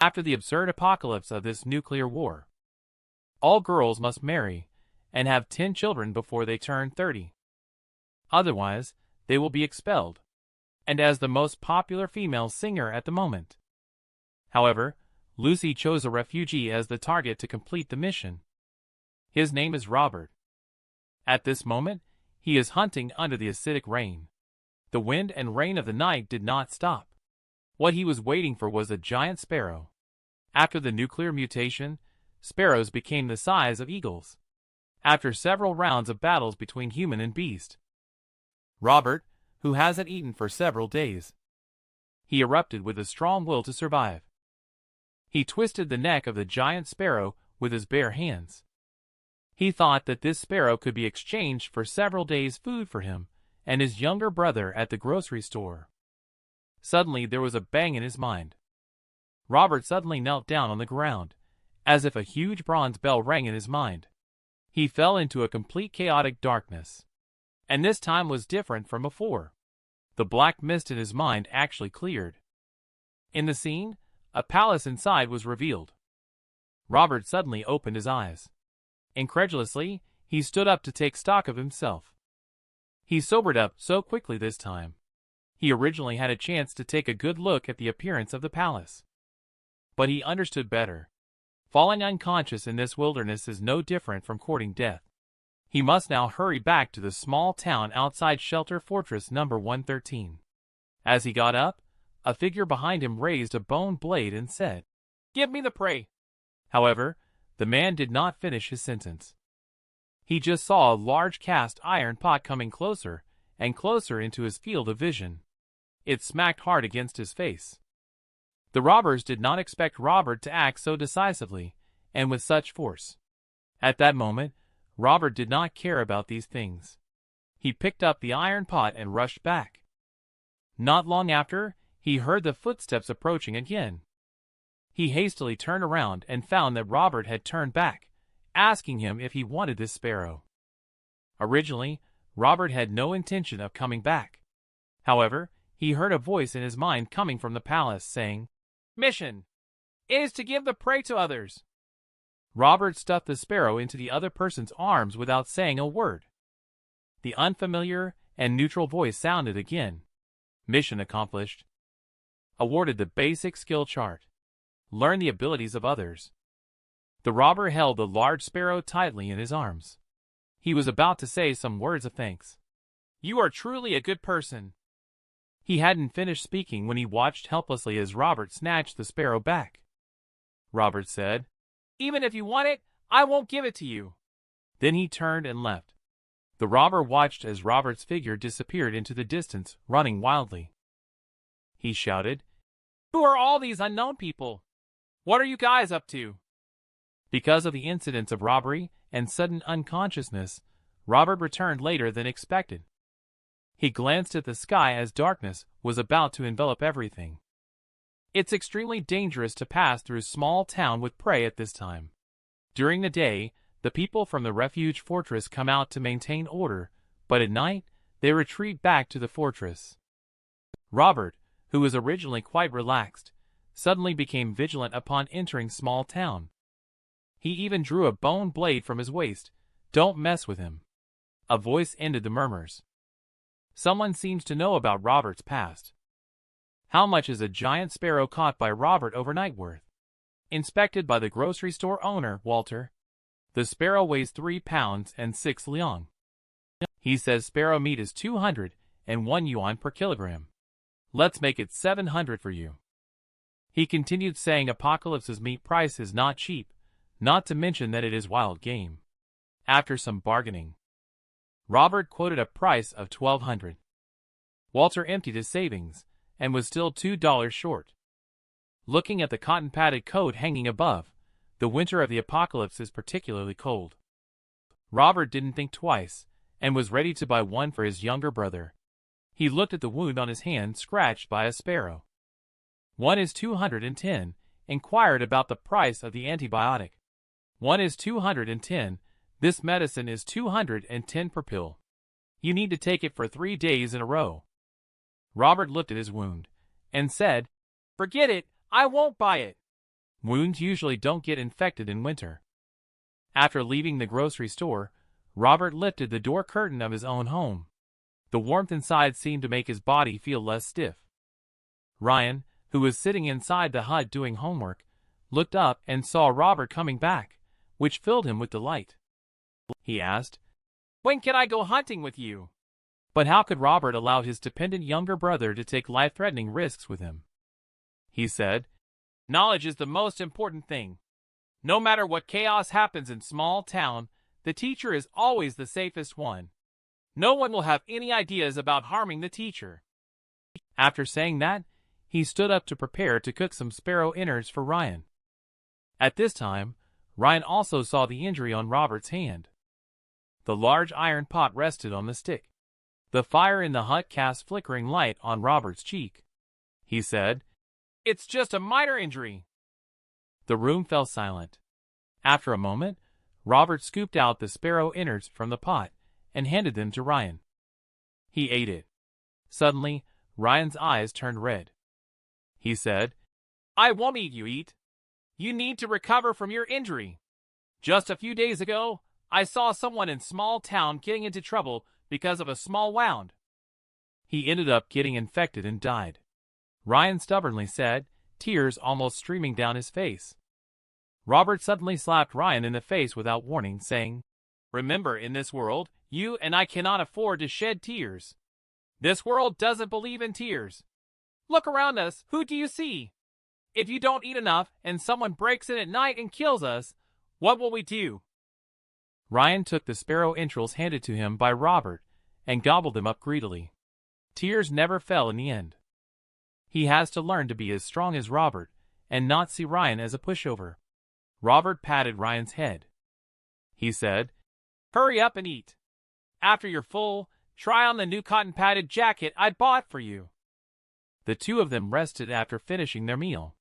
After the absurd apocalypse of this nuclear war, all girls must marry and have 10 children before they turn 30. Otherwise, they will be expelled, and as the most popular female singer at the moment. However, Lucy chose a refugee as the target to complete the mission. His name is Robert. At this moment, he is hunting under the acidic rain. The wind and rain of the night did not stop. What he was waiting for was a giant sparrow. After the nuclear mutation, sparrows became the size of eagles. After several rounds of battles between human and beast, Robert, who hasn't eaten for several days, he erupted with a strong will to survive. He twisted the neck of the giant sparrow with his bare hands. He thought that this sparrow could be exchanged for several days' food for him and his younger brother at the grocery store. Suddenly there was a bang in his mind. Robert suddenly knelt down on the ground, as if a huge bronze bell rang in his mind. He fell into a complete chaotic darkness. And this time was different from before. The black mist in his mind actually cleared. In the scene, a palace inside was revealed. Robert suddenly opened his eyes. Incredulously, he stood up to take stock of himself. He sobered up so quickly this time. He originally had a chance to take a good look at the appearance of the palace. But he understood better. Falling unconscious in this wilderness is no different from courting death. He must now hurry back to the small town outside Shelter Fortress number 113. As he got up, a figure behind him raised a bone blade and said, "Give me the prey." However, the man did not finish his sentence. He just saw a large cast iron pot coming closer and closer into his field of vision. It smacked hard against his face. The robbers did not expect Robert to act so decisively and with such force. At that moment, Robert did not care about these things. He picked up the iron pot and rushed back. Not long after, he heard the footsteps approaching again. He hastily turned around and found that Robert had turned back, asking him if he wanted this sparrow. Originally, Robert had no intention of coming back. However, he heard a voice in his mind coming from the palace saying, "Mission! It is to give the prey to others." Robert stuffed the sparrow into the other person's arms without saying a word. The unfamiliar and neutral voice sounded again. Mission accomplished. Awarded the basic skill chart. Learn the abilities of others. The robber held the large sparrow tightly in his arms. He was about to say some words of thanks. "You are truly a good person." He hadn't finished speaking when he watched helplessly as Robert snatched the sparrow back. Robert said, "Even if you want it, I won't give it to you." Then he turned and left. The robber watched as Robert's figure disappeared into the distance, running wildly. He shouted, "Who are all these unknown people? What are you guys up to?" Because of the incidents of robbery and sudden unconsciousness, Robert returned later than expected. He glanced at the sky as darkness was about to envelop everything. It's extremely dangerous to pass through small town with prey at this time. During the day, the people from the refuge fortress come out to maintain order, but at night, they retreat back to the fortress. Robert, who was originally quite relaxed, suddenly became vigilant upon entering small town. He even drew a bone blade from his waist. "Don't mess with him." A voice ended the murmurs. Someone seems to know about Robert's past. How much is a giant sparrow caught by Robert overnight worth? Inspected by the grocery store owner, Walter. The sparrow weighs 3 pounds and 6 liang. He says sparrow meat is 201 yuan per kilogram. Let's make it 700 for you. He continued saying Apocalypse's meat price is not cheap, not to mention that it is wild game. After some bargaining, Robert quoted a price of 1,200. Walter emptied his savings and was still $2 short. Looking at the cotton-padded coat hanging above, the winter of the apocalypse is particularly cold. Robert didn't think twice and was ready to buy one for his younger brother. He looked at the wound on his hand scratched by a sparrow. "One is 210, inquired about the price of the antibiotic. "One is 210, this medicine is 210 per pill. You need to take it for 3 days in a row." Robert looked at his wound and said, "Forget it, I won't buy it." Wounds usually don't get infected in winter. After leaving the grocery store, Robert lifted the door curtain of his own home. The warmth inside seemed to make his body feel less stiff. Ryan, who was sitting inside the hut doing homework, looked up and saw Robert coming back, which filled him with delight. He asked, "When can I go hunting with you?" But how could Robert allow his dependent younger brother to take life-threatening risks with him? He said, "Knowledge is the most important thing. No matter what chaos happens in small town, the teacher is always the safest one. No one will have any ideas about harming the teacher." After saying that, he stood up to prepare to cook some sparrow innards for Ryan. At this time, Ryan also saw the injury on Robert's hand. The large iron pot rested on the stick. The fire in the hut cast flickering light on Robert's cheek. He said, "It's just a minor injury." The room fell silent. After a moment, Robert scooped out the sparrow innards from the pot and handed them to Ryan. He ate it. Suddenly, Ryan's eyes turned red. He said, "I won't eat you, eat. You need to recover from your injury. Just a few days ago, I saw someone in small town getting into trouble because of a small wound. He ended up getting infected and died." Ryan stubbornly said, tears almost streaming down his face. Robert suddenly slapped Ryan in the face without warning, saying, "Remember, in this world, you and I cannot afford to shed tears. This world doesn't believe in tears. Look around us, who do you see? If you don't eat enough and someone breaks in at night and kills us, what will we do?" Ryan took the sparrow entrails handed to him by Robert and gobbled them up greedily. Tears never fell in the end. He has to learn to be as strong as Robert and not see Ryan as a pushover. Robert patted Ryan's head. He said, "Hurry up and eat. After you're full, try on the new cotton-padded jacket I bought for you." The two of them rested after finishing their meal.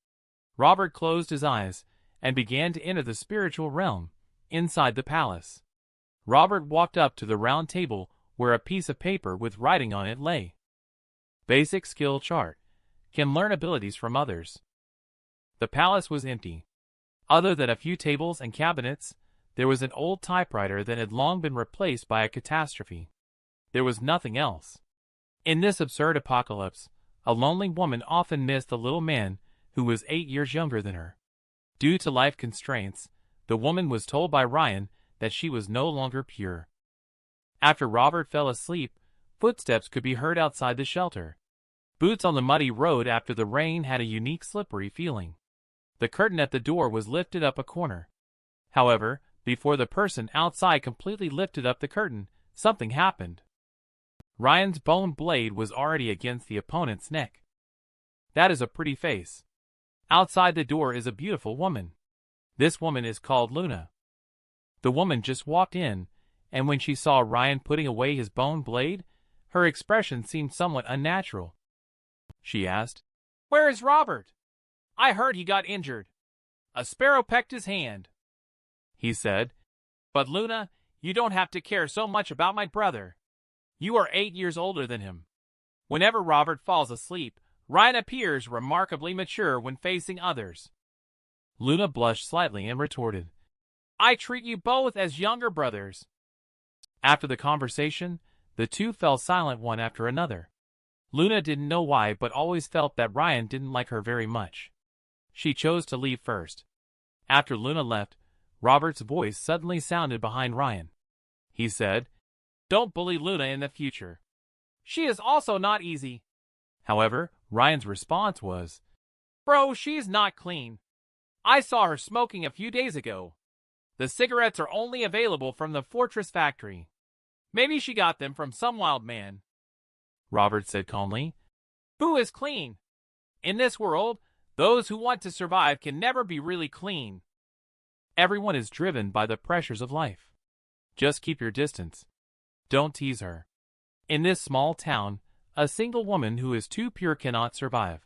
Robert closed his eyes and began to enter the spiritual realm inside the palace. Robert walked up to the round table where a piece of paper with writing on it lay. Basic skill chart. Can learn abilities from others. The palace was empty. Other than a few tables and cabinets, there was an old typewriter that had long been replaced by a catastrophe. There was nothing else. In this absurd apocalypse, a lonely woman often missed the little man who was 8 years younger than her. Due to life constraints, the woman was told by Ryan that she was no longer pure. After Robert fell asleep, footsteps could be heard outside the shelter. Boots on the muddy road after the rain had a unique slippery feeling. The curtain at the door was lifted up a corner. However, before the person outside completely lifted up the curtain, something happened. Ryan's bone blade was already against the opponent's neck. That is a pretty face. Outside the door is a beautiful woman. This woman is called Luna. The woman just walked in, and when she saw Ryan putting away his bone blade, her expression seemed somewhat unnatural. She asked, "Where is Robert? I heard he got injured. A sparrow pecked his hand." He said, "But Luna, you don't have to care so much about my brother. You are 8 years older than him. Whenever Robert falls asleep, Ryan appears remarkably mature when facing others." Luna blushed slightly and retorted, "I treat you both as younger brothers." After the conversation, the two fell silent one after another. Luna didn't know why but always felt that Ryan didn't like her very much. She chose to leave first. After Luna left, Robert's voice suddenly sounded behind Ryan. He said, "Don't bully Luna in the future. She is also not easy." However, Ryan's response was, "Bro, she's not clean. I saw her smoking a few days ago. The cigarettes are only available from the Fortress factory. Maybe she got them from some wild man." Robert said calmly, "Who is clean? In this world, those who want to survive can never be really clean. Everyone is driven by the pressures of life. Just keep your distance. Don't tease her. In this small town, a single woman who is too pure cannot survive."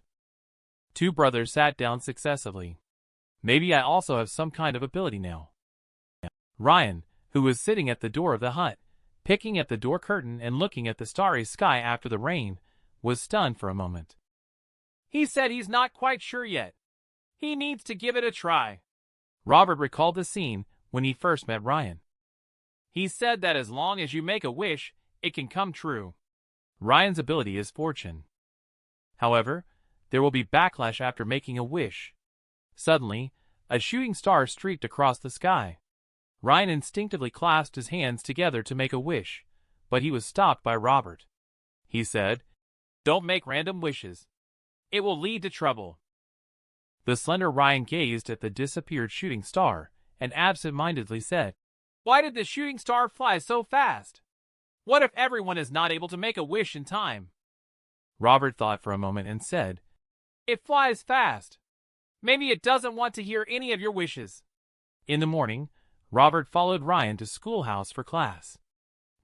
Two brothers sat down successively. Maybe I also have some kind of ability now. Ryan, who was sitting at the door of the hut, picking at the door curtain and looking at the starry sky after the rain, was stunned for a moment. "He said he's not quite sure yet. He needs to give it a try. Robert recalled the scene when he first met Ryan. He said that as long as you make a wish, it can come true. Ryan's ability is fortune. However, there will be backlash after making a wish. Suddenly, a shooting star streaked across the sky. Ryan instinctively clasped his hands together to make a wish, but he was stopped by Robert. He said, "Don't make random wishes. It will lead to trouble." The slender Ryan gazed at the disappeared shooting star and absent-mindedly said, "Why did the shooting star fly so fast? What if everyone is not able to make a wish in time?" Robert thought for a moment and said, "It flies fast. Maybe it doesn't want to hear any of your wishes." In the morning, Robert followed Ryan to schoolhouse for class.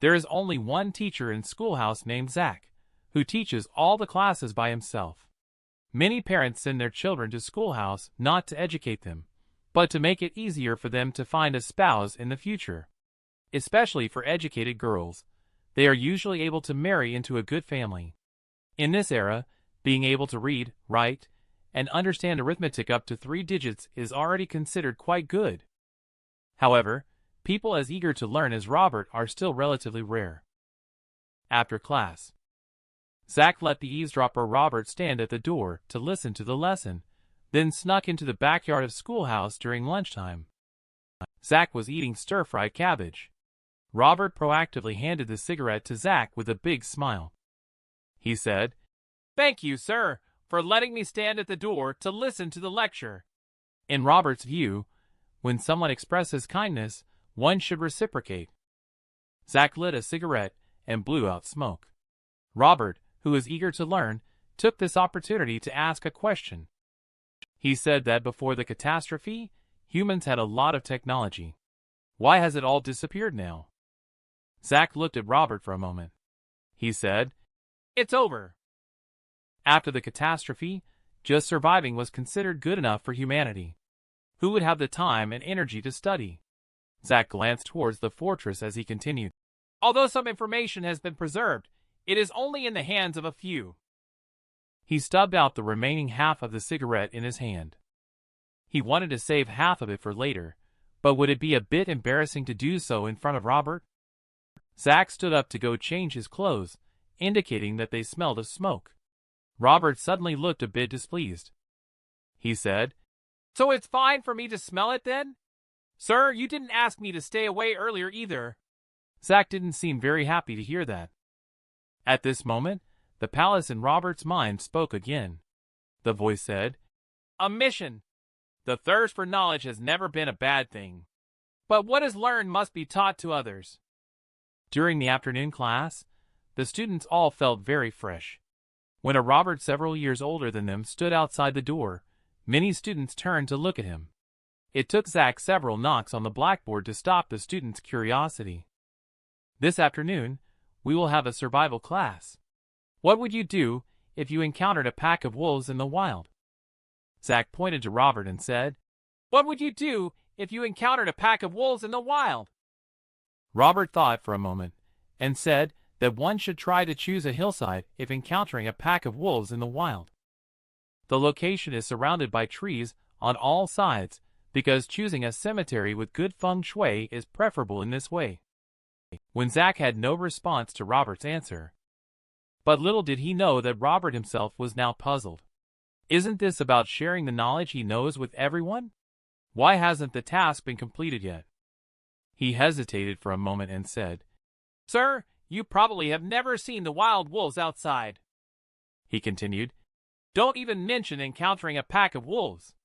There is only one teacher in schoolhouse named Zach, who teaches all the classes by himself. Many parents send their children to schoolhouse not to educate them, but to make it easier for them to find a spouse in the future. Especially for educated girls, they are usually able to marry into a good family. In this era, being able to read, write, and understand arithmetic up to 3 digits is already considered quite good. However, people as eager to learn as Robert are still relatively rare. After class, Zach let the eavesdropper Robert stand at the door to listen to the lesson, then snuck into the backyard of schoolhouse during lunchtime. Zach was eating stir-fried cabbage. Robert proactively handed the cigarette to Zach with a big smile. He said, "Thank you, sir, for letting me stand at the door to listen to the lecture." In Robert's view, when someone expresses kindness, one should reciprocate. Zach lit a cigarette and blew out smoke. Robert, who was eager to learn, took this opportunity to ask a question. He said that before the catastrophe, humans had a lot of technology. Why has it all disappeared now? Zach looked at Robert for a moment. He said, "It's over." After the catastrophe, just surviving was considered good enough for humanity. Who would have the time and energy to study? Zach glanced towards the fortress as he continued. "Although some information has been preserved, it is only in the hands of a few." He stubbed out the remaining half of the cigarette in his hand. He wanted to save half of it for later, but would it be a bit embarrassing to do so in front of Robert? Zach stood up to go change his clothes, indicating that they smelled of smoke. Robert suddenly looked a bit displeased. He said, "So it's fine for me to smell it then? Sir, you didn't ask me to stay away earlier either." Zach didn't seem very happy to hear that. At this moment, the palace in Robert's mind spoke again. The voice said, "A mission. The thirst for knowledge has never been a bad thing. But what is learned must be taught to others." During the afternoon class, the students all felt very fresh. When a Robert several years older than them stood outside the door, many students turned to look at him. It took Zach several knocks on the blackboard to stop the students' curiosity. "This afternoon, we will have a survival class. What would you do if you encountered a pack of wolves in the wild?" Zach pointed to Robert and said, "What would you do if you encountered a pack of wolves in the wild?" Robert thought for a moment and said that one should try to choose a hillside if encountering a pack of wolves in the wild. The location is surrounded by trees on all sides because choosing a cemetery with good feng shui is preferable in this way. When Zach had no response to Robert's answer. But little did he know that Robert himself was now puzzled. Isn't this about sharing the knowledge he knows with everyone? Why hasn't the task been completed yet? He hesitated for a moment and said, "Sir, you probably have never seen the wild wolves outside." He continued, "Don't even mention encountering a pack of wolves.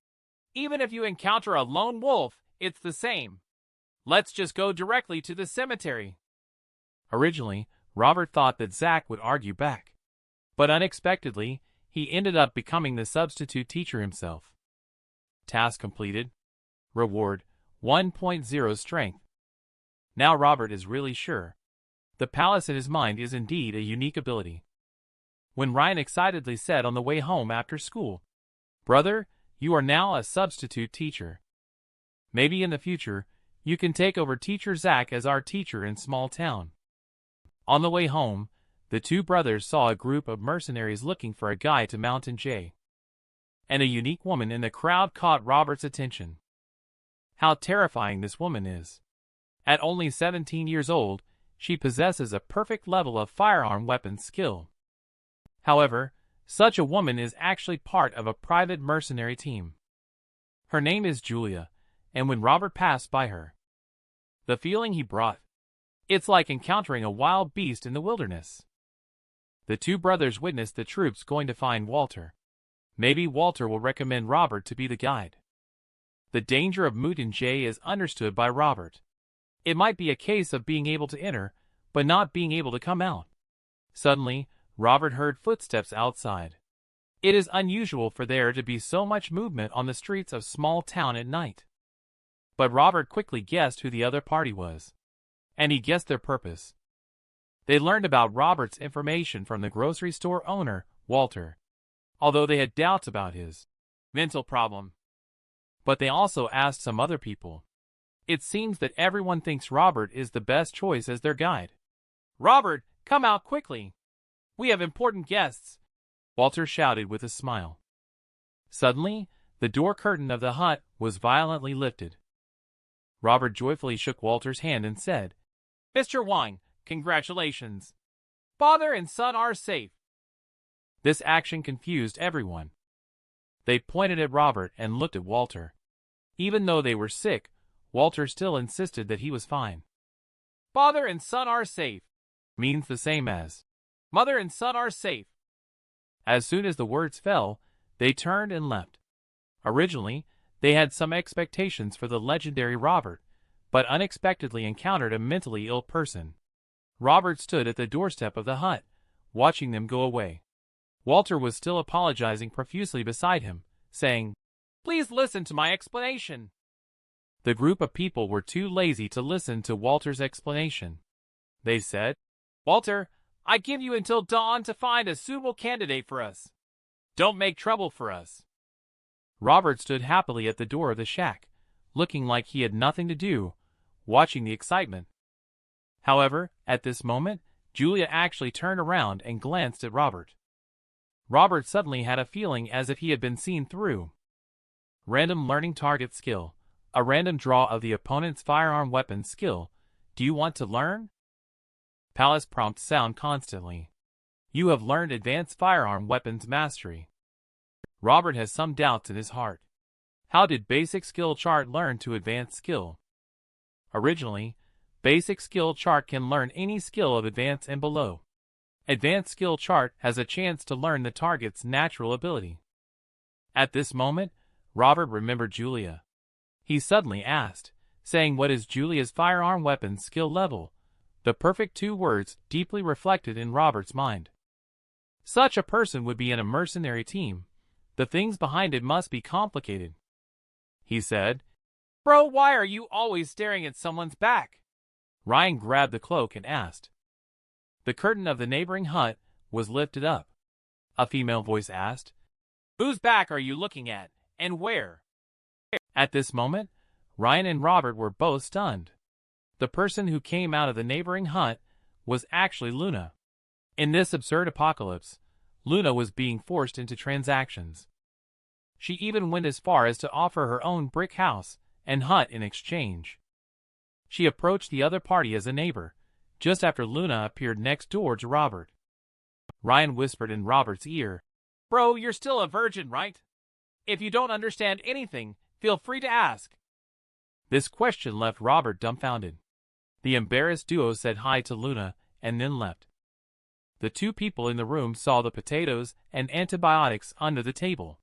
Even if you encounter a lone wolf, it's the same. Let's just go directly to the cemetery." Originally, Robert thought that Zach would argue back. But unexpectedly, he ended up becoming the substitute teacher himself. Task completed. Reward, 1.0 strength. Now Robert is really sure. The palace in his mind is indeed a unique ability. When Ryan excitedly said on the way home after school, "Brother, you are now a substitute teacher. Maybe in the future, you can take over Teacher Zach as our teacher in small town." On the way home, the two brothers saw a group of mercenaries looking for a guide to Mountain J. and a unique woman in the crowd caught Robert's attention. How terrifying this woman is. At only 17 years old, she possesses a perfect level of firearm weapons skill. However, such a woman is actually part of a private mercenary team. Her name is Julia, and when Robert passed by her, the feeling he brought, it's like encountering a wild beast in the wilderness. The two brothers witnessed the troops going to find Walter. Maybe Walter will recommend Robert to be the guide. The danger of mutant is understood by Robert. It might be a case of being able to enter, but not being able to come out. Suddenly, Robert heard footsteps outside. It is unusual for there to be so much movement on the streets of small town at night. But Robert quickly guessed who the other party was. And he guessed their purpose. They learned about Robert's information from the grocery store owner, Walter, although they had doubts about his mental problem. But they also asked some other people. It seems that everyone thinks Robert is the best choice as their guide. "Robert, come out quickly. We have important guests," Walter shouted with a smile. Suddenly, the door curtain of the hut was violently lifted. Robert joyfully shook Walter's hand and said, "Mr. Wang, congratulations. Father and son are safe." This action confused everyone. They pointed at Robert and looked at Walter. Even though they were sick, Walter still insisted that he was fine. "Father and son are safe" means the same as "mother and son are safe." As soon as the words fell, they turned and left. Originally, they had some expectations for the legendary Robert, but unexpectedly encountered a mentally ill person. Robert stood at the doorstep of the hut, watching them go away. Walter was still apologizing profusely beside him, saying, "Please listen to my explanation." The group of people were too lazy to listen to Walter's explanation. They said, "Walter, I give you until dawn to find a suitable candidate for us. Don't make trouble for us." Robert stood happily at the door of the shack, looking like he had nothing to do, watching the excitement. However, at this moment, Julia actually turned around and glanced at Robert. Robert suddenly had a feeling as if he had been seen through. Random learning target skill. A random draw of the opponent's firearm weapon skill. Do you want to learn? Palace prompt sound constantly. You have learned advanced firearm weapons mastery. Robert has some doubts in his heart. How did basic skill chart learn to advanced skill? Originally, basic skill chart can learn any skill of advanced and below. Advanced skill chart has a chance to learn the target's natural ability. At this moment, Robert remembered Julia. He suddenly asked, saying, "What is Julia's firearm weapons skill level?" The perfect two words deeply reflected in Robert's mind. Such a person would be in a mercenary team. The things behind it must be complicated. He said, "Bro, why are you always staring at someone's back?" Ryan grabbed the cloak and asked. The curtain of the neighboring hut was lifted up. A female voice asked, "Whose back are you looking at, and where?" At this moment, Ryan and Robert were both stunned. The person who came out of the neighboring hut was actually Luna. In this absurd apocalypse, Luna was being forced into transactions. She even went as far as to offer her own brick house and hut in exchange. She approached the other party as a neighbor, just after Luna appeared next door to Robert. Ryan whispered in Robert's ear, "Bro, you're still a virgin, right? If you don't understand anything, feel free to ask." This question left Robert dumbfounded. The embarrassed duo said hi to Luna and then left. The two people in the room saw the potatoes and antibiotics under the table.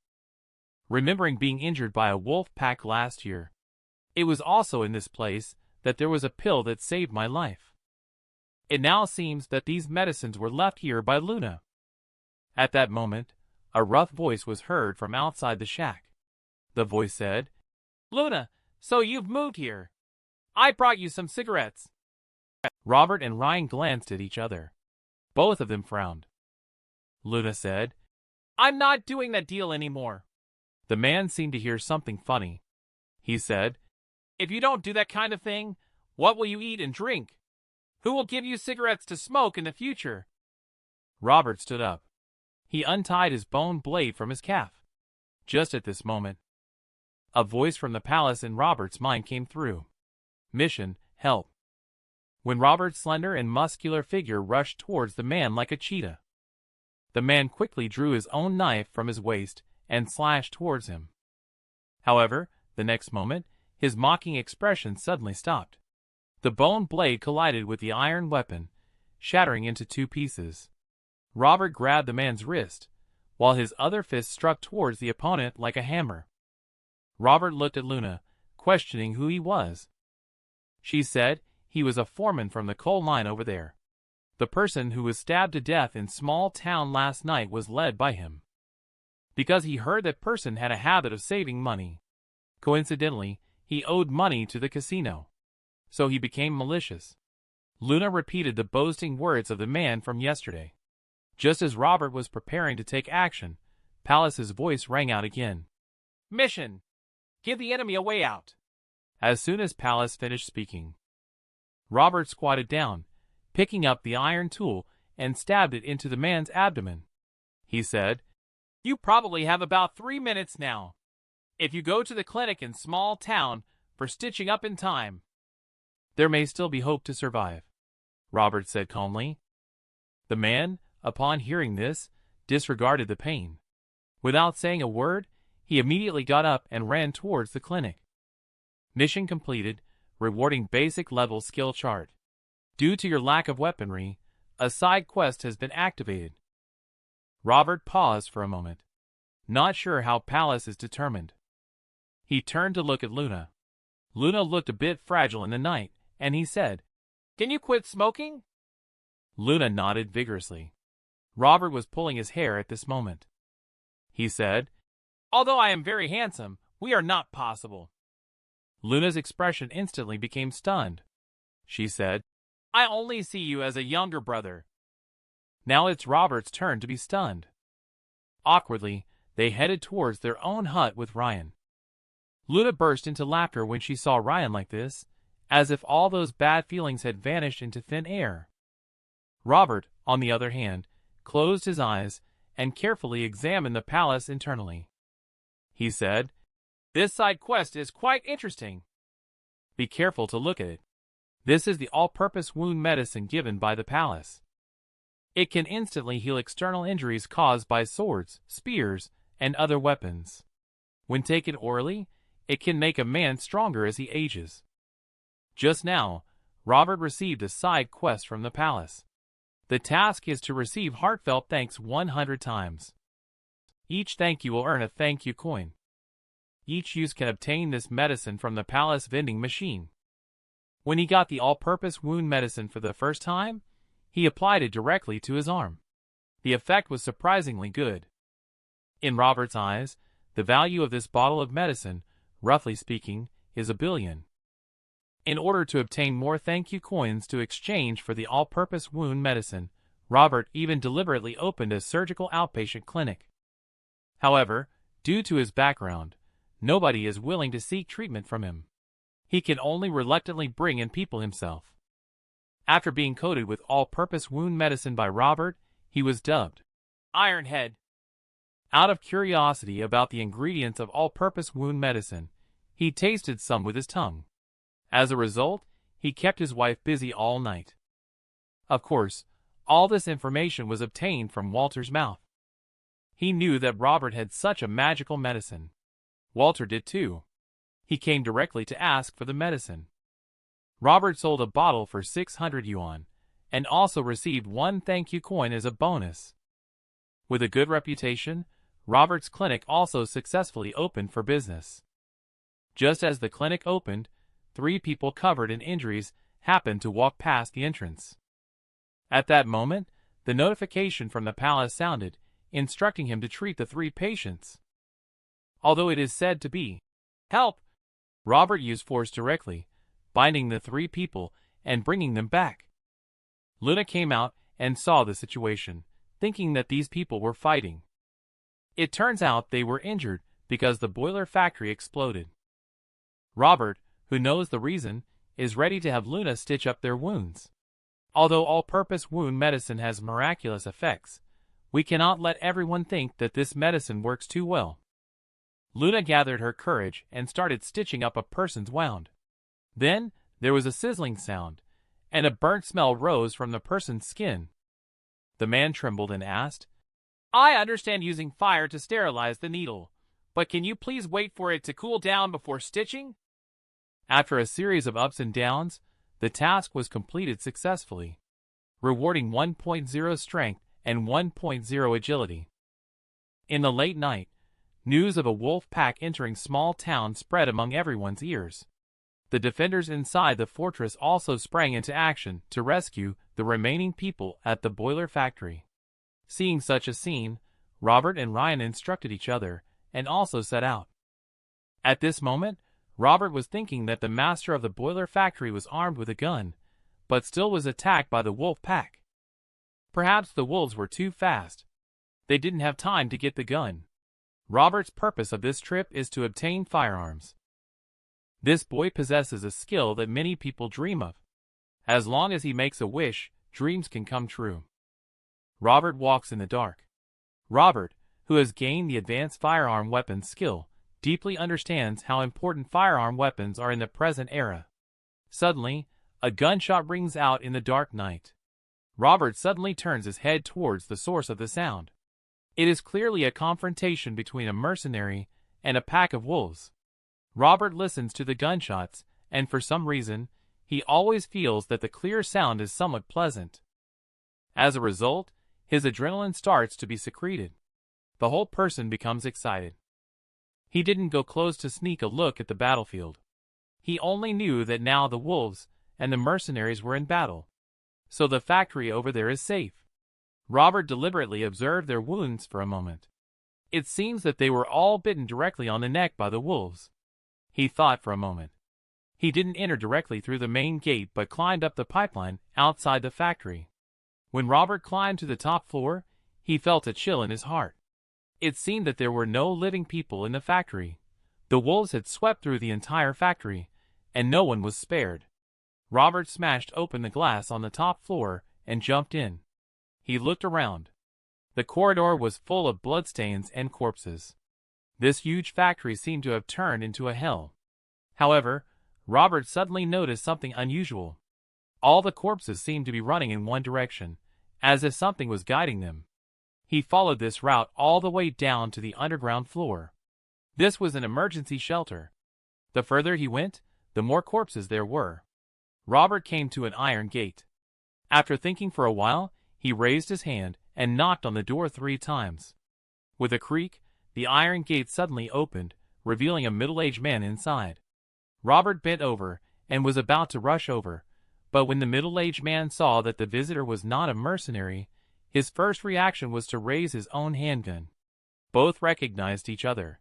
Remembering being injured by a wolf pack last year, it was also in this place that there was a pill that saved my life. It now seems that these medicines were left here by Luna. At that moment, a rough voice was heard from outside the shack. The voice said, "Luna, so you've moved here. I brought you some cigarettes." Robert and Ryan glanced at each other. Both of them frowned. Luna said, "I'm not doing that deal anymore." The man seemed to hear something funny. He said, "If you don't do that kind of thing, what will you eat and drink? Who will give you cigarettes to smoke in the future?" Robert stood up. He untied his bone blade from his calf. Just at this moment, a voice from the palace in Robert's mind came through. Mission, help. When Robert's slender and muscular figure rushed towards the man like a cheetah. The man quickly drew his own knife from his waist and slashed towards him. However, the next moment, his mocking expression suddenly stopped. The bone blade collided with the iron weapon, shattering into two pieces. Robert grabbed the man's wrist, while his other fist struck towards the opponent like a hammer. Robert looked at Luna, questioning who he was. She said he was a foreman from the coal mine over there. The person who was stabbed to death in small town last night was led by him. Because he heard that person had a habit of saving money. Coincidentally, he owed money to the casino. So he became malicious. Luna repeated the boasting words of the man from yesterday. Just as Robert was preparing to take action, Palace's voice rang out again. Mission! Give the enemy a way out! As soon as Palace finished speaking, Robert squatted down, picking up the iron tool and stabbed it into the man's abdomen. He said, You probably have about 3 minutes now. If you go to the clinic in small town for stitching up in time, there may still be hope to survive, Robert said calmly. The man, upon hearing this, disregarded the pain. Without saying a word, he immediately got up and ran towards the clinic. Mission completed, rewarding basic level skill chart. Due to your lack of weaponry, a side quest has been activated. Robert paused for a moment, not sure how Palace is determined. He turned to look at Luna. Luna looked a bit fragile in the night, and he said, Can you quit smoking? Luna nodded vigorously. Robert was pulling his hair at this moment. He said, Although I am very handsome, we are not possible. Luna's expression instantly became stunned. She said, I only see you as a younger brother. Now it's Robert's turn to be stunned. Awkwardly, they headed towards their own hut with Ryan. Luna burst into laughter when she saw Ryan like this, as if all those bad feelings had vanished into thin air. Robert, on the other hand, closed his eyes and carefully examined the palace internally. He said, This side quest is quite interesting. Be careful to look at it. This is the all-purpose wound medicine given by the palace. It can instantly heal external injuries caused by swords, spears, and other weapons. When taken orally, it can make a man stronger as he ages. Just now, Robert received a side quest from the palace. The task is to receive heartfelt thanks 100 times. Each thank you will earn a thank you coin. Each use can obtain this medicine from the palace vending machine. When he got the all-purpose wound medicine for the first time, he applied it directly to his arm. The effect was surprisingly good. In Robert's eyes, the value of this bottle of medicine, roughly speaking, is $1 billion. In order to obtain more thank you coins to exchange for the all-purpose wound medicine, Robert even deliberately opened a surgical outpatient clinic. However, due to his background, nobody is willing to seek treatment from him. He can only reluctantly bring in people himself. After being coated with all-purpose wound medicine by Robert, he was dubbed Ironhead. Out of curiosity about the ingredients of all-purpose wound medicine, he tasted some with his tongue. As a result, he kept his wife busy all night. Of course, all this information was obtained from Walter's mouth. He knew that Robert had such a magical medicine. Walter did too. He came directly to ask for the medicine. Robert sold a bottle for 600 yuan, and also received 1 thank you coin as a bonus. With a good reputation, Robert's clinic also successfully opened for business. Just as the clinic opened, 3 people covered in injuries happened to walk past the entrance. At that moment, the notification from the palace sounded, instructing him to treat the 3 patients. Although it is said to be help, Robert used force directly, binding the 3 people and bringing them back. Luna came out and saw the situation, thinking that these people were fighting. It turns out they were injured because the boiler factory exploded. Robert, who knows the reason, is ready to have Luna stitch up their wounds. Although all-purpose wound medicine has miraculous effects, we cannot let everyone think that this medicine works too well. Luna gathered her courage and started stitching up a person's wound. Then, there was a sizzling sound, and a burnt smell rose from the person's skin. The man trembled and asked, "I understand using fire to sterilize the needle, but can you please wait for it to cool down before stitching?" After a series of ups and downs, the task was completed successfully, rewarding 1.0 strength and 1.0 agility. In the late night, news of a wolf pack entering small town spread among everyone's ears. The defenders inside the fortress also sprang into action to rescue the remaining people at the boiler factory. Seeing such a scene, Robert and Ryan instructed each other and also set out. At this moment, Robert was thinking that the master of the boiler factory was armed with a gun, but still was attacked by the wolf pack. Perhaps the wolves were too fast. They didn't have time to get the gun. Robert's purpose of this trip is to obtain firearms. This boy possesses a skill that many people dream of. As long as he makes a wish, dreams can come true. Robert walks in the dark. Robert, who has gained the advanced firearm weapons skill, deeply understands how important firearm weapons are in the present era. Suddenly, a gunshot rings out in the dark night. Robert suddenly turns his head towards the source of the sound. It is clearly a confrontation between a mercenary and a pack of wolves. Robert listens to the gunshots, and for some reason, he always feels that the clear sound is somewhat pleasant. As a result, his adrenaline starts to be secreted. The whole person becomes excited. He didn't go close to sneak a look at the battlefield. He only knew that now the wolves and the mercenaries were in battle. So the factory over there is safe. Robert deliberately observed their wounds for a moment. It seems that they were all bitten directly on the neck by the wolves. He thought for a moment. He didn't enter directly through the main gate but climbed up the pipeline outside the factory. When Robert climbed to the top floor, he felt a chill in his heart. It seemed that there were no living people in the factory. The wolves had swept through the entire factory, and no one was spared. Robert smashed open the glass on the top floor and jumped in. He looked around. The corridor was full of bloodstains and corpses. This huge factory seemed to have turned into a hell. However, Robert suddenly noticed something unusual. All the corpses seemed to be running in one direction, as if something was guiding them. He followed this route all the way down to the underground floor. This was an emergency shelter. The further he went, the more corpses there were. Robert came to an iron gate. After thinking for a while, he raised his hand and knocked on the door 3 times. With a creak, the iron gate suddenly opened, revealing a middle-aged man inside. Robert bent over and was about to rush over, but when the middle-aged man saw that the visitor was not a mercenary, his first reaction was to raise his own handgun. Both recognized each other.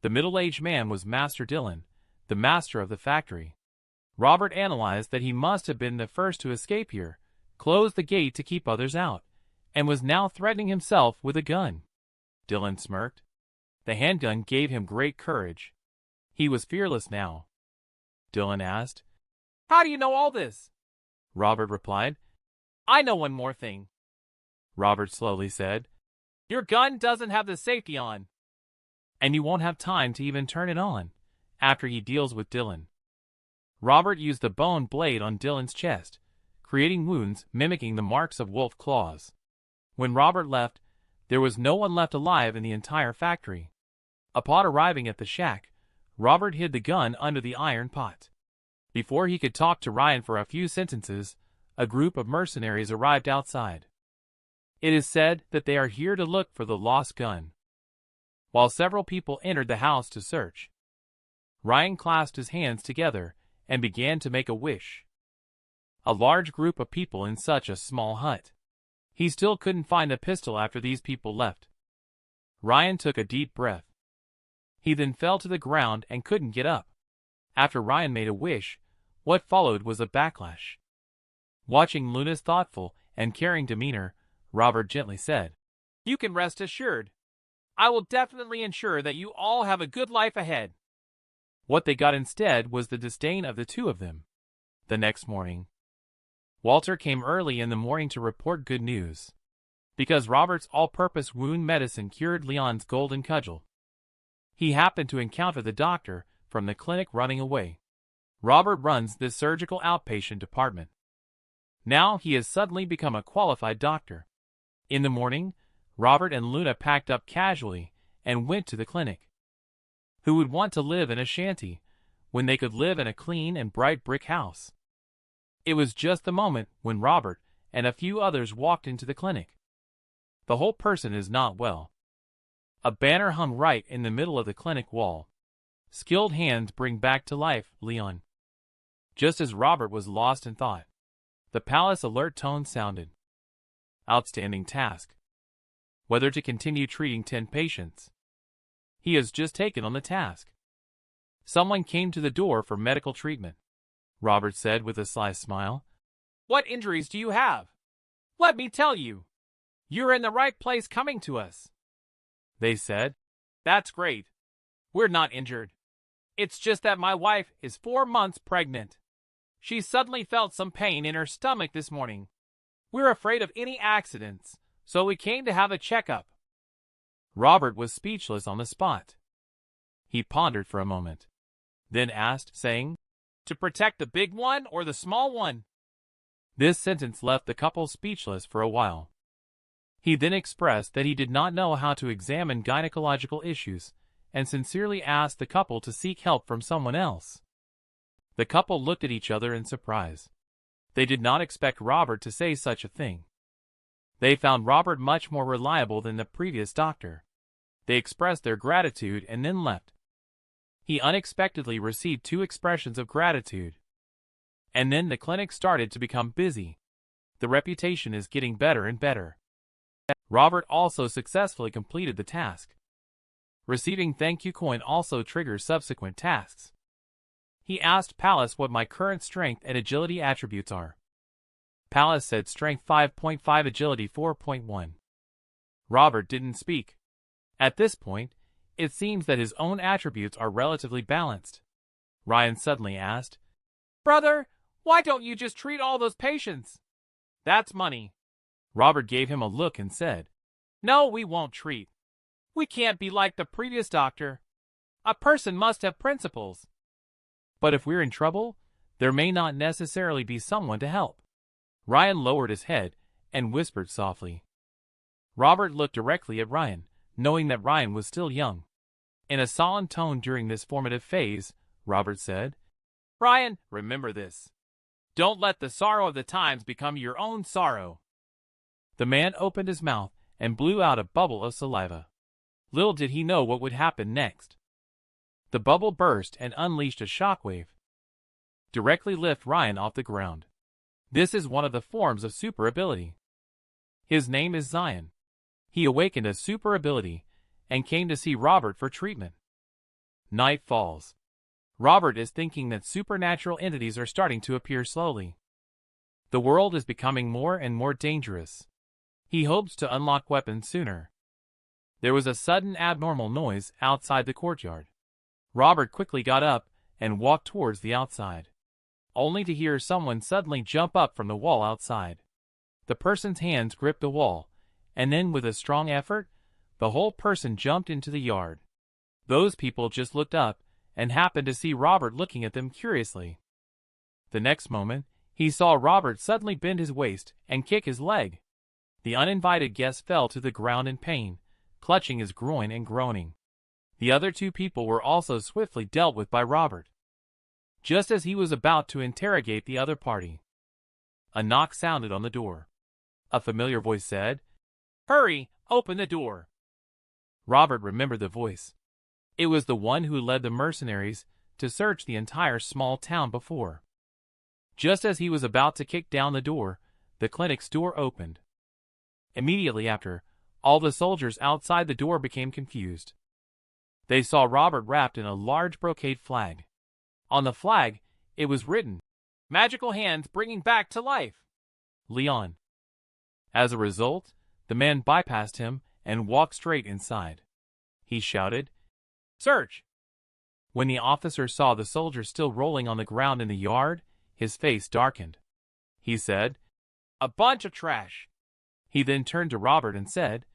The middle-aged man was Master Dylan, the master of the factory. Robert analyzed that he must have been the first to escape here, closed the gate to keep others out, and was now threatening himself with a gun. Dylan smirked. The handgun gave him great courage. He was fearless now. Dylan asked, "How do you know all this?" Robert replied, "I know one more thing." Robert slowly said, "Your gun doesn't have the safety on. And you won't have time to even turn it on after he deals with Dylan." Robert used the bone blade on Dylan's chest, creating wounds mimicking the marks of wolf claws. When Robert left, there was no one left alive in the entire factory. Upon arriving at the shack, Robert hid the gun under the iron pot. Before he could talk to Ryan for a few sentences, a group of mercenaries arrived outside. It is said that they are here to look for the lost gun. While several people entered the house to search, Ryan clasped his hands together and began to make a wish. A large group of people in such a small hut. He still couldn't find a pistol after these people left. Ryan took a deep breath. He then fell to the ground and couldn't get up. After Ryan made a wish, what followed was a backlash. Watching Luna's thoughtful and caring demeanor, Robert gently said, "You can rest assured. I will definitely ensure that you all have a good life ahead." What they got instead was the disdain of the two of them. The next morning, Walter came early in the morning to report good news. Because Robert's all-purpose wound medicine cured Leon's golden cudgel. He happened to encounter the doctor from the clinic running away. Robert runs this surgical outpatient department. Now he has suddenly become a qualified doctor. In the morning, Robert and Luna packed up casually and went to the clinic. Who would want to live in a shanty when they could live in a clean and bright brick house? It was just the moment when Robert and a few others walked into the clinic. The whole person is not well. A banner hung right in the middle of the clinic wall. Skilled hands bring back to life Leon. Just as Robert was lost in thought, the palace alert tone sounded. Outstanding task. Whether to continue treating 10 patients. He has just taken on the task. Someone came to the door for medical treatment. Robert said with a sly smile. What injuries do you have? Let me tell you. You're in the right place coming to us. They said. That's great. We're not injured. It's just that my wife is 4 months pregnant. She suddenly felt some pain in her stomach this morning. We're afraid of any accidents, so we came to have a checkup. Robert was speechless on the spot. He pondered for a moment, then asked, saying, To protect the big one or the small one? This sentence left the couple speechless for a while. He then expressed that he did not know how to examine gynecological issues and sincerely asked the couple to seek help from someone else. The couple looked at each other in surprise. They did not expect Robert to say such a thing. They found Robert much more reliable than the previous doctor. They expressed their gratitude and then left. He unexpectedly received 2 expressions of gratitude. And then the clinic started to become busy. The reputation is getting better and better. Robert also successfully completed the task. Receiving thank you coin also triggers subsequent tasks. He asked Palace what my current strength and agility attributes are. Palace said strength 5.5, agility 4.1. Robert didn't speak. At this point, it seems that his own attributes are relatively balanced. Ryan suddenly asked, Brother, why don't you just treat all those patients? That's money. Robert gave him a look and said, No, we won't treat. We can't be like the previous doctor. A person must have principles. But if we're in trouble, there may not necessarily be someone to help. Ryan lowered his head and whispered softly. Robert looked directly at Ryan, knowing that Ryan was still young. In a solemn tone during this formative phase, Robert said, Ryan, remember this. Don't let the sorrow of the times become your own sorrow. The man opened his mouth and blew out a bubble of saliva. Little did he know what would happen next. The bubble burst and unleashed a shockwave. Directly lift Ryan off the ground. This is one of the forms of super ability. His name is Zion. He awakened a super ability and came to see Robert for treatment. Night falls. Robert is thinking that supernatural entities are starting to appear slowly. The world is becoming more and more dangerous. He hopes to unlock weapons sooner. There was a sudden abnormal noise outside the courtyard. Robert quickly got up and walked towards the outside, only to hear someone suddenly jump up from the wall outside. The person's hands gripped the wall, and then with a strong effort, the whole person jumped into the yard. Those people just looked up and happened to see Robert looking at them curiously. The next moment, he saw Robert suddenly bend his waist and kick his leg. The uninvited guest fell to the ground in pain, clutching his groin and groaning. The other 2 people were also swiftly dealt with by Robert. Just as he was about to interrogate the other party, a knock sounded on the door. A familiar voice said, Hurry, open the door. Robert remembered the voice. It was the one who led the mercenaries to search the entire small town before. Just as he was about to kick down the door, the clinic's door opened. Immediately after, all the soldiers outside the door became confused. They saw Robert wrapped in a large brocade flag. On the flag, it was written, Magical hands bringing back to life, Leon. As a result, the man bypassed him and walked straight inside. He shouted, Search! When the officer saw the soldier still rolling on the ground in the yard, his face darkened. He said, A bunch of trash. He then turned to Robert and said,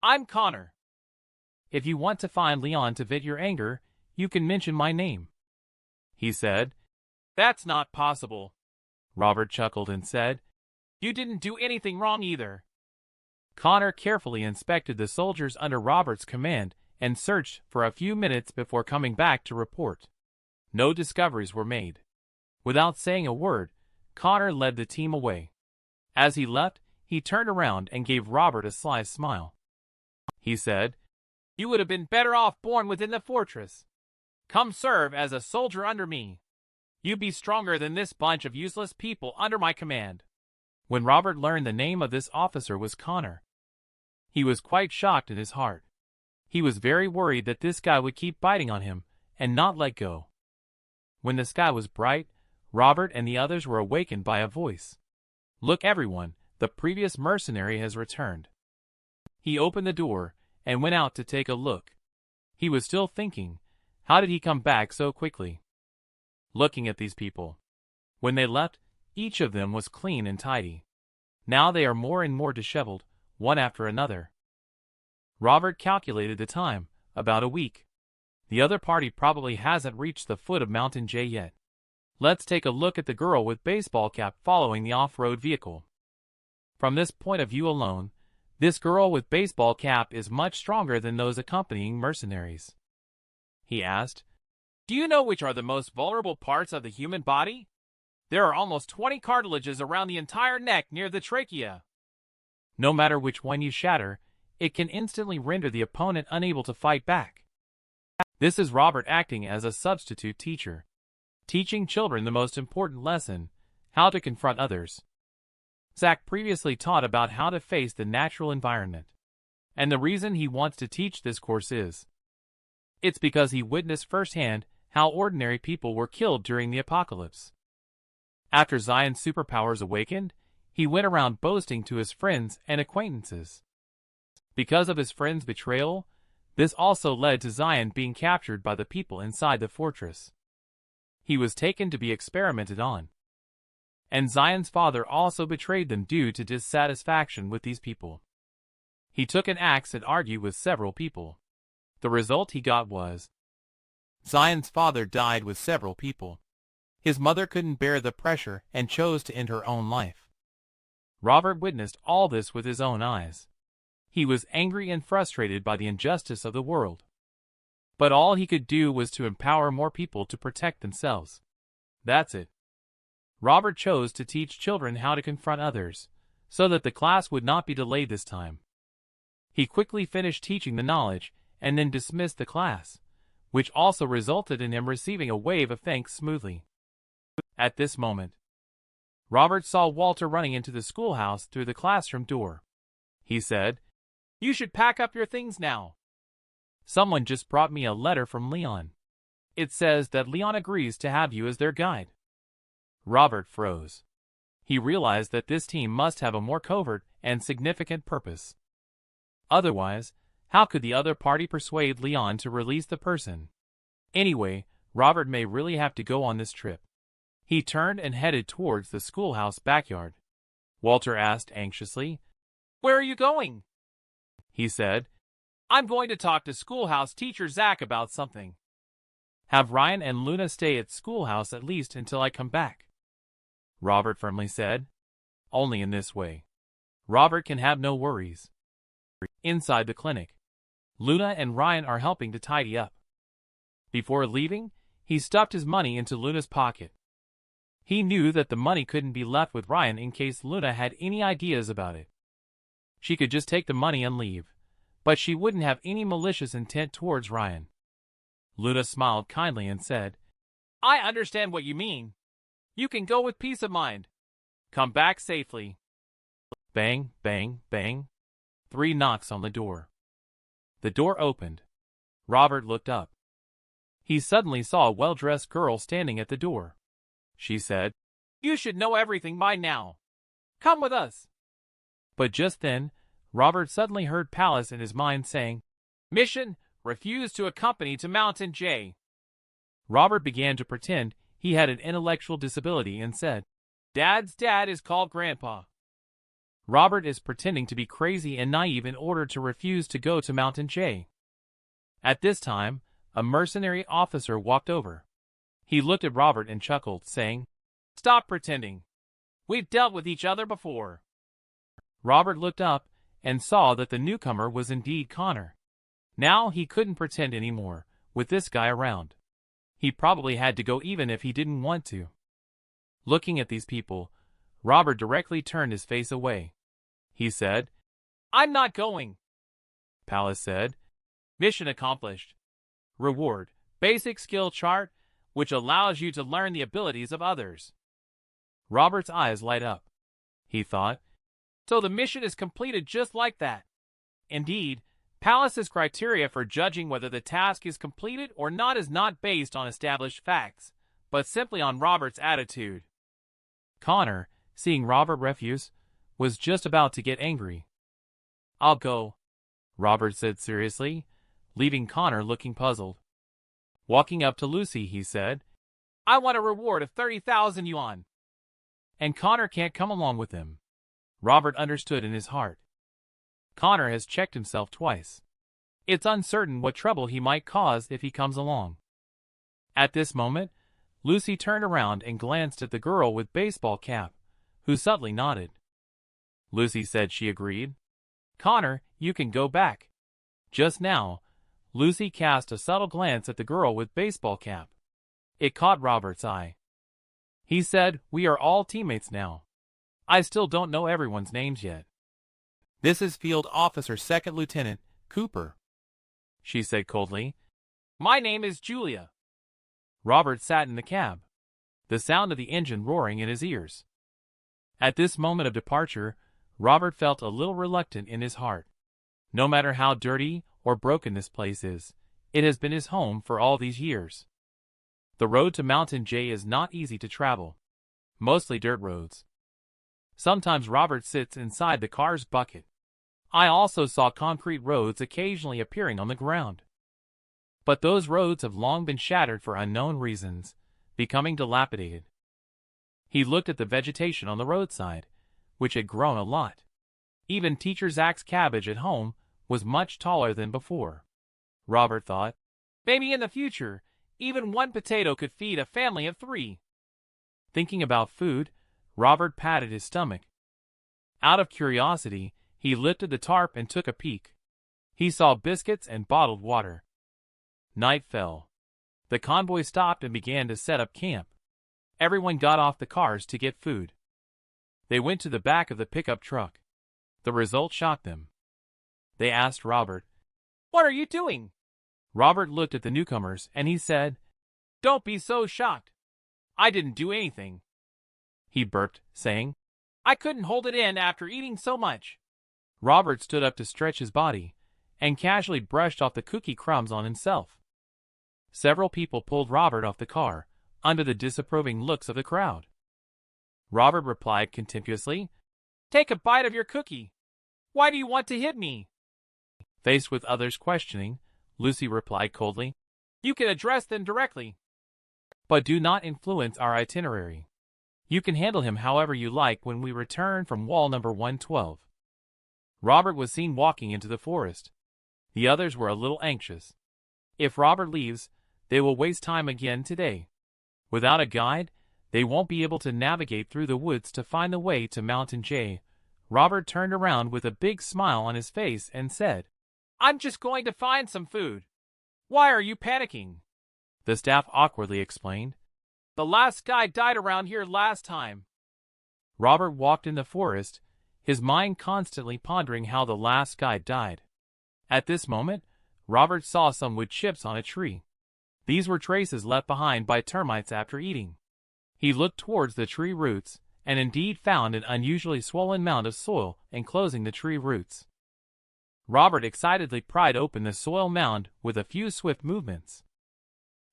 I'm Connor. if you want to find Leon to vent your anger, you can mention my name," he said. "That's not possible," Robert chuckled and said. "You didn't do anything wrong either." Connor carefully inspected the soldiers under Robert's command and searched for a few minutes before coming back to report. No discoveries were made. Without saying a word, Connor led the team away. As he left, he turned around and gave Robert a sly smile. He said, "You would have been better off born within the fortress. Come serve as a soldier under me. You'd be stronger than this bunch of useless people under my command." When Robert learned the name of this officer was Connor, he was quite shocked in his heart. He was very worried that this guy would keep biting on him and not let go. When the sky was bright, Robert and the others were awakened by a voice. "Look everyone, the previous mercenary has returned." He opened the door and went out to take a look. He was still thinking, how did he come back so quickly? Looking at these people. When they left, each of them was clean and tidy. Now they are more and more disheveled, one after another. Robert calculated the time, about a week. The other party probably hasn't reached the foot of Mountain J yet. Let's take a look at the girl with baseball cap following the off-road vehicle. From this point of view alone, this girl with baseball cap is much stronger than those accompanying mercenaries. He asked, "Do you know which are the most vulnerable parts of the human body? There are almost 20 cartilages around the entire neck near the trachea. No matter which one you shatter, it can instantly render the opponent unable to fight back." This is Robert acting as a substitute teacher, teaching children the most important lesson, how to confront others. Zach previously taught about how to face the natural environment. And the reason he wants to teach this course is, it's because he witnessed firsthand how ordinary people were killed during the apocalypse. After Zion's superpowers awakened, he went around boasting to his friends and acquaintances. Because of his friend's betrayal, this also led to Zion being captured by the people inside the fortress. He was taken to be experimented on. And Zion's father also betrayed them due to dissatisfaction with these people. He took an axe and argued with several people. The result he got was, Zion's father died with several people. His mother couldn't bear the pressure and chose to end her own life. Robert witnessed all this with his own eyes. He was angry and frustrated by the injustice of the world. But all he could do was to empower more people to protect themselves. That's it. Robert chose to teach children how to confront others, so that the class would not be delayed this time. He quickly finished teaching the knowledge and then dismissed the class, which also resulted in him receiving a wave of thanks smoothly. At this moment, Robert saw Walter running into the schoolhouse through the classroom door. He said, "You should pack up your things now. Someone just brought me a letter from Leon. It says that Leon agrees to have you as their guide." Robert froze. He realized that this team must have a more covert and significant purpose. Otherwise, how could the other party persuade Leon to release the person? Anyway, Robert may really have to go on this trip. He turned and headed towards the schoolhouse backyard. Walter asked anxiously, "Where are you going?" He said, "I'm going to talk to schoolhouse teacher Zach about something. Have Ryan and Luna stay at schoolhouse at least until I come back," Robert firmly said. Only in this way, Robert can have no worries. Inside the clinic, Luna and Ryan are helping to tidy up. Before leaving, he stuffed his money into Luna's pocket. He knew that the money couldn't be left with Ryan in case Luna had any ideas about it. She could just take the money and leave, but she wouldn't have any malicious intent towards Ryan. Luna smiled kindly and said, "I understand what you mean. You can go with peace of mind. Come back safely." Bang, bang, bang. 3 knocks on the door. The door opened. Robert looked up. He suddenly saw a well-dressed girl standing at the door. She said, "You should know everything by now. Come with us." But just then, Robert suddenly heard Palace in his mind saying, "Mission, refuse to accompany to Mountain J." Robert began to pretend he had an intellectual disability and said, "Dad's dad is called Grandpa." Robert is pretending to be crazy and naive in order to refuse to go to Mountain J. At this time, a mercenary officer walked over. He looked at Robert and chuckled, saying, "Stop pretending. We've dealt with each other before." Robert looked up and saw that the newcomer was indeed Connor. Now he couldn't pretend anymore, with this guy around. He probably had to go even if he didn't want to. Looking at these people, Robert directly turned his face away. He said, "I'm not going." Palace said, "Mission accomplished. Reward, basic skill chart, which allows you to learn the abilities of others." Robert's eyes light up. He thought, "So the mission is completed just like that." Indeed, Palace's criteria for judging whether the task is completed or not is not based on established facts, but simply on Robert's attitude. Connor, seeing Robert refuse, was just about to get angry. "I'll go," Robert said seriously, leaving Connor looking puzzled. Walking up to Lucy, he said, "I want a reward of 30,000 yuan. And Connor can't come along with him." Robert understood in his heart. Connor has checked himself twice. It's uncertain what trouble he might cause if he comes along. At this moment, Lucy turned around and glanced at the girl with baseball cap, who subtly nodded. Lucy said she agreed. "Connor, you can go back." Just now, Lucy cast a subtle glance at the girl with baseball cap. It caught Robert's eye. He said, "We are all teammates now. I still don't know everyone's names yet." "This is Field Officer Second Lieutenant Cooper," she said coldly. "My name is Julia." Robert sat in the cab, the sound of the engine roaring in his ears. At this moment of departure, Robert felt a little reluctant in his heart. No matter how dirty or broken this place is, it has been his home for all these years. The road to Mountain J is not easy to travel, mostly dirt roads. Sometimes Robert sits inside the car's bucket. I also saw concrete roads occasionally appearing on the ground. But those roads have long been shattered for unknown reasons, becoming dilapidated. He looked at the vegetation on the roadside, which had grown a lot. Even Teacher Zach's cabbage at home was much taller than before. Robert thought, maybe in the future, even one potato could feed a family of 3. Thinking about food, Robert patted his stomach. Out of curiosity, he lifted the tarp and took a peek. He saw biscuits and bottled water. Night fell. The convoy stopped and began to set up camp. Everyone got off the cars to get food. They went to the back of the pickup truck. The result shocked them. They asked Robert, "What are you doing?" Robert looked at the newcomers and he said, "Don't be so shocked. I didn't do anything." He burped, saying, "I couldn't hold it in after eating so much." Robert stood up to stretch his body and casually brushed off the cookie crumbs on himself. Several people pulled Robert off the car, under the disapproving looks of the crowd. Robert replied contemptuously, "Take a bite of your cookie. Why do you want to hit me?" Faced with others questioning, Lucy replied coldly, "You can address them directly. But do not influence our itinerary. You can handle him however you like when we return from wall number 112. Robert was seen walking into the forest. The others were a little anxious. If Robert leaves, they will waste time again today. Without a guide, they won't be able to navigate through the woods to find the way to Mountain J. Robert turned around with a big smile on his face and said, "I'm just going to find some food. Why are you panicking?" The staff awkwardly explained, "The last guy died around here last time." Robert walked in the forest, his mind constantly pondering how the last guy died. At this moment, Robert saw some wood chips on a tree. These were traces left behind by termites after eating. He looked towards the tree roots and indeed found an unusually swollen mound of soil enclosing the tree roots. Robert excitedly pried open the soil mound with a few swift movements.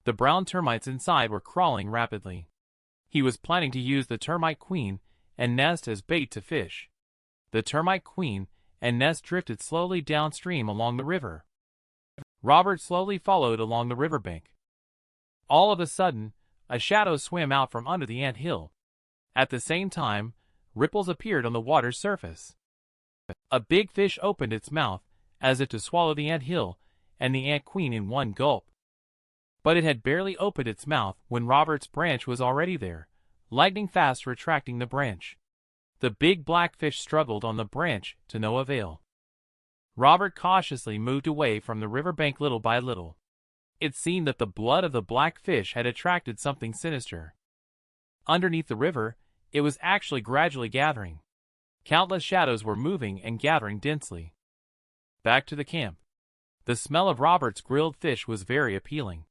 The brown termites inside were crawling rapidly. He was planning to use the termite queen and nest as bait to fish. The termite queen and nest drifted slowly downstream along the river. Robert slowly followed along the riverbank. All of a sudden, a shadow swam out from under the ant hill. At the same time, ripples appeared on the water's surface. A big fish opened its mouth as if to swallow the ant hill, and the Ant Queen in one gulp. But it had barely opened its mouth when Robert's branch was already there, lightning fast retracting the branch. The big black fish struggled on the branch to no avail. Robert cautiously moved away from the riverbank little by little. It seemed that the blood of the black fish had attracted something sinister. Underneath the river, it was actually gradually gathering. Countless shadows were moving and gathering densely. Back to the camp. The smell of Robert's grilled fish was very appealing.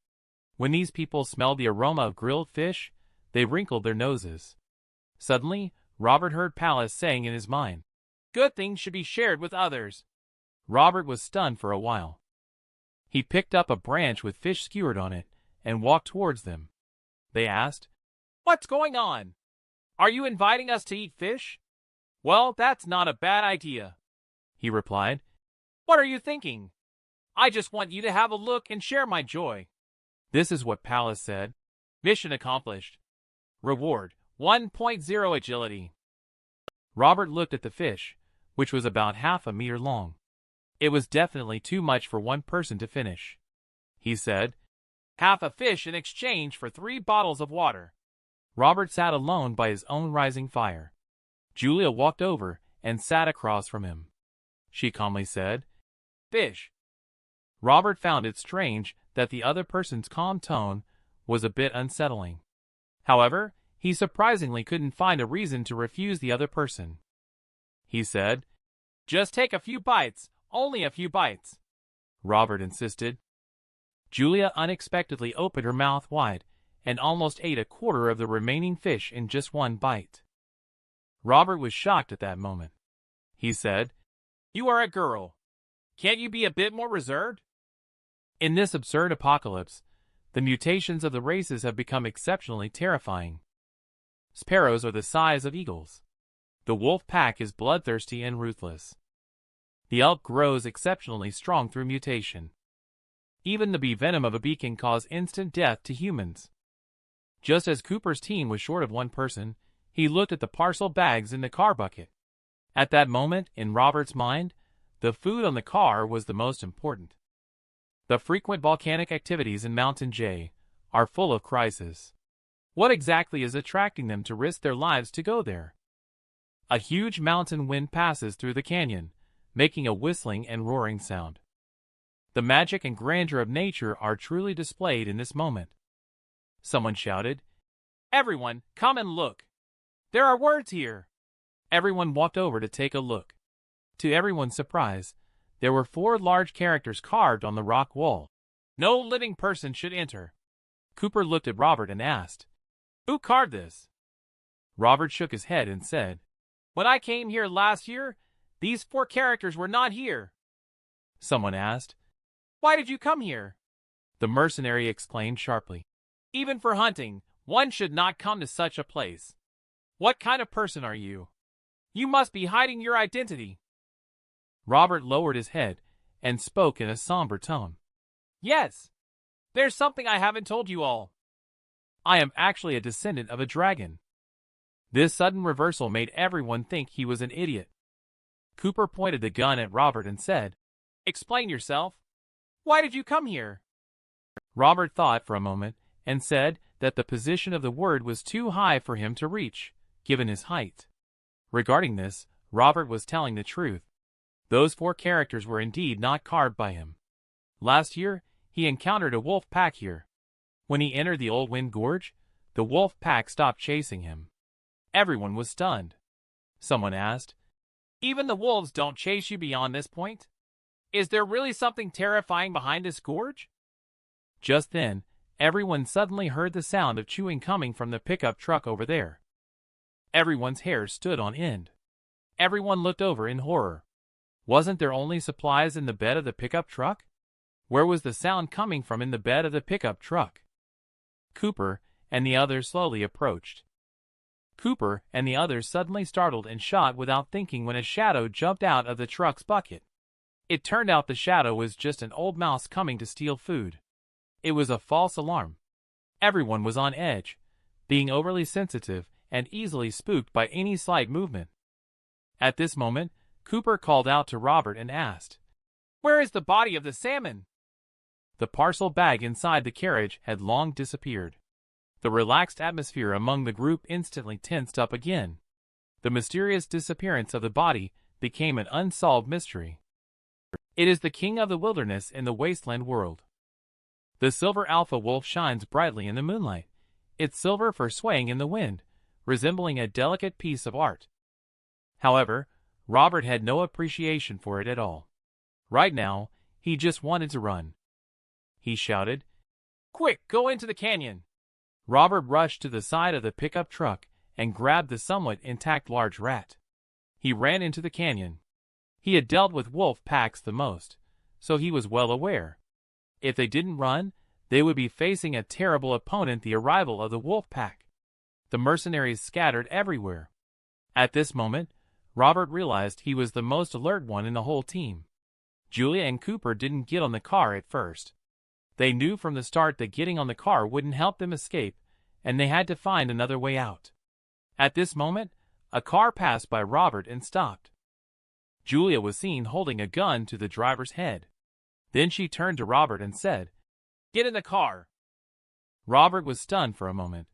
When these people smelled the aroma of grilled fish, they wrinkled their noses. Suddenly, Robert heard Pallas saying in his mind, "Good things should be shared with others." Robert was stunned for a while. He picked up a branch with fish skewered on it and walked towards them. They asked, "What's going on? Are you inviting us to eat fish?" "Well, that's not a bad idea," he replied. "What are you thinking? I just want you to have a look and share my joy." This is what Pallas said. Mission accomplished. Reward, 1.0 agility. Robert looked at the fish, which was about half a meter long. It was definitely too much for one person to finish. He said, "Half a fish in exchange for 3 bottles of water." Robert sat alone by his own rising fire. Julia walked over and sat across from him. She calmly said, "Fish." Robert found it strange that the other person's calm tone was a bit unsettling. However, he surprisingly couldn't find a reason to refuse the other person. He said, "Just take a few bites, only a few bites." Robert insisted. Julia unexpectedly opened her mouth wide and almost ate a quarter of the remaining fish in just one bite. Robert was shocked at that moment. He said, "You are a girl. Can't you be a bit more reserved?" In this absurd apocalypse, the mutations of the races have become exceptionally terrifying. Sparrows are the size of eagles. The wolf pack is bloodthirsty and ruthless. The elk grows exceptionally strong through mutation. Even the bee venom of a bee can cause instant death to humans. Just as Cooper's team was short of one person, he looked at the parcel bags in the car bucket. At that moment, in Robert's mind, the food on the car was the most important. The frequent volcanic activities in Mountain J are full of crises. What exactly is attracting them to risk their lives to go there? A huge mountain wind passes through the canyon, making a whistling and roaring sound. The magic and grandeur of nature are truly displayed in this moment. Someone shouted, "Everyone, come and look! There are words here!" Everyone walked over to take a look. To everyone's surprise, there were 4 large characters carved on the rock wall. "No living person should enter." Cooper looked at Robert and asked, "Who carved this?" Robert shook his head and said, "When I came here last year, these 4 characters were not here." Someone asked, "Why did you come here?" The mercenary exclaimed sharply, "Even for hunting, one should not come to such a place. What kind of person are you? You must be hiding your identity." Robert lowered his head and spoke in a somber tone. "Yes, there's something I haven't told you all. I am actually a descendant of a dragon." This sudden reversal made everyone think he was an idiot. Cooper pointed the gun at Robert and said, "Explain yourself. Why did you come here?" Robert thought for a moment and said that the position of the word was too high for him to reach, given his height. Regarding this, Robert was telling the truth. Those 4 characters were indeed not carved by him. Last year, he encountered a wolf pack here. When he entered the Old Wind Gorge, the wolf pack stopped chasing him. Everyone was stunned. Someone asked, "Even the wolves don't chase you beyond this point? Is there really something terrifying behind this gorge?" Just then, everyone suddenly heard the sound of chewing coming from the pickup truck over there. Everyone's hair stood on end. Everyone looked over in horror. Wasn't there only supplies in the bed of the pickup truck? Where was the sound coming from in the bed of the pickup truck? Cooper and the others slowly approached. Cooper and the others suddenly startled and shot without thinking when a shadow jumped out of the truck's bucket. It turned out the shadow was just an old mouse coming to steal food. It was a false alarm. Everyone was on edge, being overly sensitive and easily spooked by any slight movement. At this moment, Cooper called out to Robert and asked, "Where is the body of the salmon?" the parcel bag inside the carriage had long disappeared. The relaxed atmosphere among the group instantly tensed up again. The mysterious disappearance of the body became an unsolved mystery. It is the king of the wilderness in the wasteland world. The silver alpha wolf shines brightly in the moonlight, its silver fur swaying in the wind, resembling a delicate piece of art. However, Robert had no appreciation for it at all. Right now, he just wanted to run. He shouted, "Quick, go into the canyon!" Robert rushed to the side of the pickup truck and grabbed the somewhat intact large rat. He ran into the canyon. He had dealt with wolf packs the most, so he was well aware. If they didn't run, they would be facing a terrible opponent, the arrival of the wolf pack. The mercenaries scattered everywhere. At this moment, Robert realized he was the most alert one in the whole team. Julia and Cooper didn't get on the car at first. They knew from the start that getting on the car wouldn't help them escape, and they had to find another way out. At this moment, a car passed by Robert and stopped. Julia was seen holding a gun to the driver's head. Then she turned to Robert and said, "Get in the car." Robert was stunned for a moment.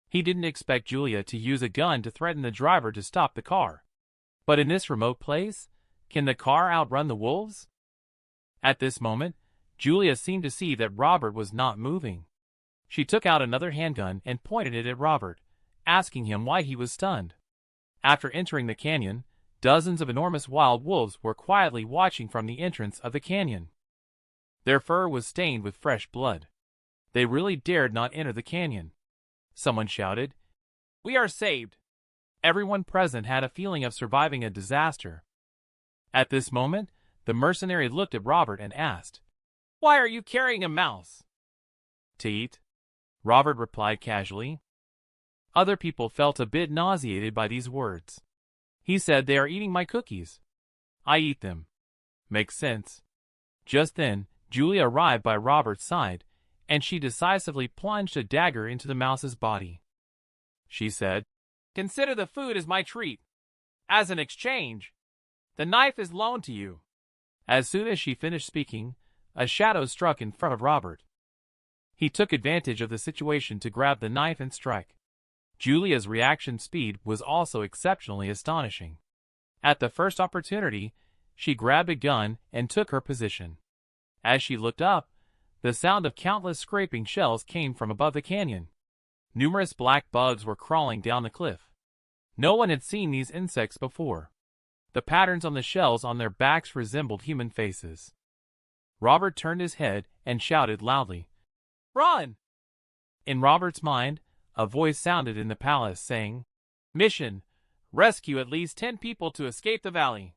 He didn't expect Julia to use a gun to threaten the driver to stop the car. But in this remote place, can the car outrun the wolves? At this moment, Julia seemed to see that Robert was not moving. She took out another handgun and pointed it at Robert, asking him why he was stunned. After entering the canyon, dozens of enormous wild wolves were quietly watching from the entrance of the canyon. Their fur was stained with fresh blood. They really dared not enter the canyon. Someone shouted, "We are saved!" Everyone present had a feeling of surviving a disaster. At this moment, the mercenary looked at Robert and asked, "Why are you carrying a mouse?" "To eat," Robert replied casually. Other people felt a bit nauseated by these words. He said, "They are eating my cookies. I eat them." Makes sense. Just then, Julia arrived by Robert's side, and she decisively plunged a dagger into the mouse's body. She said, "Consider the food as my treat. As an exchange, the knife is loaned to you." As soon as she finished speaking, a shadow struck in front of Robert. He took advantage of the situation to grab the knife and strike. Julia's reaction speed was also exceptionally astonishing. At the first opportunity, she grabbed a gun and took her position. As she looked up, the sound of countless scraping shells came from above the canyon. Numerous black bugs were crawling down the cliff. No one had seen these insects before. The patterns on the shells on their backs resembled human faces. Robert turned his head and shouted loudly, "Run!" In Robert's mind, a voice sounded in the palace saying, "Mission: rescue at least 10 people to escape the valley."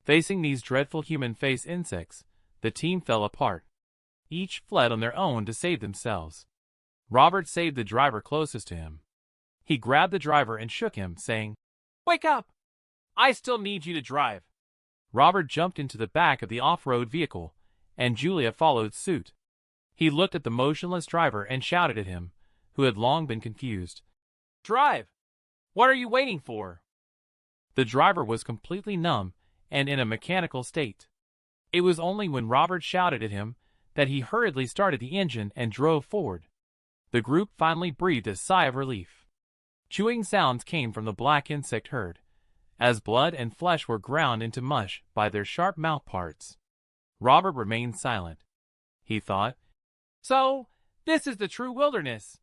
Facing these dreadful human face insects, the team fell apart. Each fled on their own to save themselves. Robert saved the driver closest to him. He grabbed the driver and shook him, saying, "Wake up! I still need you to drive." Robert jumped into the back of the off-road vehicle, and Julia followed suit. He looked at the motionless driver and shouted at him, who had long been confused, "Drive! What are you waiting for?" The driver was completely numb and in a mechanical state. It was only when Robert shouted at him that he hurriedly started the engine and drove forward. The group finally breathed a sigh of relief. Chewing sounds came from the black insect herd, as blood and flesh were ground into mush by their sharp mouth parts. Robert remained silent. He thought, "So, this is the true wilderness.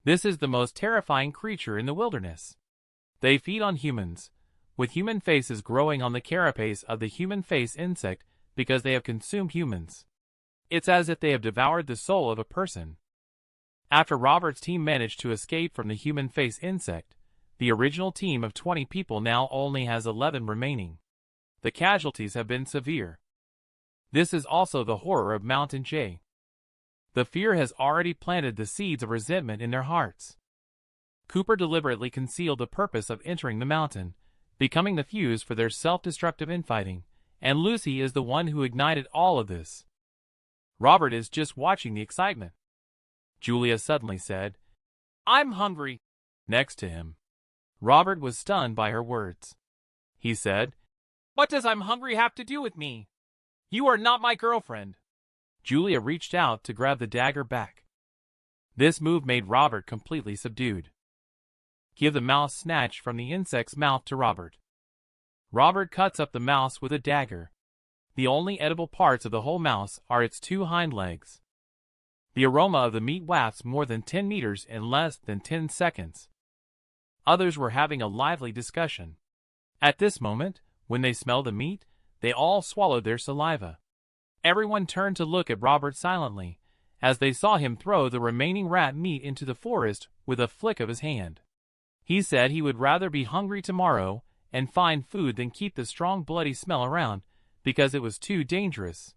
This is the most terrifying creature in the wilderness. They feed on humans, with human faces growing on the carapace of the human face insect because they have consumed humans. It's as if they have devoured the soul of a person." After Robert's team managed to escape from the human face insect, the original team of 20 people now only has 11 remaining. The casualties have been severe. This is also the horror of Mountain J. The fear has already planted the seeds of resentment in their hearts. Cooper deliberately concealed the purpose of entering the mountain, becoming the fuse for their self-destructive infighting, and Lucy is the one who ignited all of this. Robert is just watching the excitement. Julia suddenly said, "I'm hungry," next to him. Robert was stunned by her words. He said, "What does I'm hungry have to do with me? You are not my girlfriend." Julia reached out to grab the dagger back. This move made Robert completely subdued. Give the mouse snatched from the insect's mouth to Robert. Robert cuts up the mouse with a dagger. The only edible parts of the whole mouse are its two hind legs. The aroma of the meat wafts more than 10 meters in less than 10 seconds. Others were having a lively discussion. At this moment, when they smelled the meat, they all swallowed their saliva. Everyone turned to look at Robert silently, as they saw him throw the remaining rat meat into the forest with a flick of his hand. He said he would rather be hungry tomorrow and find food than keep the strong bloody smell around, because it was too dangerous.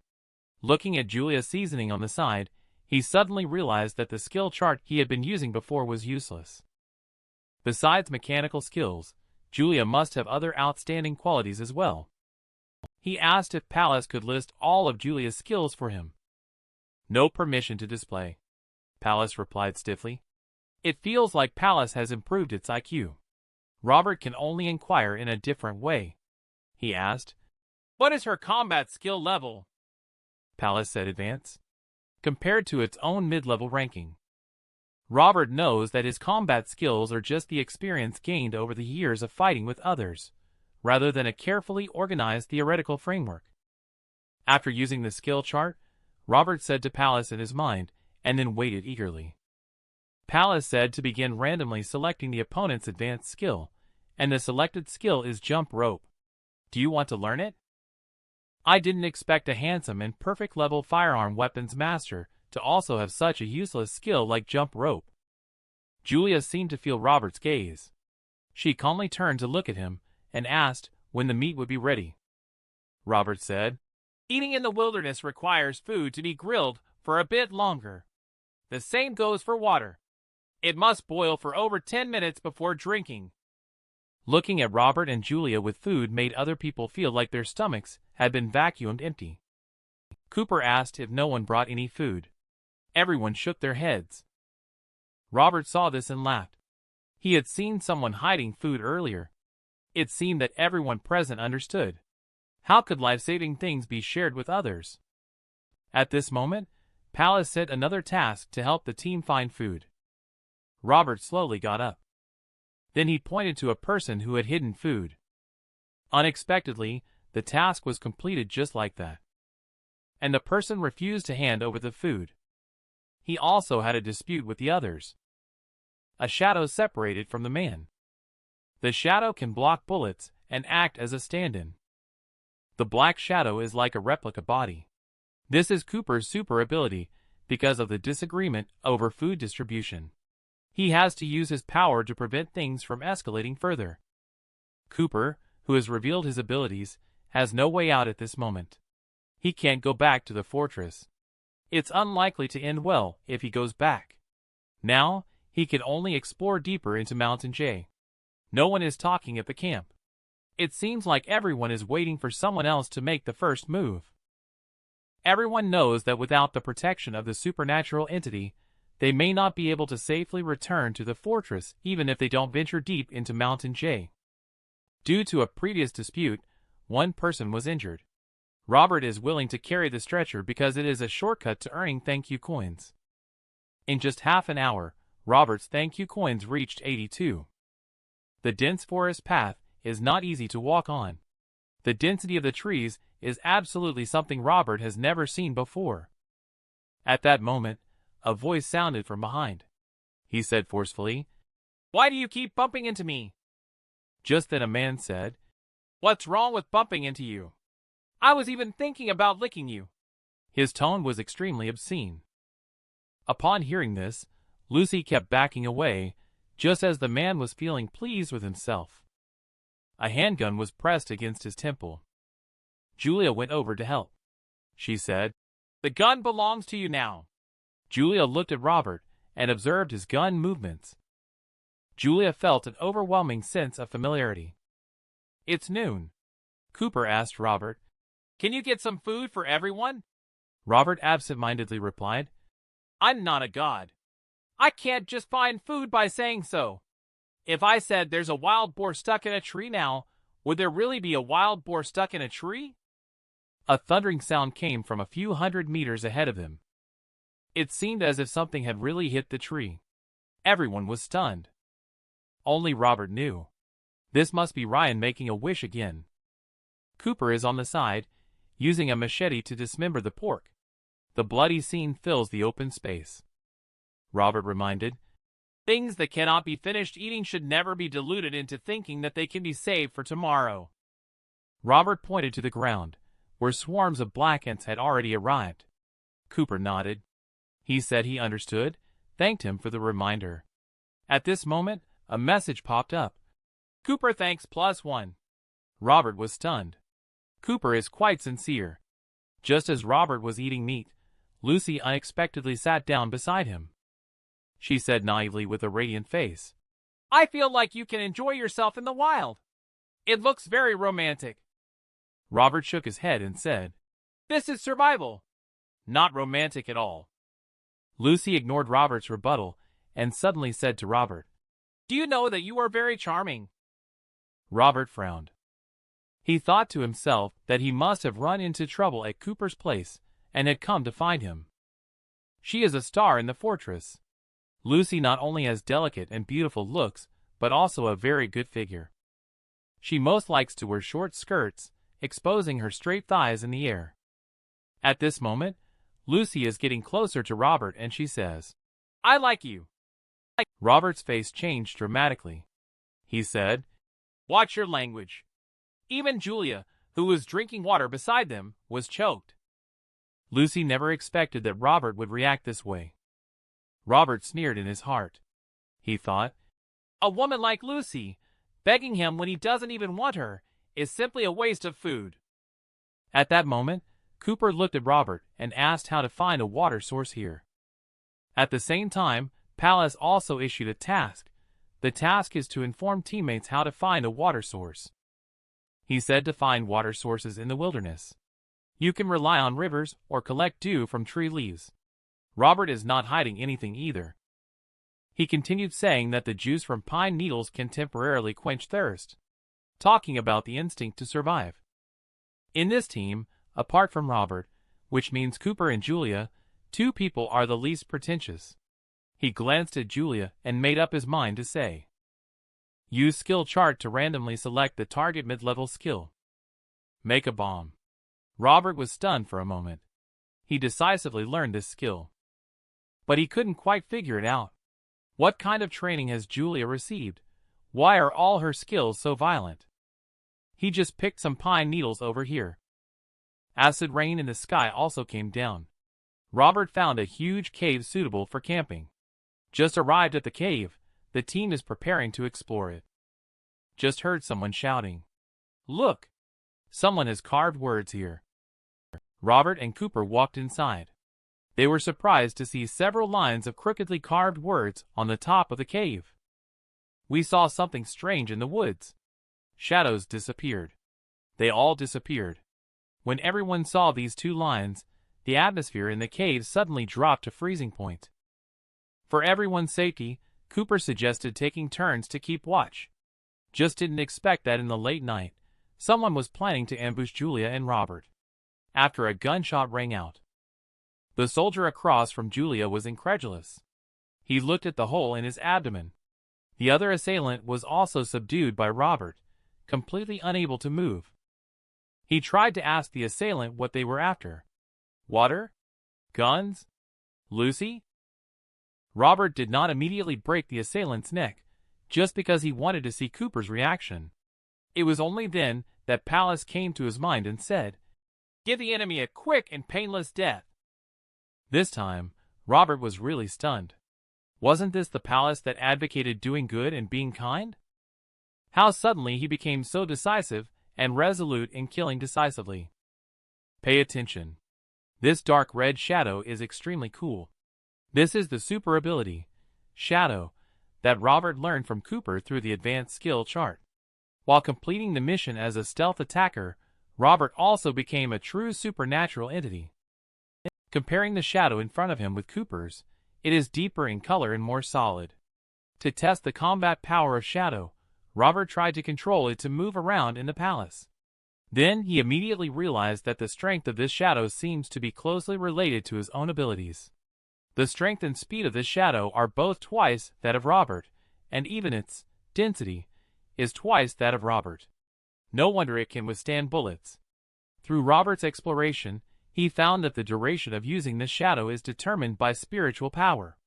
Looking at Julia's seasoning on the side, he suddenly realized that the skill chart he had been using before was useless. Besides mechanical skills, Julia must have other outstanding qualities as well. He asked if Pallas could list all of Julia's skills for him. No permission to display, Pallas replied stiffly. It feels like Pallas has improved its IQ. Robert can only inquire in a different way. He asked, "What is her combat skill level?" Pallas said advance, compared to its own mid-level ranking. Robert knows that his combat skills are just the experience gained over the years of fighting with others, rather than a carefully organized theoretical framework. After using the skill chart, Robert said to Pallas in his mind, and then waited eagerly. Pallas said to begin randomly selecting the opponent's advanced skill, and the selected skill is jump rope. Do you want to learn it? I didn't expect a handsome and perfect level firearm weapons master to also have such a useless skill like jump rope. Julia seemed to feel Robert's gaze. She calmly turned to look at him and asked when the meat would be ready. Robert said, "Eating in the wilderness requires food to be grilled for a bit longer. The same goes for water. It must boil for over 10 minutes before drinking." Looking at Robert and Julia with food made other people feel like their stomachs had been vacuumed empty. Cooper asked if no one brought any food. Everyone shook their heads. Robert saw this and laughed. He had seen someone hiding food earlier. It seemed that everyone present understood. How could life-saving things be shared with others? At this moment, Pallas set another task to help the team find food. Robert slowly got up. Then he pointed to a person who had hidden food. Unexpectedly, the task was completed just like that. And the person refused to hand over the food. He also had a dispute with the others. A shadow separated from the man. The shadow can block bullets and act as a stand-in. The black shadow is like a replica body. This is Cooper's super ability because of the disagreement over food distribution. He has to use his power to prevent things from escalating further. Cooper, who has revealed his abilities, has no way out at this moment. He can't go back to the fortress. It's unlikely to end well if he goes back. Now, he can only explore deeper into Mountain J. No one is talking at the camp. It seems like everyone is waiting for someone else to make the first move. Everyone knows that without the protection of the supernatural entity, they may not be able to safely return to the fortress even if they don't venture deep into Mountain J. Due to a previous dispute, one person was injured. Robert is willing to carry the stretcher because it is a shortcut to earning thank you coins. In just half an hour, Robert's thank you coins reached 82. The dense forest path is not easy to walk on. The density of the trees is absolutely something Robert has never seen before. At that moment, a voice sounded from behind. He said forcefully, "Why do you keep bumping into me?" Just then a man said, "What's wrong with bumping into you? I was even thinking about licking you." His tone was extremely obscene. Upon hearing this, Lucy kept backing away, just as the man was feeling pleased with himself. A handgun was pressed against his temple. Julia went over to help. She said, "The gun belongs to you now." Julia looked at Robert and observed his gun movements. Julia felt an overwhelming sense of familiarity. "It's noon." Cooper asked Robert, "Can you get some food for everyone?" Robert absent-mindedly replied, "I'm not a god. I can't just find food by saying so. If I said there's a wild boar stuck in a tree now, would there really be a wild boar stuck in a tree?" A thundering sound came from a few hundred meters ahead of him. It seemed as if something had really hit the tree. Everyone was stunned. Only Robert knew. This must be Ryan making a wish again. Cooper is on the side, using a machete to dismember the pork. The bloody scene fills the open space. Robert reminded, "Things that cannot be finished eating should never be diluted into thinking that they can be saved for tomorrow." Robert pointed to the ground, where swarms of black ants had already arrived. Cooper nodded. He said he understood, thanked him for the reminder. At this moment, a message popped up. "Cooper thanks +1. Robert was stunned. Cooper is quite sincere. Just as Robert was eating meat, Lucy unexpectedly sat down beside him. She said naively with a radiant face, "I feel like you can enjoy yourself in the wild. It looks very romantic." Robert shook his head and said, "This is survival. Not romantic at all." Lucy ignored Robert's rebuttal and suddenly said to Robert, "Do you know that you are very charming?" Robert frowned. He thought to himself that he must have run into trouble at Cooper's place and had come to find him. She is a star in the fortress. Lucy not only has delicate and beautiful looks, but also a very good figure. She most likes to wear short skirts, exposing her straight thighs in the air. At this moment, Lucy is getting closer to Robert and she says, "I like you." Robert's face changed dramatically. He said, "Watch your language." Even Julia, who was drinking water beside them, was choked. Lucy never expected that Robert would react this way. Robert sneered in his heart. He thought, "A woman like Lucy, begging him when he doesn't even want her, is simply a waste of food." At that moment, Cooper looked at Robert and asked how to find a water source here. At the same time, Pallas also issued a task. The task is to inform teammates how to find a water source. He said to find water sources in the wilderness. You can rely on rivers or collect dew from tree leaves. Robert is not hiding anything either. He continued saying that the juice from pine needles can temporarily quench thirst, talking about the instinct to survive. In this team, apart from Robert, which means Cooper and Julia, 2 people are the least pretentious. He glanced at Julia and made up his mind to say, "Use skill chart to randomly select the target mid-level skill. Make a bomb." Robert was stunned for a moment. He decisively learned this skill. But he couldn't quite figure it out. What kind of training has Julia received? Why are all her skills so violent? He just picked some pine needles over here. Acid rain in the sky also came down. Robert found a huge cave suitable for camping. Just arrived at the cave, the team is preparing to explore it. Just heard someone shouting, "Look! Someone has carved words here." Robert and Cooper walked inside. They were surprised to see several lines of crookedly carved words on the top of the cave. "We saw something strange in the woods." Shadows disappeared. They all disappeared. When everyone saw these 2 lines, the atmosphere in the cave suddenly dropped to freezing point. For everyone's safety, Cooper suggested taking turns to keep watch. Just didn't expect that in the late night, someone was planning to ambush Julia and Robert. After a gunshot rang out, the soldier across from Julia was incredulous. He looked at the hole in his abdomen. The other assailant was also subdued by Robert, completely unable to move. He tried to ask the assailant what they were after. Water? Guns? Lucy? Robert did not immediately break the assailant's neck, just because he wanted to see Cooper's reaction. It was only then that Pallas came to his mind and said, "Give the enemy a quick and painless death." This time, Robert was really stunned. Wasn't this the Pallas that advocated doing good and being kind? How suddenly he became so decisive and resolute in killing decisively. Pay attention. This dark red shadow is extremely cool. This is the super ability, Shadow, that Robert learned from Cooper through the advanced skill chart. While completing the mission as a stealth attacker, Robert also became a true supernatural entity. Comparing the shadow in front of him with Cooper's, it is deeper in color and more solid. To test the combat power of Shadow, Robert tried to control it to move around in the palace. Then he immediately realized that the strength of this shadow seems to be closely related to his own abilities. The strength and speed of this shadow are both twice that of Robert, and even its density is twice that of Robert. No wonder it can withstand bullets. Through Robert's exploration, he found that the duration of using this shadow is determined by spiritual power.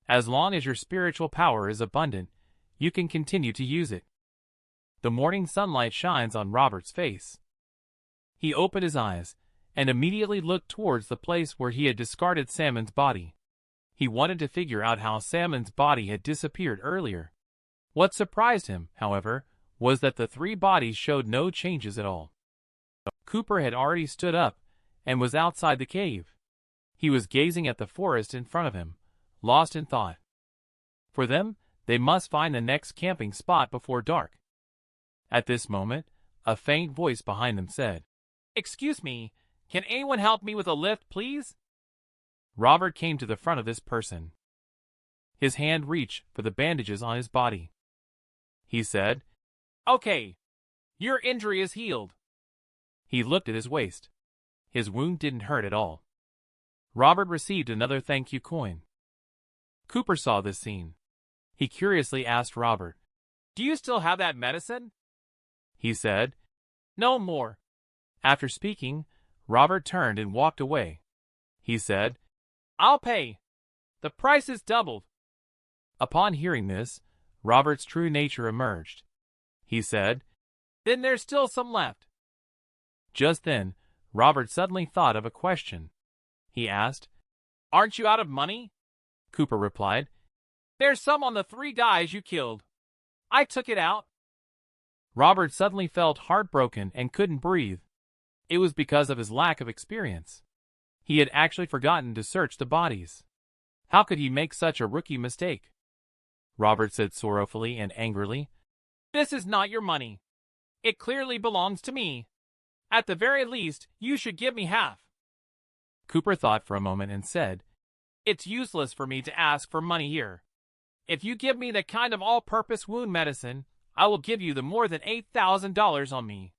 As long as your spiritual power is abundant, you can continue to use it. The morning sunlight shines on Robert's face. He opened his eyes and immediately looked towards the place where he had discarded Salmon's body. He wanted to figure out how Salmon's body had disappeared earlier. What surprised him, however, was that the three bodies showed no changes at all. Cooper had already stood up and was outside the cave. He was gazing at the forest in front of him, lost in thought. For them, they must find the next camping spot before dark. At this moment, a faint voice behind them said, "Excuse me, can anyone help me with a lift, please?" Robert came to the front of this person. His hand reached for the bandages on his body. He said, "Okay, your injury is healed." He looked at his waist. His wound didn't hurt at all. Robert received another thank you coin. Cooper saw this scene. He curiously asked Robert, "Do you still have that medicine?" He said, "No more." After speaking, Robert turned and walked away. He said, "I'll pay. The price is doubled." Upon hearing this, Robert's true nature emerged. He said, "Then there's still some left." Just then, Robert suddenly thought of a question. He asked, "Aren't you out of money?" Cooper replied, "There's some on the 3 guys you killed. I took it out." Robert suddenly felt heartbroken and couldn't breathe. It was because of his lack of experience. He had actually forgotten to search the bodies. How could he make such a rookie mistake? Robert said sorrowfully and angrily, "This is not your money. It clearly belongs to me. At the very least, you should give me half." Cooper thought for a moment and said, "It's useless for me to ask for money here. If you give me the kind of all-purpose wound medicine, I will give you the more than $8,000 on me."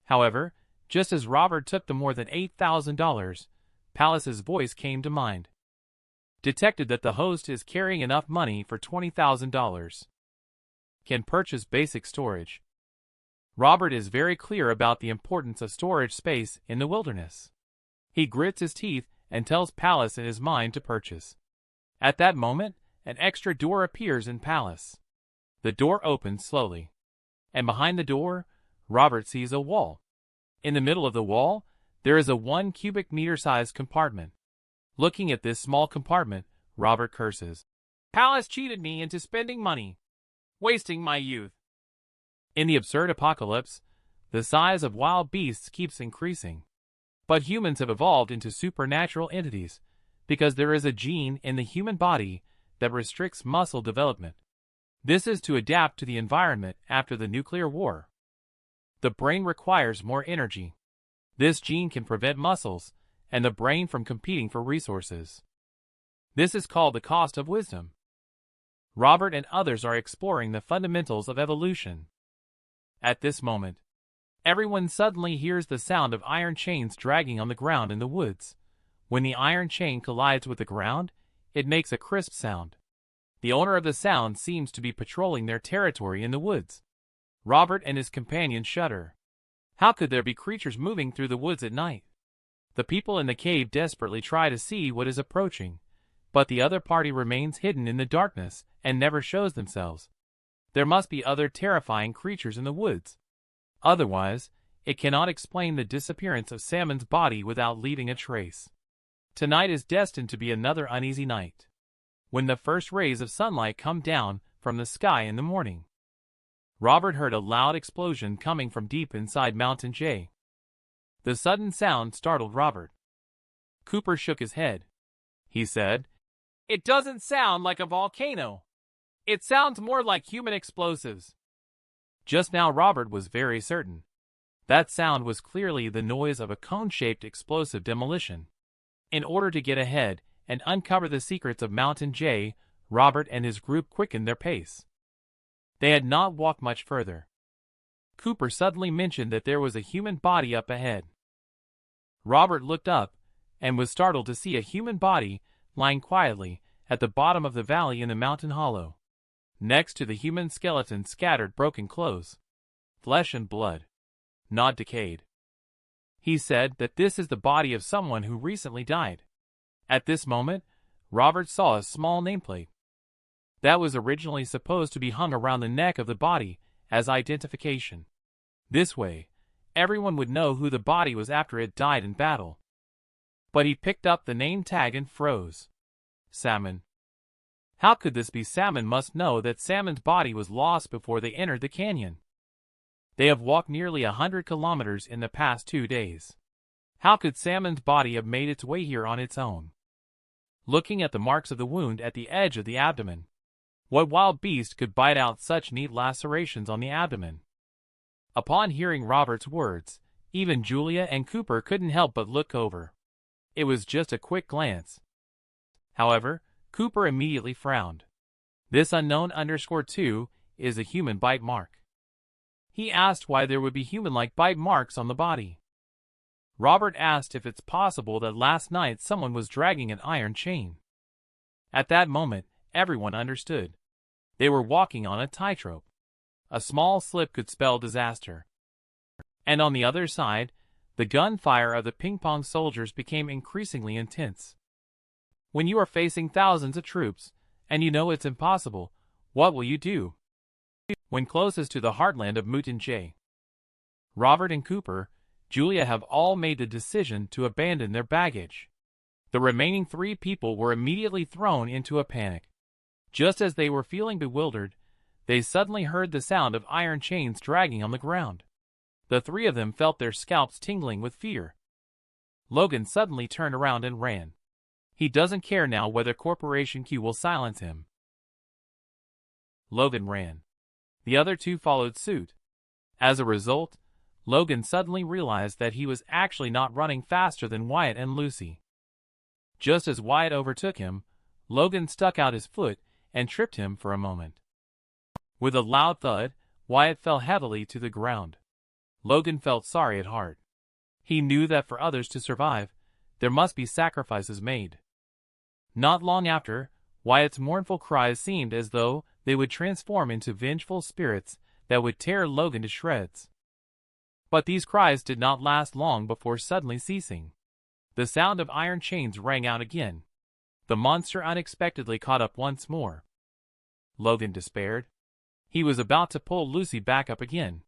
However, just as Robert took the more than $8,000, Palace's voice came to mind. Detected that the host is carrying enough money for $20,000. Can purchase basic storage. Robert is very clear about the importance of storage space in the wilderness. He grits his teeth and tells Palace in his mind to purchase. At that moment, an extra door appears in Palace. The door opens slowly, and behind the door, Robert sees a wall. In the middle of the wall, there is a 1 cubic meter sized compartment. Looking at this small compartment, Robert curses. "Palace cheated me into spending money, wasting my youth." In the absurd apocalypse, the size of wild beasts keeps increasing. But humans have evolved into supernatural entities because there is a gene in the human body that restricts muscle development. This is to adapt to the environment after the nuclear war. The brain requires more energy. This gene can prevent muscles and the brain from competing for resources. This is called the cost of wisdom. Robert and others are exploring the fundamentals of evolution. At this moment, everyone suddenly hears the sound of iron chains dragging on the ground in the woods. When the iron chain collides with the ground, it makes a crisp sound. The owner of the sound seems to be patrolling their territory in the woods. Robert and his companions shudder. How could there be creatures moving through the woods at night? The people in the cave desperately try to see what is approaching, but the other party remains hidden in the darkness and never shows themselves. There must be other terrifying creatures in the woods. Otherwise, it cannot explain the disappearance of Salmon's body without leaving a trace. Tonight is destined to be another uneasy night. When the first rays of sunlight come down from the sky in the morning, Robert heard a loud explosion coming from deep inside Mountain J. The sudden sound startled Robert. Cooper shook his head. He said, "It doesn't sound like a volcano. It sounds more like human explosives." Just now Robert was very certain. That sound was clearly the noise of a cone-shaped explosive demolition. In order to get ahead and uncover the secrets of Mountain J, Robert and his group quickened their pace. They had not walked much further. Cooper suddenly mentioned that there was a human body up ahead. Robert looked up and was startled to see a human body lying quietly at the bottom of the valley in the mountain hollow. Next to the human skeleton scattered broken clothes, flesh and blood, not decayed. He said that this is the body of someone who recently died. At this moment, Robert saw a small nameplate that was originally supposed to be hung around the neck of the body as identification. This way, everyone would know who the body was after it died in battle. But he picked up the name tag and froze. Salmon. How could this be? Salmon must know that Salmon's body was lost before they entered the canyon. They have walked nearly 100 kilometers in the past 2 days. How could Salmon's body have made its way here on its own? Looking at the marks of the wound at the edge of the abdomen, what wild beast could bite out such neat lacerations on the abdomen? Upon hearing Robert's words, even Julia and Cooper couldn't help but look over. It was just a quick glance. However, Cooper immediately frowned. This unknown _2 is a human bite mark. He asked why there would be human-like bite marks on the body. Robert asked if it's possible that last night someone was dragging an iron chain. At that moment, everyone understood. They were walking on a tightrope. A small slip could spell disaster. And on the other side, the gunfire of the ping-pong soldiers became increasingly intense. When you are facing thousands of troops, and you know it's impossible, what will you do? When closest to the heartland of mutated, Robert and Cooper, Julia have all made the decision to abandon their baggage. The remaining 3 people were immediately thrown into a panic. Just as they were feeling bewildered, they suddenly heard the sound of iron chains dragging on the ground. The 3 of them felt their scalps tingling with fear. Logan suddenly turned around and ran. He doesn't care now whether Corporation Q will silence him. Logan ran. The other 2 followed suit. As a result, Logan suddenly realized that he was actually not running faster than Wyatt and Lucy. Just as Wyatt overtook him, Logan stuck out his foot and tripped him for a moment. With a loud thud, Wyatt fell heavily to the ground. Logan felt sorry at heart. He knew that for others to survive, there must be sacrifices made. Not long after, Wyatt's mournful cries seemed as though they would transform into vengeful spirits that would tear Logan to shreds. But these cries did not last long before suddenly ceasing. The sound of iron chains rang out again. The monster unexpectedly caught up once more. Logan despaired. He was about to pull Lucy back up again.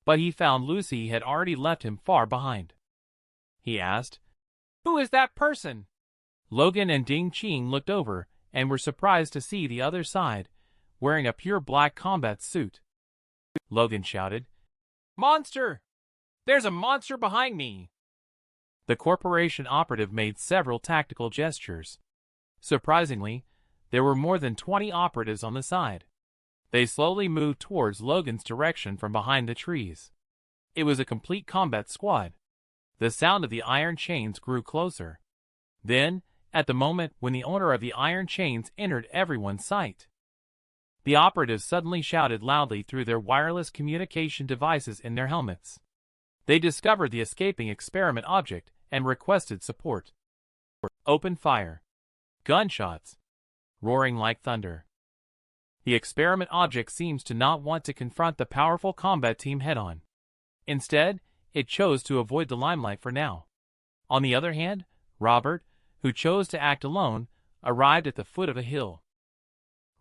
But he found Lucy had already left him far behind. He asked, "Who is that person?" Logan and Ding Ching looked over and were surprised to see the other side, wearing a pure black combat suit. Logan shouted, "Monster! There's a monster behind me!" The corporation operative made several tactical gestures. Surprisingly, there were more than 20 operatives on the side. They slowly moved towards Logan's direction from behind the trees. It was a complete combat squad. The sound of the iron chains grew closer. Then, at the moment when the owner of the iron chains entered everyone's sight, the operatives suddenly shouted loudly through their wireless communication devices in their helmets. They discovered the escaping experiment object and requested support. Open fire. Gunshots. Roaring like thunder. The experiment object seems to not want to confront the powerful combat team head-on. Instead, it chose to avoid the limelight for now. On the other hand, Robert, who chose to act alone, arrived at the foot of a hill.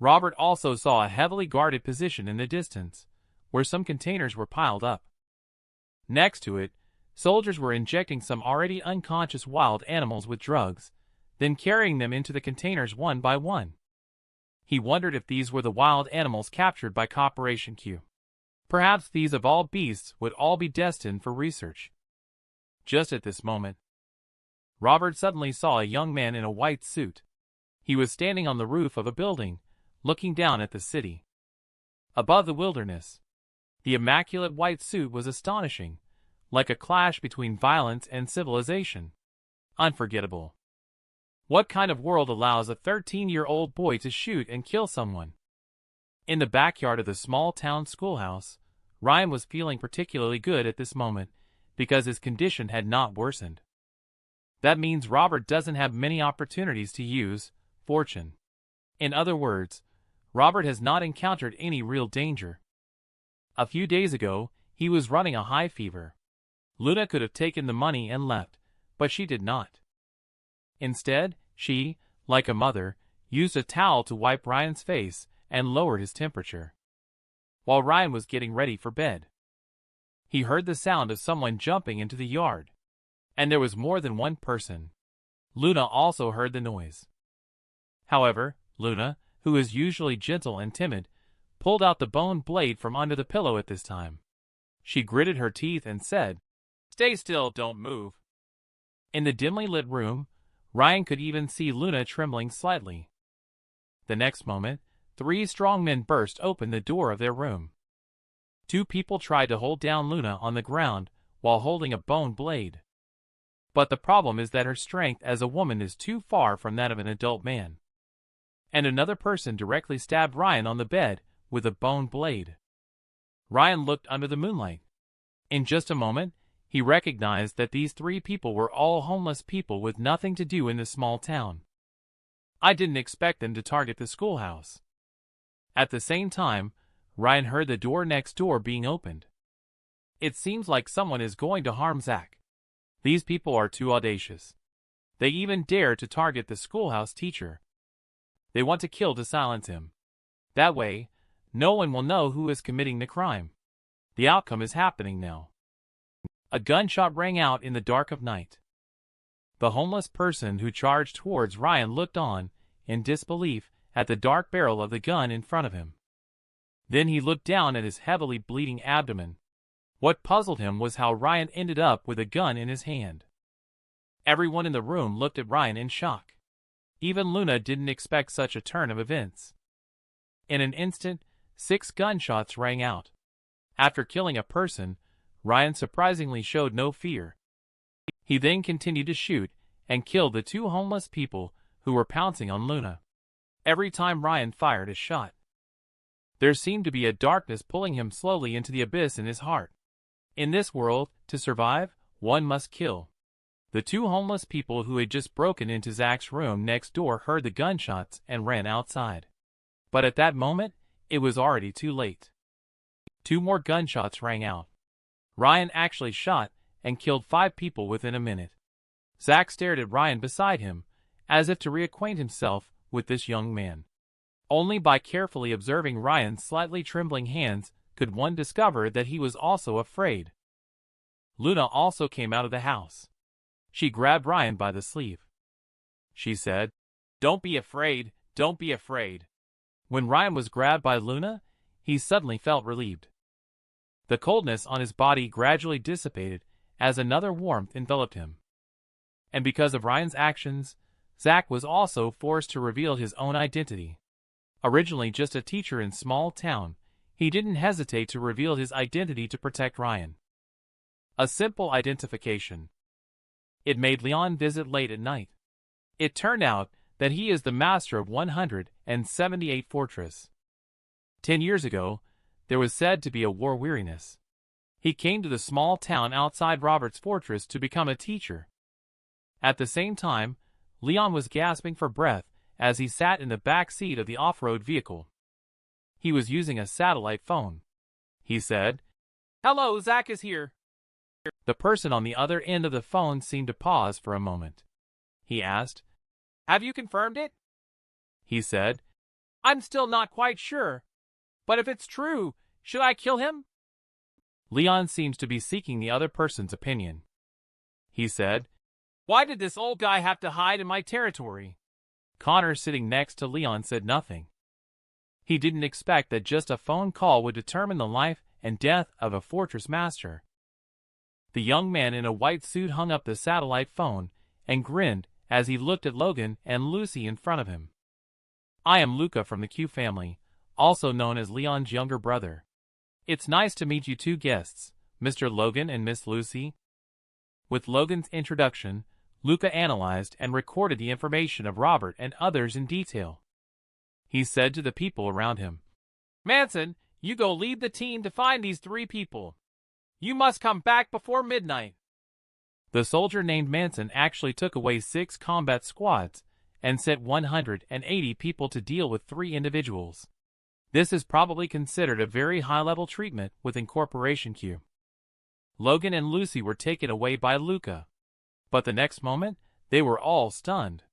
Robert also saw a heavily guarded position in the distance, where some containers were piled up. Next to it, soldiers were injecting some already unconscious wild animals with drugs, then carrying them into the containers one by one. He wondered if these were the wild animals captured by Corporation Q. Perhaps these of all beasts would all be destined for research. Just at this moment, Robert suddenly saw a young man in a white suit. He was standing on the roof of a building, looking down at the city. Above the wilderness, the immaculate white suit was astonishing, like a clash between violence and civilization. Unforgettable. What kind of world allows a 13-year-old boy to shoot and kill someone? In the backyard of the small-town schoolhouse, Ryan was feeling particularly good at this moment because his condition had not worsened. That means Robert doesn't have many opportunities to use fortune. In other words, Robert has not encountered any real danger. A few days ago, he was running a high fever. Luna could have taken the money and left, but she did not. Instead, she, like a mother, used a towel to wipe Ryan's face and lowered his temperature. While Ryan was getting ready for bed, he heard the sound of someone jumping into the yard. And there was more than one person. Luna also heard the noise. However, Luna, who is usually gentle and timid, pulled out the bone blade from under the pillow at this time. She gritted her teeth and said, "Stay still, don't move." In the dimly lit room, Ryan could even see Luna trembling slightly. The next moment, 3 strong men burst open the door of their room. 2 people tried to hold down Luna on the ground while holding a bone blade. But the problem is that her strength as a woman is too far from that of an adult man. And another person directly stabbed Ryan on the bed with a bone blade. Ryan looked under the moonlight. In just a moment, he recognized that these 3 people were all homeless people with nothing to do in this small town. I didn't expect them to target the schoolhouse. At the same time, Ryan heard the door next door being opened. It seems like someone is going to harm Zach. These people are too audacious. They even dare to target the schoolhouse teacher. They want to kill to silence him. That way, no one will know who is committing the crime. The outcome is happening now. A gunshot rang out in the dark of night. The homeless person who charged towards Ryan looked on, in disbelief, at the dark barrel of the gun in front of him. Then he looked down at his heavily bleeding abdomen. What puzzled him was how Ryan ended up with a gun in his hand. Everyone in the room looked at Ryan in shock. Even Luna didn't expect such a turn of events. In an instant, 6 gunshots rang out. After killing a person, Ryan surprisingly showed no fear. He then continued to shoot and killed the 2 homeless people who were pouncing on Luna. Every time Ryan fired a shot, there seemed to be a darkness pulling him slowly into the abyss in his heart. In this world, to survive, one must kill. The 2 homeless people who had just broken into Zach's room next door heard the gunshots and ran outside. But at that moment, it was already too late. 2 more gunshots rang out. Ryan actually shot and killed 5 people within a minute. Zach stared at Ryan beside him, as if to reacquaint himself with this young man. Only by carefully observing Ryan's slightly trembling hands could one discover that he was also afraid. Luna also came out of the house. She grabbed Ryan by the sleeve. She said, "Don't be afraid, don't be afraid." When Ryan was grabbed by Luna, he suddenly felt relieved. The coldness on his body gradually dissipated as another warmth enveloped him. And because of Ryan's actions, Zach was also forced to reveal his own identity. Originally just a teacher in a small town, he didn't hesitate to reveal his identity to protect Ryan. A simple identification. It made Leon visit late at night. It turned out that he is the master of 178 Fortress. 10 years ago, there was said to be a war weariness. He came to the small town outside Robert's fortress to become a teacher. At the same time, Leon was gasping for breath as he sat in the back seat of the off-road vehicle. He was using a satellite phone. He said, "Hello, Zach is here." The person on the other end of the phone seemed to pause for a moment. He asked, "Have you confirmed it?" He said, "I'm still not quite sure. But if it's true, should I kill him?" Leon seems to be seeking the other person's opinion. He said, "Why did this old guy have to hide in my territory?" Connor, sitting next to Leon, said nothing. He didn't expect that just a phone call would determine the life and death of a fortress master. The young man in a white suit hung up the satellite phone and grinned as he looked at Logan and Lucy in front of him. "I am Luca from the Q family, also known as Leon's younger brother. It's nice to meet you 2 guests, Mr. Logan and Miss Lucy." With Logan's introduction, Luca analyzed and recorded the information of Robert and others in detail. He said to the people around him, "Manson, You go lead the team to find these 3 people. You must come back before midnight." The soldier named Manson actually took away 6 combat squads and sent 180 people to deal with 3 individuals. This is probably considered a very high-level treatment within Corporation Q. Logan and Lucy were taken away by Luca, but the next moment, they were all stunned.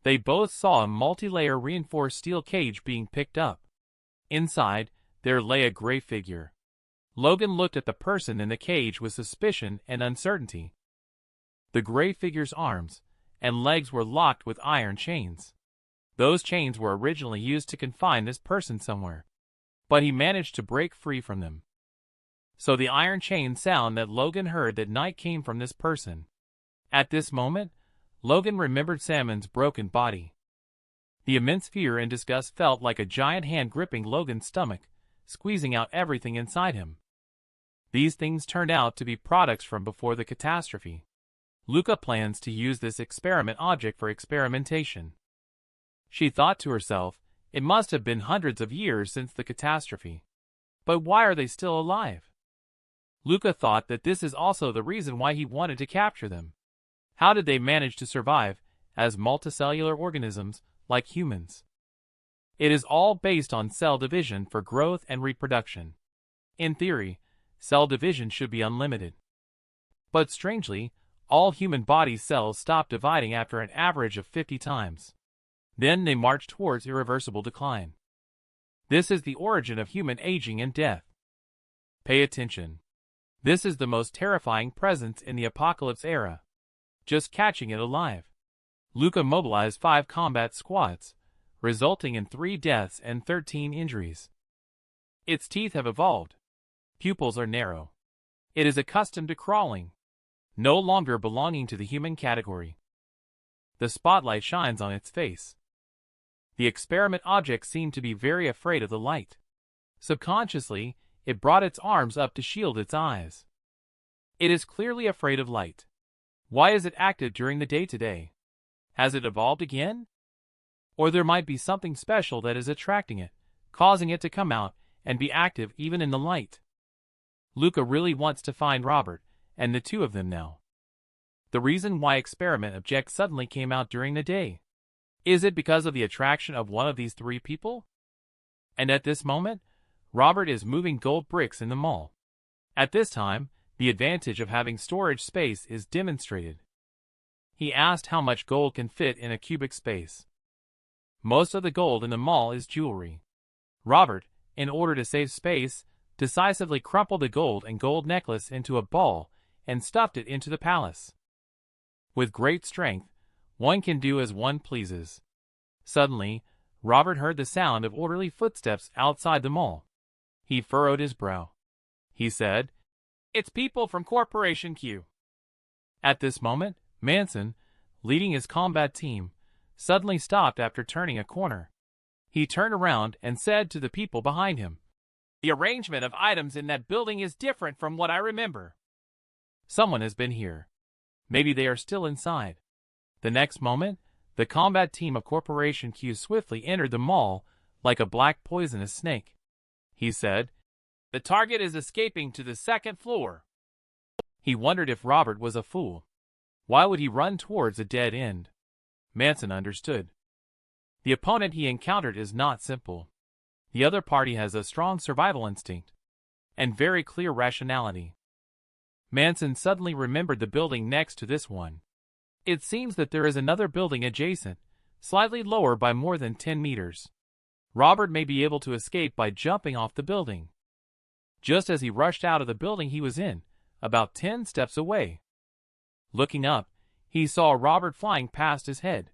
They both saw a multi-layer reinforced steel cage being picked up. Inside, there lay a gray figure. Logan looked at the person in the cage with suspicion and uncertainty. The gray figure's arms and legs were locked with iron chains. Those chains were originally used to confine this person somewhere, but he managed to break free from them. So the iron chain sound that Logan heard that night came from this person. At this moment, Logan remembered Salmon's broken body. The immense fear and disgust felt like a giant hand gripping Logan's stomach, squeezing out everything inside him. These things turned out to be products from before the catastrophe. Luca plans to use this experiment object for experimentation. She thought to herself, it must have been hundreds of years since the catastrophe. But why are they still alive? Luca thought that this is also the reason why he wanted to capture them. How did they manage to survive as multicellular organisms like humans? It is all based on cell division for growth and reproduction. In theory, cell division should be unlimited. But strangely, all human body cells stop dividing after an average of 50 times. Then they march towards irreversible decline. This is the origin of human aging and death. Pay attention. This is the most terrifying presence in the apocalypse era. Just catching it alive. Luca mobilized 5 combat squads, resulting in 3 deaths and 13 injuries. Its teeth have evolved. Pupils are narrow. It is accustomed to crawling, no longer belonging to the human category. The spotlight shines on its face. The experiment object seemed to be very afraid of the light. Subconsciously, it brought its arms up to shield its eyes. It is clearly afraid of light. Why is it active during the day today? Has it evolved again? Or there might be something special that is attracting it, causing it to come out and be active even in the light. Luca really wants to find Robert and the 2 of them now. The reason why experiment object suddenly came out during the day. Is it because of the attraction of one of these 3 people? And at this moment, Robert is moving gold bricks in the mall. At this time, the advantage of having storage space is demonstrated. He asked how much gold can fit in a cubic space. Most of the gold in the mall is jewelry. Robert, in order to save space, decisively crumpled the gold and gold necklace into a ball and stuffed it into the palace. With great strength, one can do as one pleases. Suddenly, Robert heard the sound of orderly footsteps outside the mall. He furrowed his brow. He said, "It's people from Corporation Q." At this moment, Manson, leading his combat team, suddenly stopped after turning a corner. He turned around and said to the people behind him, "The arrangement of items in that building is different from what I remember. Someone has been here. Maybe they are still inside." The next moment, the combat team of Corporation Q swiftly entered the mall like a black poisonous snake. He said, "The target is escaping to the 2nd floor." He wondered if Robert was a fool. Why would he run towards a dead end? Manson understood. The opponent he encountered is not simple. The other party has a strong survival instinct and very clear rationality. Manson suddenly remembered the building next to this one. It seems that there is another building adjacent, slightly lower by more than 10 meters. Robert may be able to escape by jumping off the building. Just as he rushed out of the building he was in, about 10 steps away. Looking up, he saw Robert flying past his head.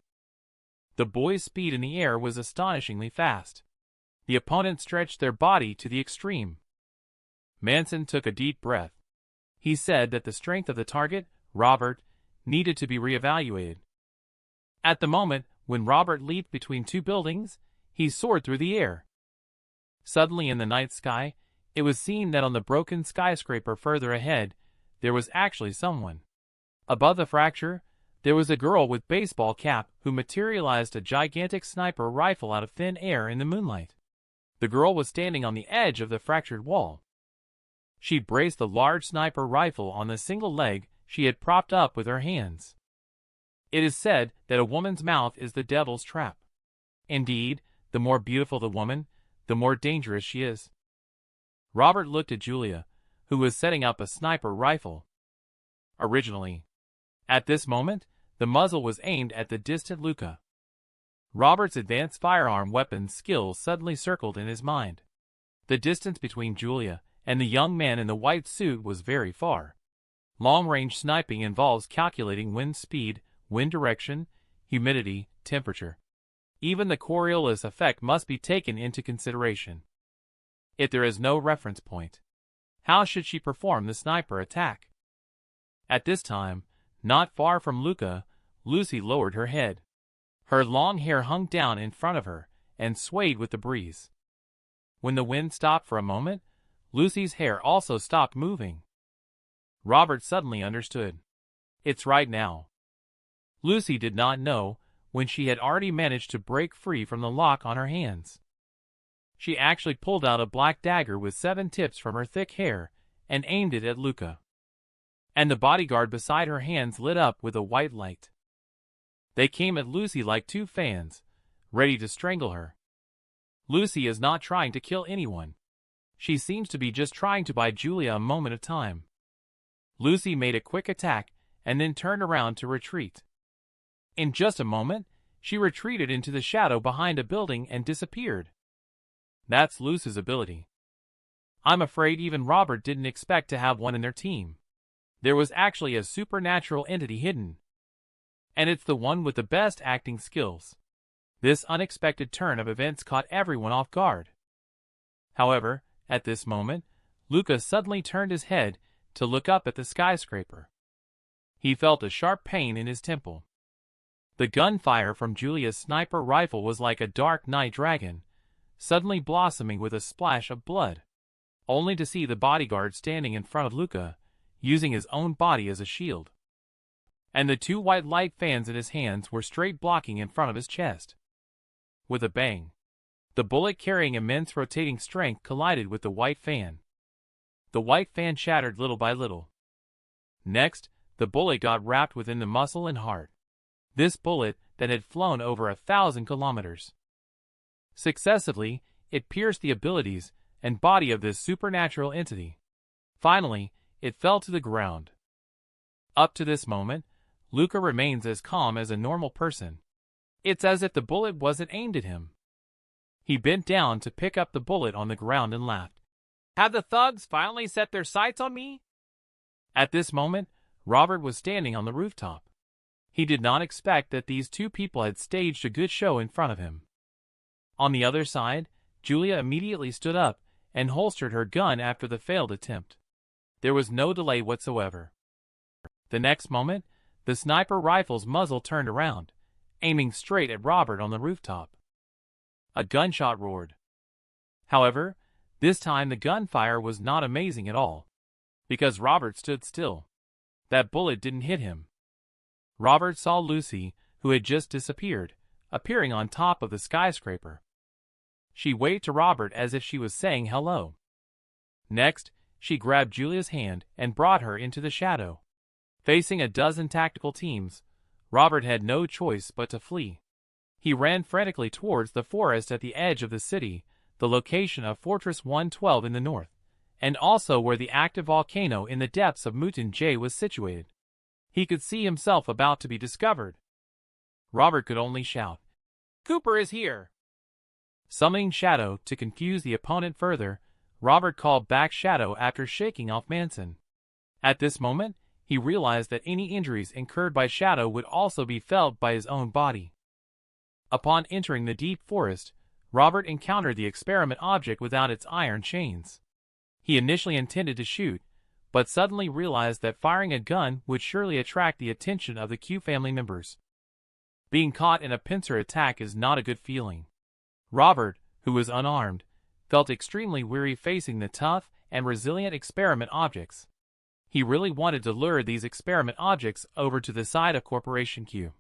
The boy's speed in the air was astonishingly fast. The opponent stretched their body to the extreme. Manson took a deep breath. He said that the strength of the target, Robert, needed to be reevaluated. At the moment when Robert leaped between 2 buildings, he soared through the air. Suddenly in the night sky, it was seen that on the broken skyscraper further ahead, there was actually someone. Above the fracture, there was a girl with baseball cap who materialized a gigantic sniper rifle out of thin air in the moonlight. The girl was standing on the edge of the fractured wall. She braced the large sniper rifle on the single leg she had propped up with her hands. It is said that a woman's mouth is the devil's trap. Indeed, the more beautiful the woman, the more dangerous she is. Robert looked at Julia, who was setting up a sniper rifle. Originally, at this moment, the muzzle was aimed at the distant Luca. Robert's advanced firearm weapons skills suddenly circled in his mind. The distance between Julia and the young man in the white suit was very far. Long-range sniping involves calculating wind speed, wind direction, humidity, temperature. Even the Coriolis effect must be taken into consideration. If there is no reference point, how should she perform the sniper attack? At this time, not far from Luca, Lucy lowered her head. Her long hair hung down in front of her and swayed with the breeze. When the wind stopped for a moment, Lucy's hair also stopped moving. Robert suddenly understood. It's right now. Lucy did not know when she had already managed to break free from the lock on her hands. She actually pulled out a black dagger with 7 tips from her thick hair and aimed it at Luca. And the bodyguard beside her hands lit up with a white light. They came at Lucy like 2 fans, ready to strangle her. Lucy is not trying to kill anyone. She seems to be just trying to buy Julia a moment of time. Lucy made a quick attack and then turned around to retreat. In just a moment, she retreated into the shadow behind a building and disappeared. That's Lucy's ability. I'm afraid even Robert didn't expect to have one in their team. There was actually a supernatural entity hidden. And it's the one with the best acting skills. This unexpected turn of events caught everyone off guard. However, at this moment, Luca suddenly turned his head to look up at the skyscraper. He felt a sharp pain in his temple. The gunfire from Julia's sniper rifle was like a dark night dragon, suddenly blossoming with a splash of blood, only to see the bodyguard standing in front of Luca, using his own body as a shield. And the 2 white light fans in his hands were straight blocking in front of his chest. With a bang, the bullet carrying immense rotating strength collided with the white fan. The white fan shattered little by little. Next, the bullet got wrapped within the muscle and heart. This bullet that had flown over 1,000 kilometers. Successively, it pierced the abilities and body of this supernatural entity. Finally, it fell to the ground. Up to this moment, Luca remains as calm as a normal person. It's as if the bullet wasn't aimed at him. He bent down to pick up the bullet on the ground and laughed. Have the thugs finally set their sights on me? At this moment, Robert was standing on the rooftop. He did not expect that these 2 people had staged a good show in front of him. On the other side, Julia immediately stood up and holstered her gun after the failed attempt. There was no delay whatsoever. The next moment, the sniper rifle's muzzle turned around, aiming straight at Robert on the rooftop. A gunshot roared. However, this time the gunfire was not amazing at all, because Robert stood still. That bullet didn't hit him. Robert saw Lucy, who had just disappeared, appearing on top of the skyscraper. She waved to Robert as if she was saying hello. Next, she grabbed Julia's hand and brought her into the shadow. Facing a dozen tactical teams, Robert had no choice but to flee. He ran frantically towards the forest at the edge of the city, the location of Fortress 112 in the north, and also where the active volcano in the depths of Mutin J was situated. He could see himself about to be discovered. Robert could only shout, "Cooper is here!" Summoning Shadow to confuse the opponent further, Robert called back Shadow after shaking off Manson. At this moment, he realized that any injuries incurred by Shadow would also be felt by his own body. Upon entering the deep forest, Robert encountered the experiment object without its iron chains. He initially intended to shoot, but suddenly realized that firing a gun would surely attract the attention of the Q family members. Being caught in a pincer attack is not a good feeling. Robert, who was unarmed, felt extremely weary facing the tough and resilient experiment objects. He really wanted to lure these experiment objects over to the side of Corporation Q.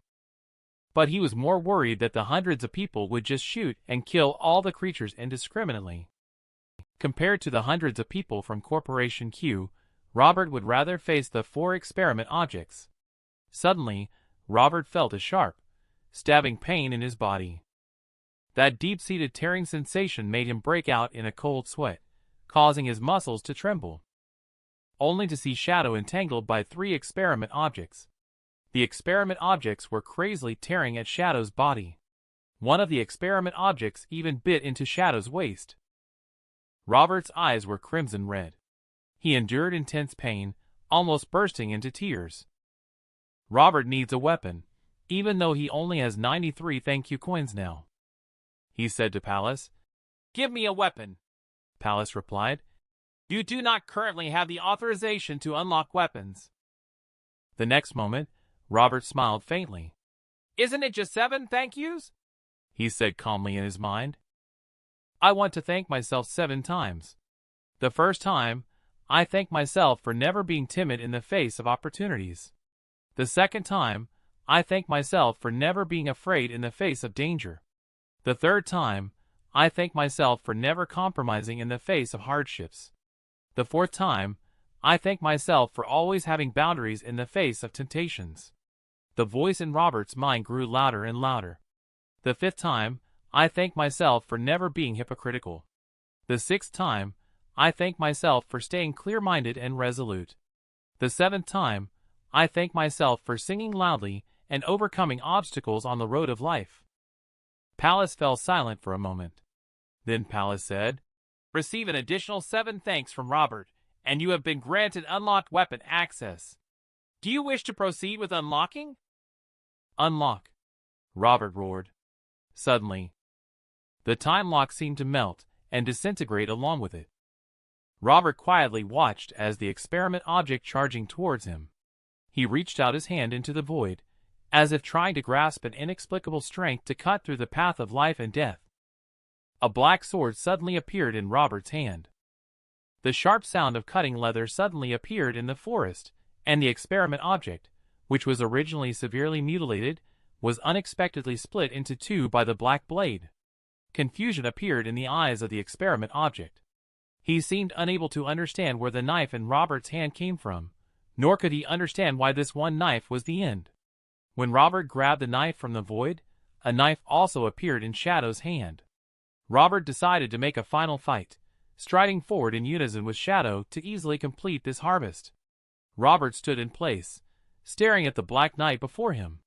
but he was more worried that the hundreds of people would just shoot and kill all the creatures indiscriminately. Compared to the hundreds of people from Corporation Q, Robert would rather face the 4 experiment objects. Suddenly, Robert felt a sharp, stabbing pain in his body. That deep-seated tearing sensation made him break out in a cold sweat, causing his muscles to tremble. Only to see Shadow entangled by 3 experiment objects. The experiment objects were crazily tearing at Shadow's body. One of the experiment objects even bit into Shadow's waist. Robert's eyes were crimson red. He endured intense pain, almost bursting into tears. Robert needs a weapon, even though he only has 93 thank you coins now. He said to Palace. "Give me a weapon," Palace replied. "You do not currently have the authorization to unlock weapons." The next moment, Robert smiled faintly. "Isn't it just 7 thank yous?" he said calmly in his mind. "I want to thank myself 7 times. The first time, I thank myself for never being timid in the face of opportunities. The second time, I thank myself for never being afraid in the face of danger. The third time, I thank myself for never compromising in the face of hardships. The fourth time, I thank myself for always having boundaries in the face of temptations." The voice in Robert's mind grew louder and louder. "The fifth time, I thank myself for never being hypocritical. The sixth time, I thank myself for staying clear-minded and resolute. The seventh time, I thank myself for singing loudly and overcoming obstacles on the road of life." Palace fell silent for a moment. Then Palace said, "Receive an additional 7 thanks from Robert, and you have been granted unlocked weapon access. Do you wish to proceed with unlocking?" "Unlock," Robert roared. Suddenly, the time lock seemed to melt and disintegrate along with it. Robert quietly watched as the experiment object charging towards him. He reached out his hand into the void, as if trying to grasp an inexplicable strength to cut through the path of life and death. A black sword suddenly appeared in Robert's hand. The sharp sound of cutting leather suddenly appeared in the forest, and the experiment object, which was originally severely mutilated, was unexpectedly split into 2 by the black blade. Confusion appeared in the eyes of the experiment object. He seemed unable to understand where the knife in Robert's hand came from, nor could he understand why this one knife was the end. When Robert grabbed the knife from the void, a knife also appeared in Shadow's hand. Robert decided to make a final fight, striding forward in unison with Shadow to easily complete this harvest. Robert stood in place, staring at the black night before him.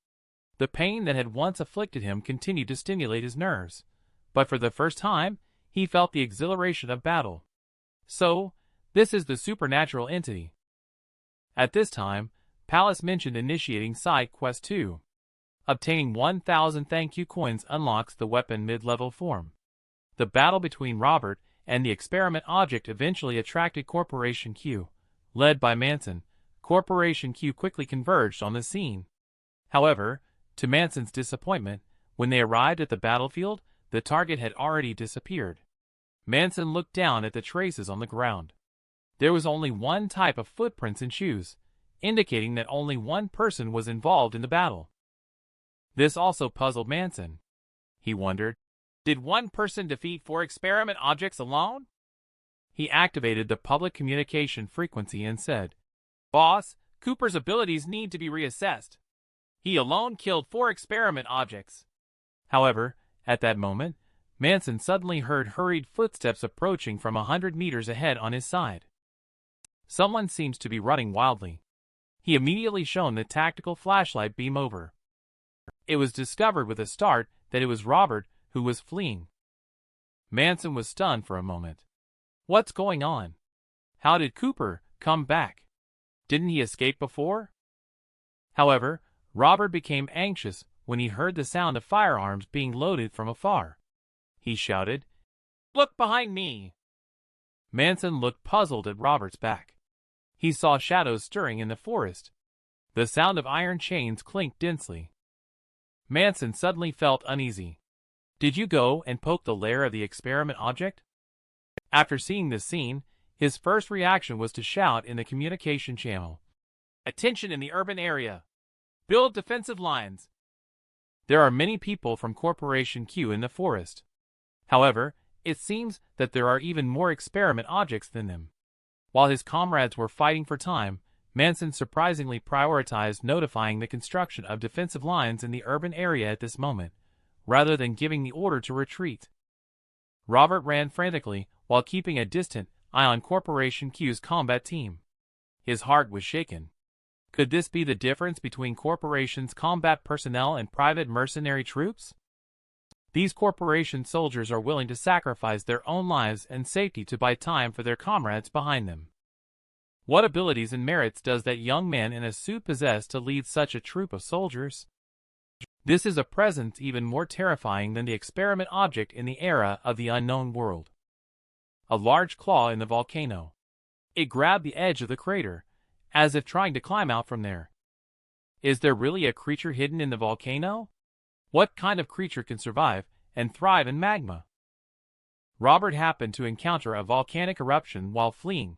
The pain that had once afflicted him continued to stimulate his nerves, but for the first time, he felt the exhilaration of battle. So, this is the supernatural entity. At this time, Palace mentioned initiating side quest 2. Obtaining 1,000 thank you coins unlocks the weapon mid-level form. The battle between Robert and the experiment object eventually attracted Corporation Q. Led by Manson, Corporation Q quickly converged on the scene. However, to Manson's disappointment, when they arrived at the battlefield, the target had already disappeared. Manson looked down at the traces on the ground. There was only one type of footprints and shoes, indicating that only one person was involved in the battle. This also puzzled Manson. He wondered, did one person defeat 4 experiment objects alone? He activated the public communication frequency and said, "Boss, Cooper's abilities need to be reassessed. He alone killed 4 experiment objects." However, at that moment, Manson suddenly heard hurried footsteps approaching from 100 meters ahead on his side. Someone seems to be running wildly. He immediately shone the tactical flashlight beam over. It was discovered with a start that it was Robert who was fleeing. Manson was stunned for a moment. What's going on? How did Cooper come back? Didn't he escape before? However, Robert became anxious when he heard the sound of firearms being loaded from afar. He shouted, "Look behind me!" Manson looked puzzled at Robert's back. He saw shadows stirring in the forest. The sound of iron chains clinked densely. Manson suddenly felt uneasy. "Did you go and poke the lair of the experiment object?" After seeing this scene, his first reaction was to shout in the communication channel, "Attention in the urban area! Build defensive lines!" There are many people from Corporation Q in the forest. However, it seems that there are even more experiment objects than them. While his comrades were fighting for time, Manson surprisingly prioritized notifying the construction of defensive lines in the urban area at this moment, rather than giving the order to retreat. Robert ran frantically while keeping a distant eye on Corporation Q's combat team. His heart was shaken. Could this be the difference between Corporation's combat personnel and private mercenary troops? These Corporation soldiers are willing to sacrifice their own lives and safety to buy time for their comrades behind them. What abilities and merits does that young man in a suit possess to lead such a troop of soldiers? This is a presence even more terrifying than the experiment object in the era of the unknown world. A large claw in the volcano. It grabbed the edge of the crater, as if trying to climb out from there. Is there really a creature hidden in the volcano? What kind of creature can survive and thrive in magma? Robert happened to encounter a volcanic eruption while fleeing.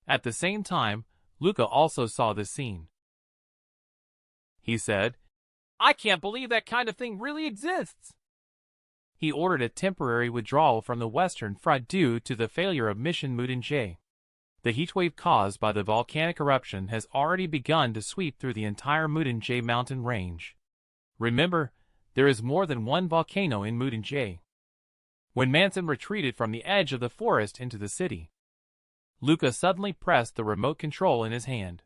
At the same time, Luca also saw this scene. He said, "I can't believe that kind of thing really exists." He ordered a temporary withdrawal from the Western Front due to the failure of Mission Mutated. The heatwave caused by the volcanic eruption has already begun to sweep through the entire Mutated mountain range. Remember, there is more than one volcano in Mutated. When Manson retreated from the edge of the forest into the city, Luca suddenly pressed the remote control in his hand.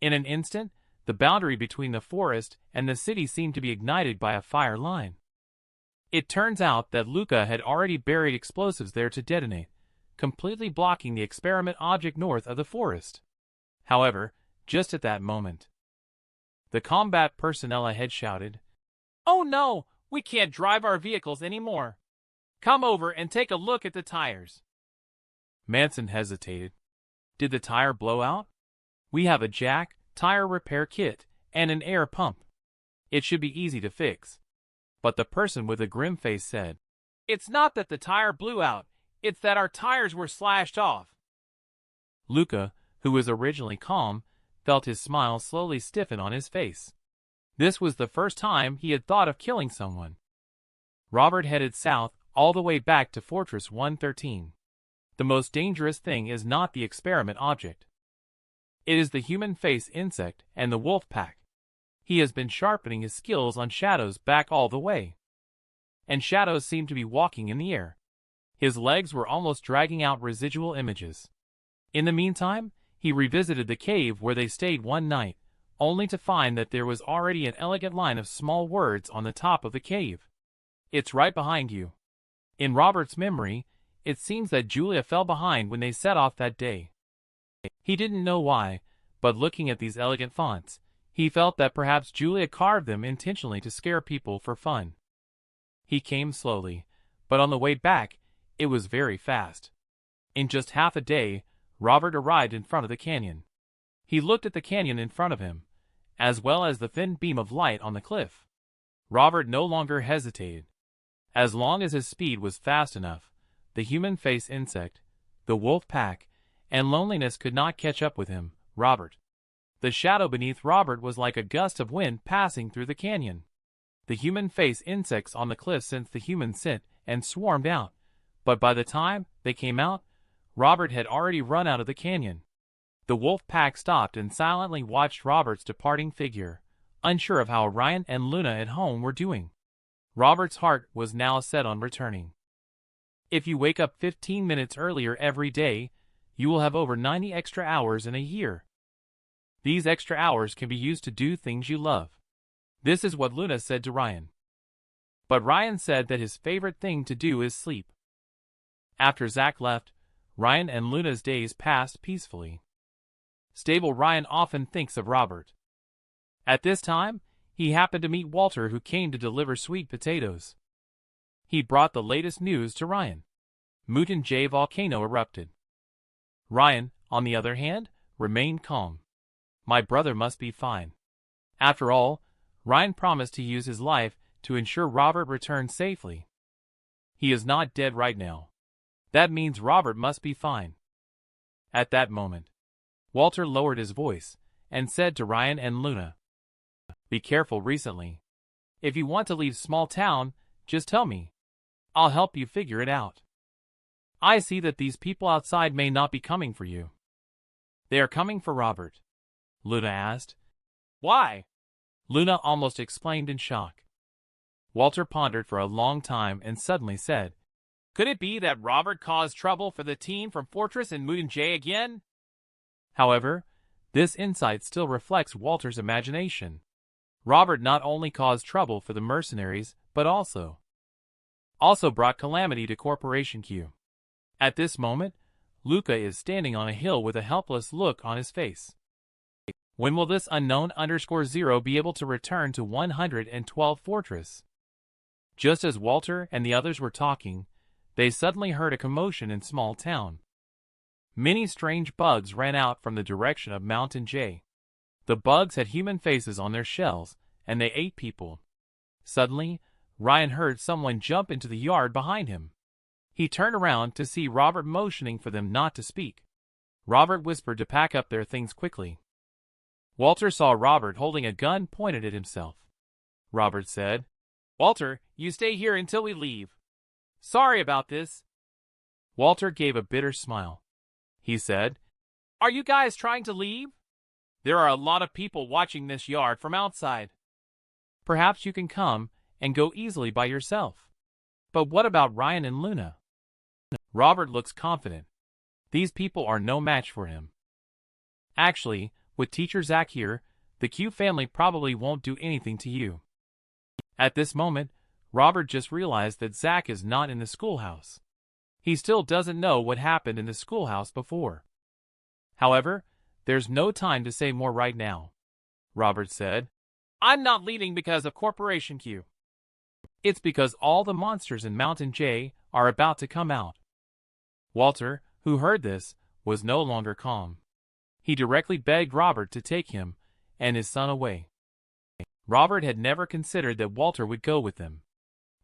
In an instant, the boundary between the forest and the city seemed to be ignited by a fire line. It turns out that Luca had already buried explosives there to detonate, completely blocking the experiment object north of the forest. However, just at that moment, the combat personnel ahead shouted, "Oh no, we can't drive our vehicles anymore. Come over and take a look at the tires." Manson hesitated. Did the tire blow out? We have a jack, tire repair kit, and an air pump. It should be easy to fix. But the person with a grim face said, "It's not that the tire blew out, it's that our tires were slashed off." Luca, who was originally calm, felt his smile slowly stiffen on his face. This was the first time he had thought of killing someone. Robert headed south all the way back to Fortress 113. The most dangerous thing is not the experiment object. It is the human face insect and the wolf pack. He has been sharpening his skills on Shadow's back all the way. And Shadow seemed to be walking in the air. His legs were almost dragging out residual images. In the meantime, he revisited the cave where they stayed one night, only to find that there was already an elegant line of small words on the top of the cave. "It's right behind you." In Robert's memory, it seems that Julia fell behind when they set off that day. He didn't know why, but looking at these elegant fonts, he felt that perhaps Julia carved them intentionally to scare people for fun. He came slowly, but on the way back, it was very fast. In just half a day, Robert arrived in front of the canyon. He looked at the canyon in front of him, as well as the thin beam of light on the cliff. Robert no longer hesitated. As long as his speed was fast enough, the human face insect, the wolf pack, and loneliness could not catch up with him, Robert. The shadow beneath Robert was like a gust of wind passing through the canyon. The human face insects on the cliff sensed the human scent and swarmed out, but by the time they came out, Robert had already run out of the canyon. The wolf pack stopped and silently watched Robert's departing figure, unsure of how Ryan and Luna at home were doing. Robert's heart was now set on returning. If you wake up 15 minutes earlier every day, you will have over 90 extra hours in a year. These extra hours can be used to do things you love. This is what Luna said to Ryan. But Ryan said that his favorite thing to do is sleep. After Zach left, Ryan and Luna's days passed peacefully. Stable Ryan often thinks of Robert. At this time, he happened to meet Walter, who came to deliver sweet potatoes. He brought the latest news to Ryan. Mutated volcano erupted. Ryan, on the other hand, remained calm. My brother must be fine. After all, Ryan promised to use his life to ensure Robert returned safely. He is not dead right now. That means Robert must be fine. At that moment, Walter lowered his voice and said to Ryan and Luna, "Be careful recently. If you want to leave small town, just tell me. I'll help you figure it out. I see that these people outside may not be coming for you. They are coming for Robert. Luna asked. Why? Luna almost exclaimed in shock. Walter pondered for a long time and suddenly said, Could it be that Robert caused trouble for the teen from Fortress and mutated again? However, this insight still reflects Walter's imagination. Robert not only caused trouble for the mercenaries, but also brought calamity to Corporation Q. At this moment, Luca is standing on a hill with a helpless look on his face. When will this unknown_0 be able to return to 112 Fortress? Just as Walter and the others were talking, they suddenly heard a commotion in small town. Many strange bugs ran out from the direction of Mountain J. The bugs had human faces on their shells, and they ate people. Suddenly, Ryan heard someone jump into the yard behind him. He turned around to see Robert motioning for them not to speak. Robert whispered to pack up their things quickly. Walter saw Robert holding a gun pointed at himself. Robert said, Walter, you stay here until we leave. Sorry about this. Walter gave a bitter smile. He said, Are you guys trying to leave? There are a lot of people watching this yard from outside. Perhaps you can come and go easily by yourself. But what about Ryan and Luna? Robert looks confident. These people are no match for him. Actually, with Teacher Zach here, the Q family probably won't do anything to you. At this moment, Robert just realized that Zach is not in the schoolhouse. He still doesn't know what happened in the schoolhouse before. However, there's no time to say more right now. Robert said, I'm not leaving because of Corporation Q. It's because all the monsters in Mountain J are about to come out. Walter, who heard this, was no longer calm. He directly begged Robert to take him and his son away. Robert had never considered that Walter would go with them,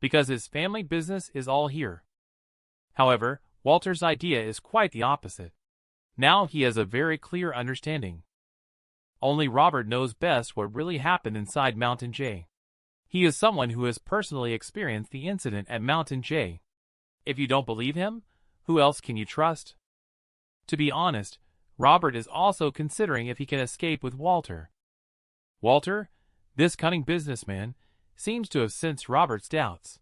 because his family business is all here. However, Walter's idea is quite the opposite. Now he has a very clear understanding. Only Robert knows best what really happened inside Mountain J. He is someone who has personally experienced the incident at Mountain J. If you don't believe him, who else can you trust? To be honest, Robert is also considering if he can escape with Walter. Walter, this cunning businessman, seems to have sensed Robert's doubts.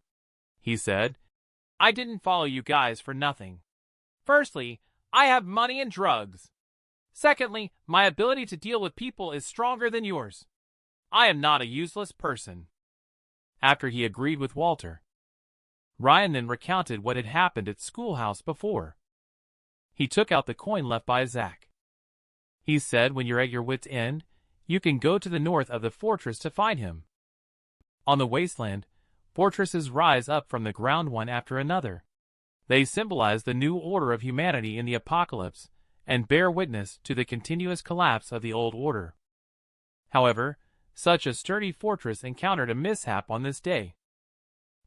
He said, I didn't follow you guys for nothing. Firstly, I have money and drugs. Secondly, my ability to deal with people is stronger than yours. I am not a useless person. After he agreed with Walter, Ryan then recounted what had happened at schoolhouse before. He took out the coin left by Zach. He said when you're at your wit's end, you can go to the north of the fortress to find him. On the wasteland, fortresses rise up from the ground one after another. They symbolize the new order of humanity in the apocalypse and bear witness to the continuous collapse of the old order. However, such a sturdy fortress encountered a mishap on this day.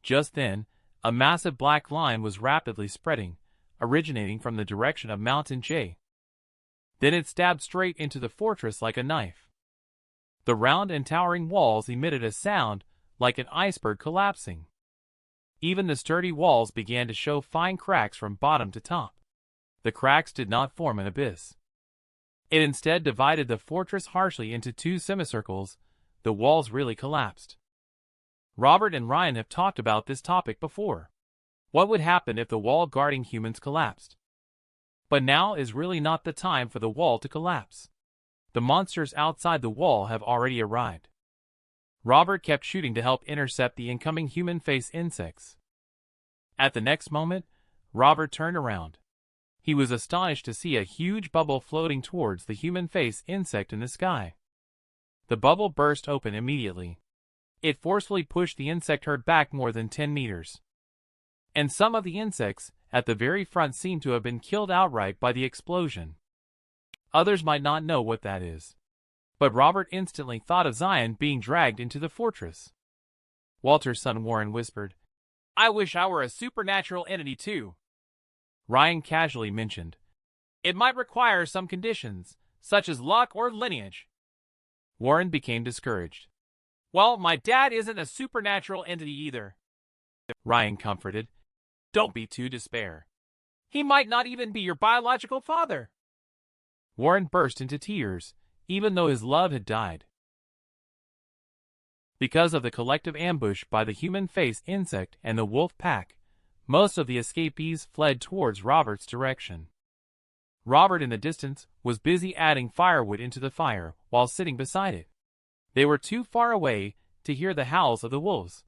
Just then, a massive black line was rapidly spreading, originating from the direction of Mountain J. Then it stabbed straight into the fortress like a knife. The round and towering walls emitted a sound like an iceberg collapsing. Even the sturdy walls began to show fine cracks from bottom to top. The cracks did not form an abyss. It instead divided the fortress harshly into two semicircles. The walls really collapsed. Robert and Ryan have talked about this topic before. What would happen if the wall guarding humans collapsed? But now is really not the time for the wall to collapse. The monsters outside the wall have already arrived. Robert kept shooting to help intercept the incoming human face insects. At the next moment, Robert turned around. He was astonished to see a huge bubble floating towards the human face insect in the sky. The bubble burst open immediately. It forcefully pushed the insect herd back more than 10 meters. And some of the insects at the very front seemed to have been killed outright by the explosion. Others might not know what that is. But Robert instantly thought of Zion being dragged into the fortress. Walter's son Warren whispered, I wish I were a supernatural entity too. Ryan casually mentioned, it might require some conditions, such as luck or lineage. Warren became discouraged. Well, my dad isn't a supernatural entity either, Ryan comforted. Don't be too despair. He might not even be your biological father. Warren burst into tears, even though his love had died. Because of the collective ambush by the human-faced insect and the wolf pack, most of the escapees fled towards Robert's direction. Robert in the distance was busy adding firewood into the fire while sitting beside it. They were too far away to hear the howls of the wolves.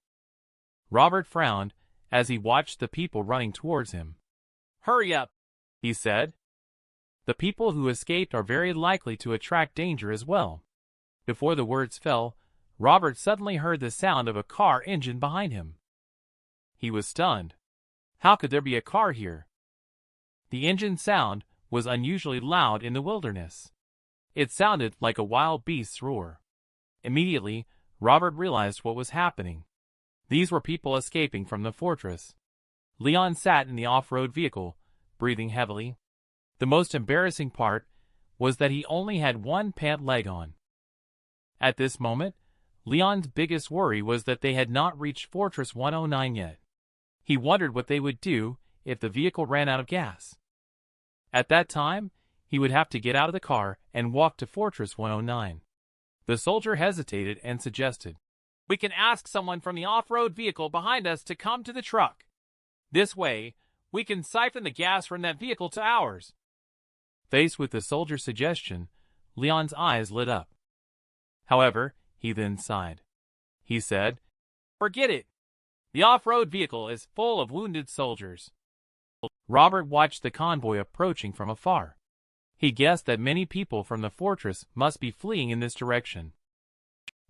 Robert frowned as he watched the people running towards him. Hurry up, he said. The people who escaped are very likely to attract danger as well. Before the words fell, Robert suddenly heard the sound of a car engine behind him. He was stunned. How could there be a car here? The engine sound was unusually loud in the wilderness. It sounded like a wild beast's roar. Immediately, Robert realized what was happening. These were people escaping from the fortress. Leon sat in the off-road vehicle, breathing heavily. The most embarrassing part was that he only had one pant leg on. At this moment, Leon's biggest worry was that they had not reached Fortress 109 yet. He wondered what they would do if the vehicle ran out of gas. At that time, he would have to get out of the car and walk to Fortress 109. The soldier hesitated and suggested, "We can ask someone from the off-road vehicle behind us to come to the truck. This way, we can siphon the gas from that vehicle to ours." Faced with the soldier's suggestion, Leon's eyes lit up. However, he then sighed. He said, "Forget it. The off-road vehicle is full of wounded soldiers." Robert watched the convoy approaching from afar. He guessed that many people from the fortress must be fleeing in this direction.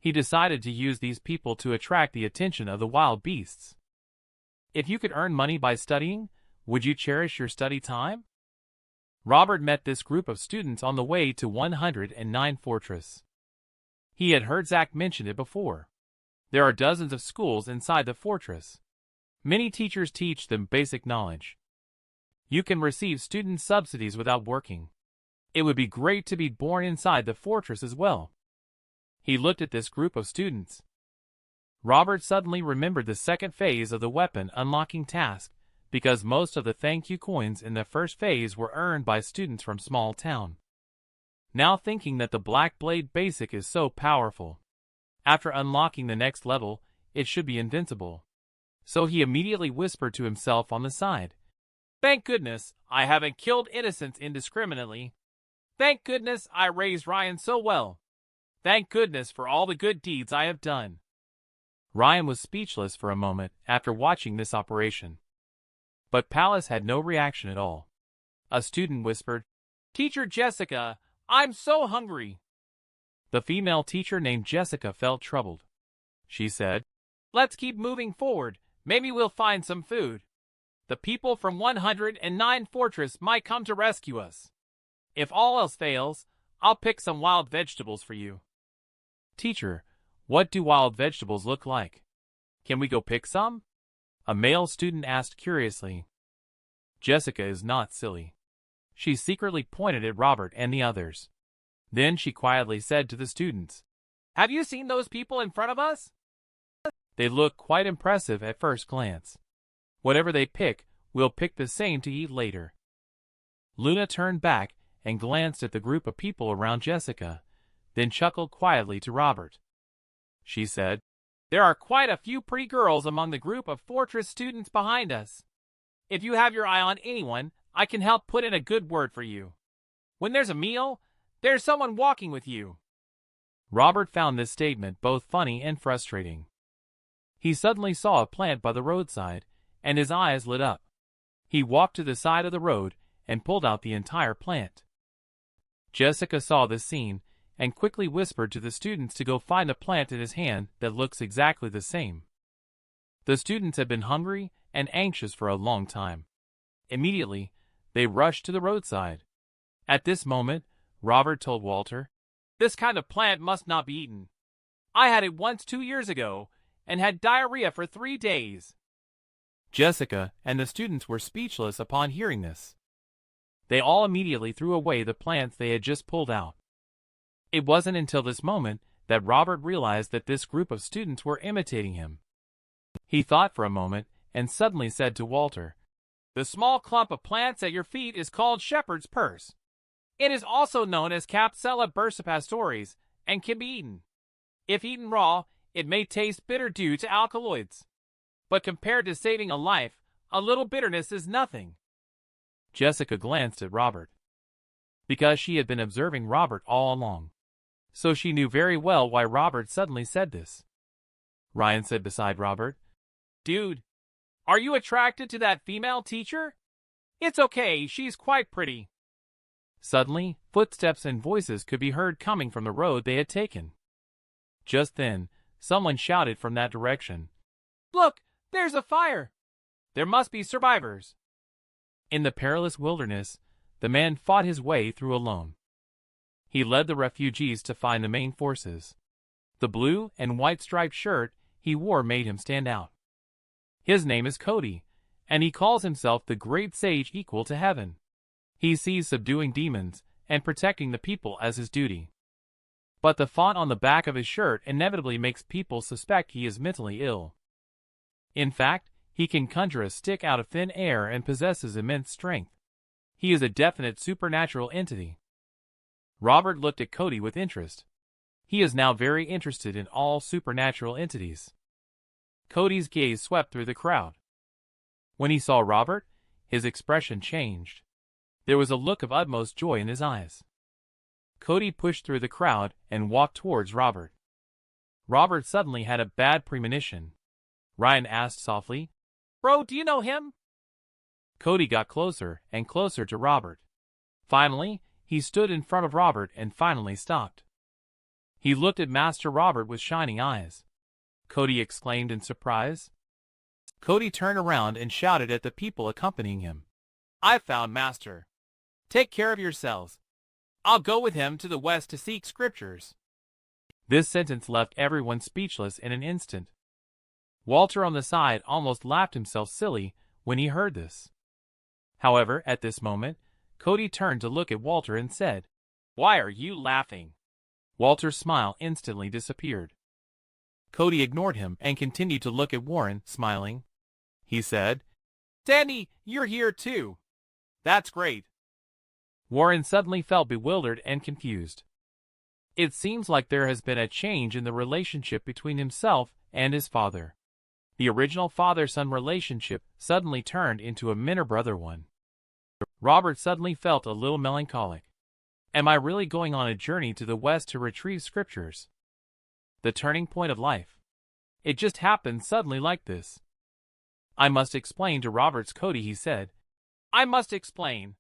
He decided to use these people to attract the attention of the wild beasts. If you could earn money by studying, would you cherish your study time? Robert met this group of students on the way to 109 Fortress. He had heard Zach mention it before. There are dozens of schools inside the fortress. Many teachers teach them basic knowledge. You can receive student subsidies without working. It would be great to be born inside the fortress as well. He looked at this group of students. Robert suddenly remembered the second phase of the weapon unlocking task, because most of the thank you coins in the first phase were earned by students from small town. Now thinking that the Black Blade Basic is so powerful, after unlocking the next level, it should be invincible. So he immediately whispered to himself on the side, "Thank goodness I haven't killed innocents indiscriminately. Thank goodness I raised Ryan so well. Thank goodness for all the good deeds I have done." Ryan was speechless for a moment after watching this operation. But Pallas had no reaction at all. A student whispered, "Teacher Jessica, I'm so hungry." The female teacher named Jessica felt troubled. She said, "Let's keep moving forward. Maybe we'll find some food. The people from 109 Fortress might come to rescue us. If all else fails, I'll pick some wild vegetables for you." "Teacher, what do wild vegetables look like? Can we go pick some?" a male student asked curiously. Jessica is not silly. She secretly pointed at Robert and the others. Then she quietly said to the students, "Have you seen those people in front of us? They look quite impressive at first glance. Whatever they pick, we'll pick the same to eat later." Luna turned back and glanced at the group of people around Jessica, then chuckled quietly to Robert. She said, "There are quite a few pretty girls among the group of Fortress students behind us. If you have your eye on anyone, I can help put in a good word for you. When there's a meal, there's someone walking with you." Robert found this statement both funny and frustrating. He suddenly saw a plant by the roadside, and his eyes lit up. He walked to the side of the road and pulled out the entire plant. Jessica saw this scene and quickly whispered to the students to go find a plant in his hand that looks exactly the same. The students had been hungry and anxious for a long time. Immediately, they rushed to the roadside. At this moment, Robert told Walter, "This kind of plant must not be eaten. I had it once 2 years ago and had diarrhea for 3 days." Jessica and the students were speechless upon hearing this. They all immediately threw away the plants they had just pulled out. It wasn't until this moment that Robert realized that this group of students were imitating him. He thought for a moment and suddenly said to Walter, "The small clump of plants at your feet is called shepherd's purse. It is also known as Capsella bursipastores and can be eaten. If eaten raw, it may taste bitter due to alkaloids. But compared to saving a life, a little bitterness is nothing." Jessica glanced at Robert, because she had been observing Robert all along, so she knew very well why Robert suddenly said this. Ryan said beside Robert, "Dude, are you attracted to that female teacher? It's okay, she's quite pretty." Suddenly, footsteps and voices could be heard coming from the road they had taken. Just then, someone shouted from that direction, "Look, there's a fire! There must be survivors." In the perilous wilderness, the man fought his way through alone. He led the refugees to find the main forces. The blue and white striped shirt he wore made him stand out. His name is Cody, and he calls himself the great sage equal to heaven. He sees subduing demons and protecting the people as his duty. But the font on the back of his shirt inevitably makes people suspect he is mentally ill. In fact, he can conjure a stick out of thin air and possesses immense strength. He is a definite supernatural entity. Robert looked at Cody with interest. He is now very interested in all supernatural entities. Cody's gaze swept through the crowd. When he saw Robert, his expression changed. There was a look of utmost joy in his eyes. Cody pushed through the crowd and walked towards Robert. Robert suddenly had a bad premonition. Ryan asked softly, "Bro, do you know him?" Cody got closer and closer to Robert. Finally, he stood in front of Robert and finally stopped. He looked at Master Robert with shining eyes. Cody exclaimed in surprise. Cody turned around and shouted at the people accompanying him, "I've found Master. Take care of yourselves. I'll go with him to the west to seek scriptures." This sentence left everyone speechless in an instant. Walter on the side almost laughed himself silly when he heard this. However, at this moment, Cody turned to look at Walter and said, "Why are you laughing?" Walter's smile instantly disappeared. Cody ignored him and continued to look at Warren, smiling. He said, "Danny, you're here too. That's great." Warren suddenly felt bewildered and confused. It seems like there has been a change in the relationship between himself and his father. The original father-son relationship suddenly turned into a minor-brother one. Robert suddenly felt a little melancholic. Am I really going on a journey to the west to retrieve scriptures? The turning point of life. It just happened suddenly like this. "I must explain to Robert's Cody," he said. "I must explain.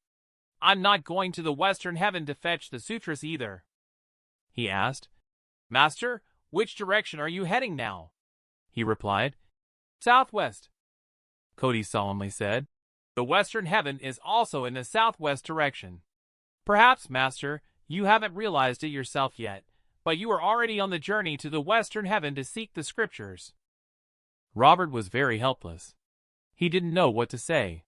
I'm not going to the western heaven to fetch the sutras either." He asked, "Master, which direction are you heading now?" He replied, "Southwest." Cody solemnly said, "The western heaven is also in the southwest direction. Perhaps, Master, you haven't realized it yourself yet, but you are already on the journey to the western heaven to seek the scriptures." Robert was very helpless. He didn't know what to say.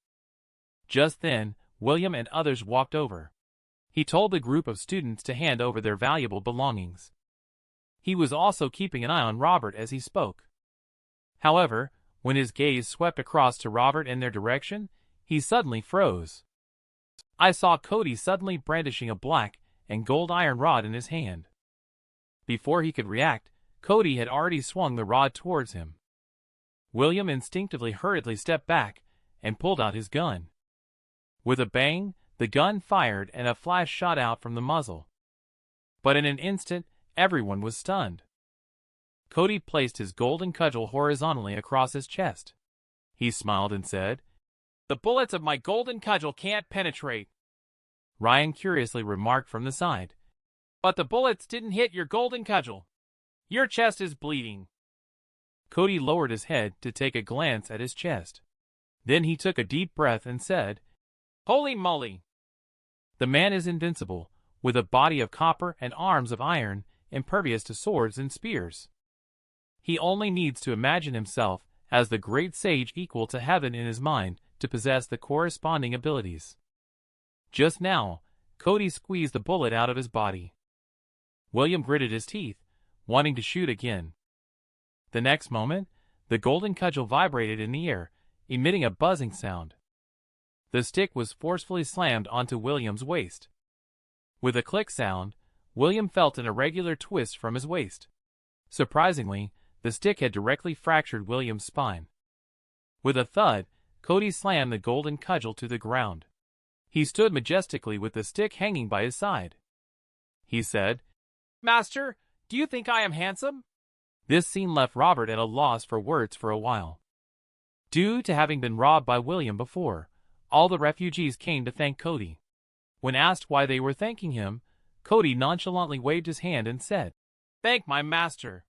Just then, William and others walked over. He told the group of students to hand over their valuable belongings. He was also keeping an eye on Robert as he spoke. However, when his gaze swept across to Robert in their direction, he suddenly froze. I saw Cody suddenly brandishing a black and gold iron rod in his hand. Before he could react, Cody had already swung the rod towards him. William instinctively hurriedly stepped back and pulled out his gun. With a bang, the gun fired and a flash shot out from the muzzle. But in an instant, everyone was stunned. Cody placed his golden cudgel horizontally across his chest. He smiled and said, "The bullets of my golden cudgel can't penetrate." Ryan curiously remarked from the side, "But the bullets didn't hit your golden cudgel. Your chest is bleeding." Cody lowered his head to take a glance at his chest. Then he took a deep breath and said, "Holy moly! The man is invincible, with a body of copper and arms of iron, impervious to swords and spears. He only needs to imagine himself as the great sage equal to heaven in his mind to possess the corresponding abilities." Just now, Cody squeezed the bullet out of his body. William gritted his teeth, wanting to shoot again. The next moment, the golden cudgel vibrated in the air, emitting a buzzing sound. The stick was forcefully slammed onto William's waist. With a click sound, William felt an irregular twist from his waist. Surprisingly, the stick had directly fractured William's spine. With a thud, Cody slammed the golden cudgel to the ground. He stood majestically with the stick hanging by his side. He said, "Master, do you think I am handsome?" This scene left Robert at a loss for words for a while. Due to having been robbed by William before, all the refugees came to thank Cody. When asked why they were thanking him, Cody nonchalantly waved his hand and said, "Thank my master."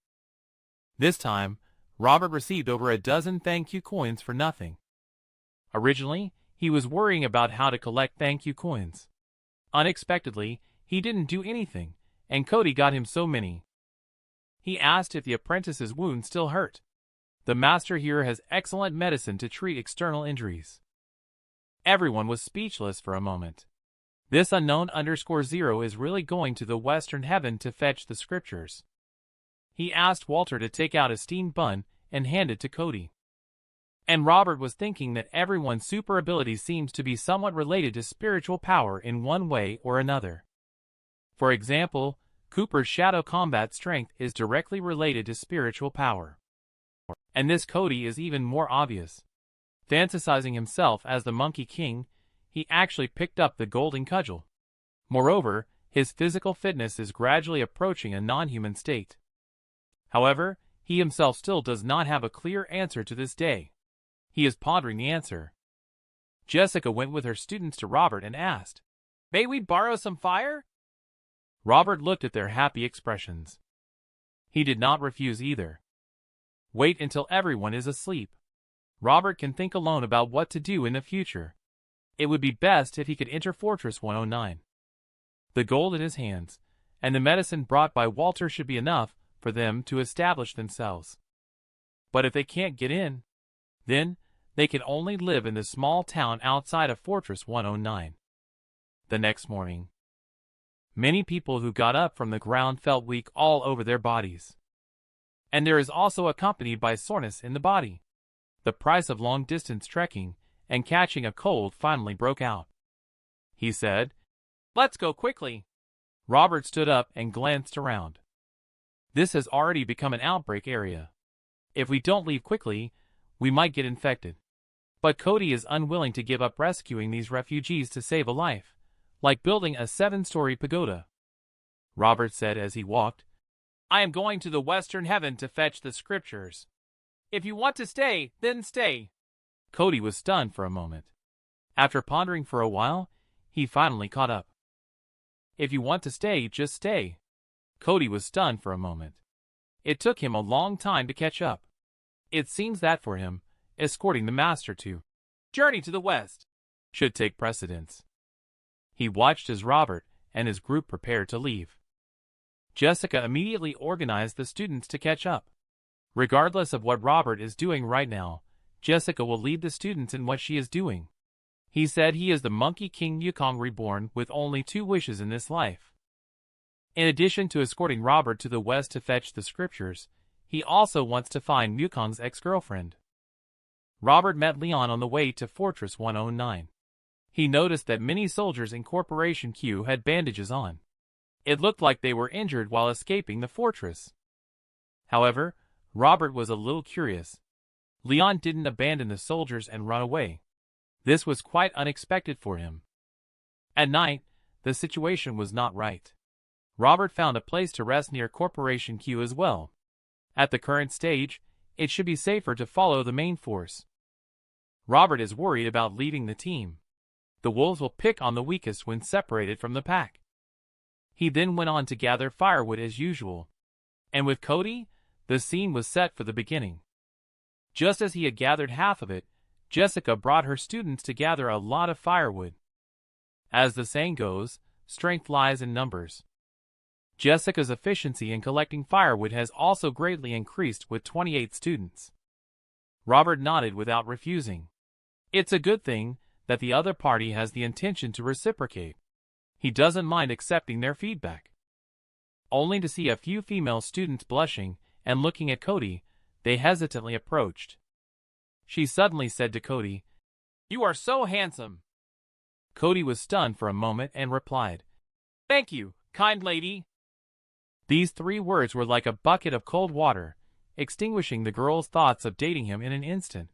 This time, Robert received over a dozen thank you coins for nothing. Originally, he was worrying about how to collect thank you coins. Unexpectedly, he didn't do anything, and Cody got him so many. He asked if the apprentice's wound still hurt. The master here has excellent medicine to treat external injuries. Everyone was speechless for a moment. This unknown _0 is really going to the Western Heaven to fetch the scriptures. He asked Walter to take out a steamed bun and hand it to Cody. And Robert was thinking that everyone's super ability seems to be somewhat related to spiritual power in one way or another. For example, Cooper's shadow combat strength is directly related to spiritual power. And this Cody is even more obvious. Fantasizing himself as the Monkey King, he actually picked up the golden cudgel. Moreover, his physical fitness is gradually approaching a non-human state. However, he himself still does not have a clear answer to this day. He is pondering the answer. Jessica went with her students to Robert and asked, "May we borrow some fire?" Robert looked at their happy expressions. He did not refuse either. Wait until everyone is asleep. Robert can think alone about what to do in the future. It would be best if he could enter Fortress 109. The gold in his hands, and the medicine brought by Walter should be enough for them to establish themselves. But if they can't get in, then they can only live in the small town outside of Fortress 109. The next morning, many people who got up from the ground felt weak all over their bodies. And there is also accompanied by soreness in the body. The price of long-distance trekking and catching a cold finally broke out. He said, "Let's go quickly." Robert stood up and glanced around. This has already become an outbreak area. If we don't leave quickly, we might get infected. But Cody is unwilling to give up rescuing these refugees to save a life, like building a 7-story pagoda. Robert said as he walked, "I am going to the Western Heaven to fetch the scriptures. If you want to stay, then stay." Cody was stunned for a moment. After pondering for a while, he finally caught up. "If you want to stay, just stay." Cody was stunned for a moment. It took him a long time to catch up. It seems that for him, escorting the master to journey to the west should take precedence. He watched as Robert and his group prepared to leave. Jessica immediately organized the students to catch up. Regardless of what Robert is doing right now, Jessica will lead the students in what she is doing. He said he is the Monkey King Yukong reborn with only 2 wishes in this life. In addition to escorting Robert to the west to fetch the scriptures, he also wants to find Yukong's ex-girlfriend. Robert met Leon on the way to Fortress 109. He noticed that many soldiers in Corporation Q had bandages on. It looked like they were injured while escaping the fortress. However, Robert was a little curious. Leon didn't abandon the soldiers and run away. This was quite unexpected for him. At night, the situation was not right. Robert found a place to rest near Corporation Q as well. At the current stage, it should be safer to follow the main force. Robert is worried about leading the team. The wolves will pick on the weakest when separated from the pack. He then went on to gather firewood as usual. And with Cody, the scene was set for the beginning. Just as he had gathered half of it, Jessica brought her students to gather a lot of firewood. As the saying goes, strength lies in numbers. Jessica's efficiency in collecting firewood has also greatly increased with 28 students. Robert nodded without refusing. It's a good thing that the other party has the intention to reciprocate. He doesn't mind accepting their feedback. only to see a few female students blushing and looking at Cody. They hesitantly approached. She suddenly said to Cody, "You are so handsome." Cody was stunned for a moment and replied, "Thank you, kind lady." These 3 words were like a bucket of cold water, extinguishing the girl's thoughts of dating him in an instant.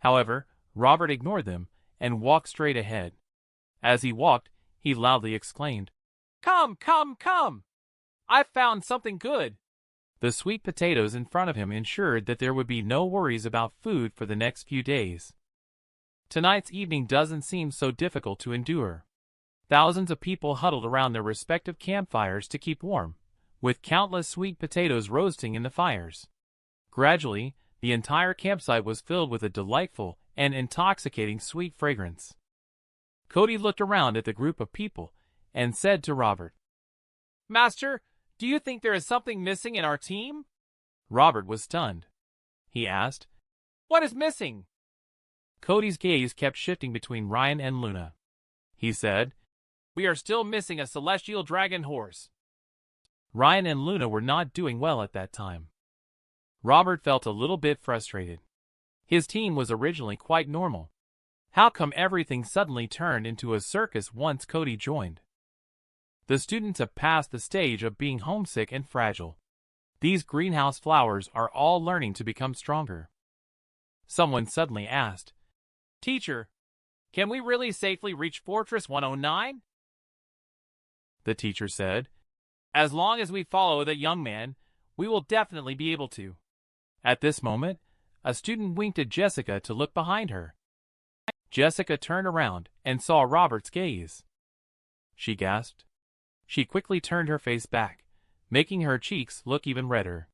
However, Robert ignored them and walked straight ahead. As he walked, he loudly exclaimed, "Come, come, come! I've found something good!" The sweet potatoes in front of him ensured that there would be no worries about food for the next few days. Tonight's evening doesn't seem so difficult to endure. Thousands of people huddled around their respective campfires to keep warm, with countless sweet potatoes roasting in the fires. Gradually, the entire campsite was filled with a delightful and intoxicating sweet fragrance. Cody looked around at the group of people and said to Robert, "Master, do you think there is something missing in our team?" Robert was stunned. He asked, "What is missing?" Cody's gaze kept shifting between Ryan and Luna. He said, "We are still missing a celestial dragon horse." Ryan and Luna were not doing well at that time. Robert felt a little bit frustrated. His team was originally quite normal. How come everything suddenly turned into a circus once Cody joined? The students have passed the stage of being homesick and fragile. These greenhouse flowers are all learning to become stronger. Someone suddenly asked, "Teacher, can we really safely reach Fortress 109? The teacher said, "As long as we follow the young man, we will definitely be able to." At this moment, a student winked at Jessica to look behind her. Jessica turned around and saw Robert's gaze. She gasped. She quickly turned her face back, making her cheeks look even redder.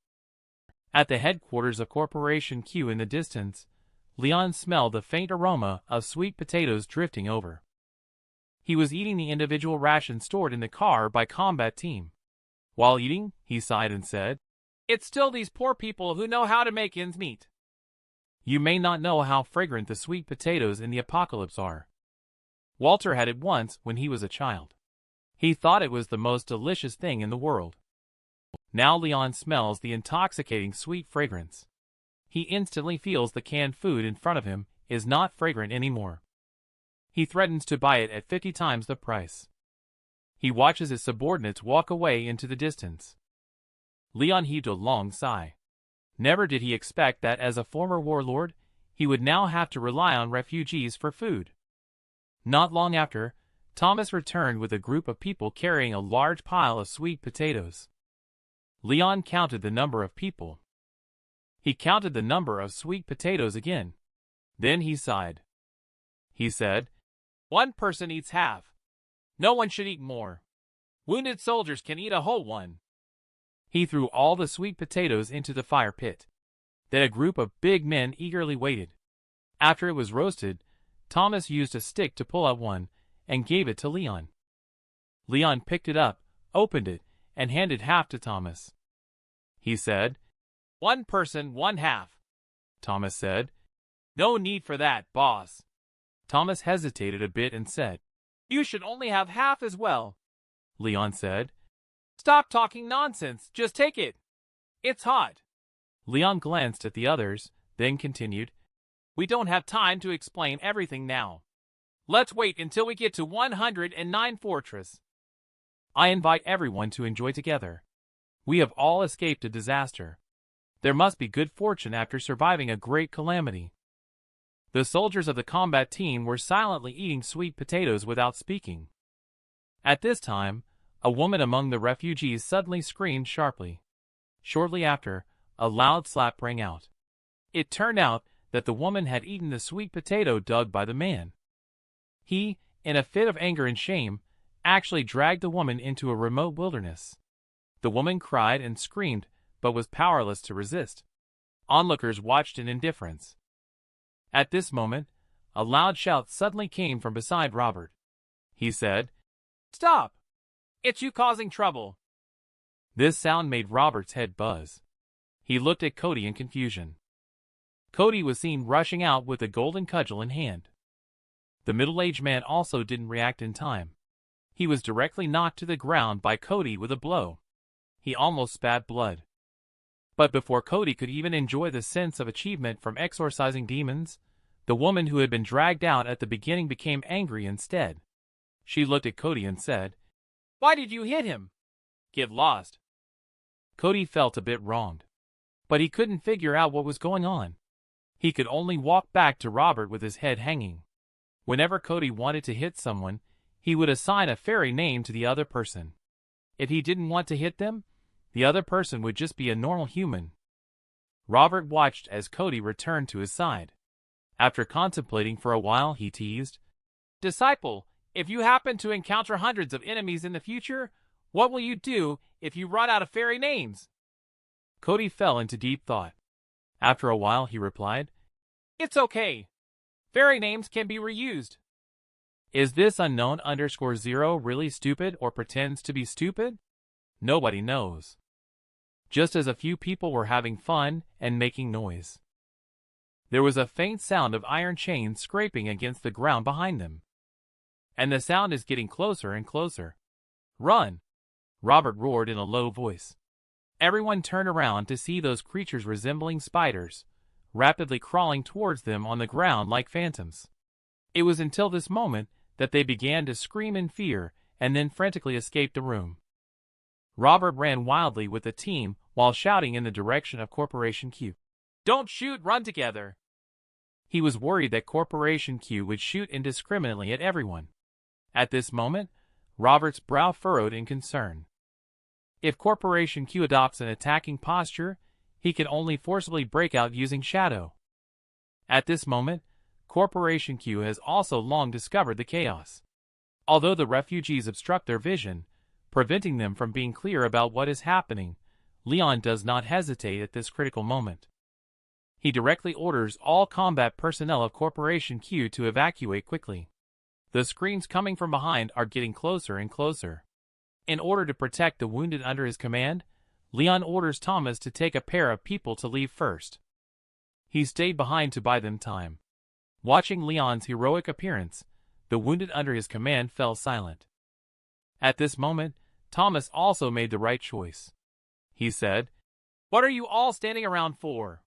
At the headquarters of Corporation Q in the distance, Leon smelled the faint aroma of sweet potatoes drifting over. He was eating the individual rations stored in the car by Combat Team. While eating, he sighed and said, "It's still these poor people who know how to make ends meet." You may not know how fragrant the sweet potatoes in the apocalypse are. Walter had it once when he was a child. He thought it was the most delicious thing in the world. Now Leon smells the intoxicating sweet fragrance. He instantly feels the canned food in front of him is not fragrant anymore. He threatens to buy it at 50 times the price. He watches his subordinates walk away into the distance. Leon heaved a long sigh. Never did he expect that as a former warlord, he would now have to rely on refugees for food. Not long after, Thomas returned with a group of people carrying a large pile of sweet potatoes. Leon counted the number of people. He counted the number of sweet potatoes again. Then he sighed. He said, "One person eats half. No one should eat more. Wounded soldiers can eat a whole one." He threw all the sweet potatoes into the fire pit. Then a group of big men eagerly waited. After it was roasted, Thomas used a stick to pull out one and gave it to Leon. Leon picked it up, opened it, and handed half to Thomas. He said, "One person, one half." Thomas said, "No need for that, boss." Thomas hesitated a bit and said, "You should only have half as well." Leon said, "Stop talking nonsense, just take it. It's hot." Leon glanced at the others, then continued, "We don't have time to explain everything now. Let's wait until we get to 109 Fortress. I invite everyone to enjoy together. We have all escaped a disaster. There must be good fortune after surviving a great calamity." The soldiers of the combat team were silently eating sweet potatoes without speaking. At this time, a woman among the refugees suddenly screamed sharply. Shortly after, a loud slap rang out. It turned out that the woman had eaten the sweet potato dug by the man. He, in a fit of anger and shame, actually dragged the woman into a remote wilderness. The woman cried and screamed, but was powerless to resist. Onlookers watched in indifference. At this moment, a loud shout suddenly came from beside Robert. He said, "Stop! It's you causing trouble." This sound made Robert's head buzz. He looked at Cody in confusion. Cody was seen rushing out with a golden cudgel in hand. The middle-aged man also didn't react in time. He was directly knocked to the ground by Cody with a blow. He almost spat blood. But before Cody could even enjoy the sense of achievement from exorcising demons, the woman who had been dragged out at the beginning became angry instead. She looked at Cody and said, "Why did you hit him?" "Get lost." Cody felt a bit wronged. But he couldn't figure out what was going on. He could only walk back to Robert with his head hanging. Whenever Cody wanted to hit someone, he would assign a fairy name to the other person. If he didn't want to hit them, the other person would just be a normal human. Robert watched as Cody returned to his side. After contemplating for a while, he teased, "Disciple, if you happen to encounter hundreds of enemies in the future, what will you do if you run out of fairy names?" Cody fell into deep thought. After a while, he replied, "It's okay. Fairy names can be reused." Is this unknown_0 really stupid or pretends to be stupid? Nobody knows. Just as a few people were having fun and making noise. There was a faint sound of iron chains scraping against the ground behind them. And the sound is getting closer and closer. "Run!" Robert roared in a low voice. Everyone turned around to see those creatures resembling spiders, rapidly crawling towards them on the ground like phantoms. It was until this moment that they began to scream in fear and then frantically escaped the room. Robert ran wildly with the team while shouting in the direction of Corporation Q. "Don't shoot, run together!" He was worried that Corporation Q would shoot indiscriminately at everyone. At this moment, Robert's brow furrowed in concern. If Corporation Q adopts an attacking posture, he can only forcibly break out using shadow. At this moment, Corporation Q has also long discovered the chaos. Although the refugees obstruct their vision, preventing them from being clear about what is happening, Leon does not hesitate at this critical moment. He directly orders all combat personnel of Corporation Q to evacuate quickly. The screams coming from behind are getting closer and closer. In order to protect the wounded under his command, Leon orders Thomas to take a pair of people to leave first. He stayed behind to buy them time. Watching Leon's heroic appearance, the wounded under his command fell silent. At this moment, Thomas also made the right choice. He said, "What are you all standing around for?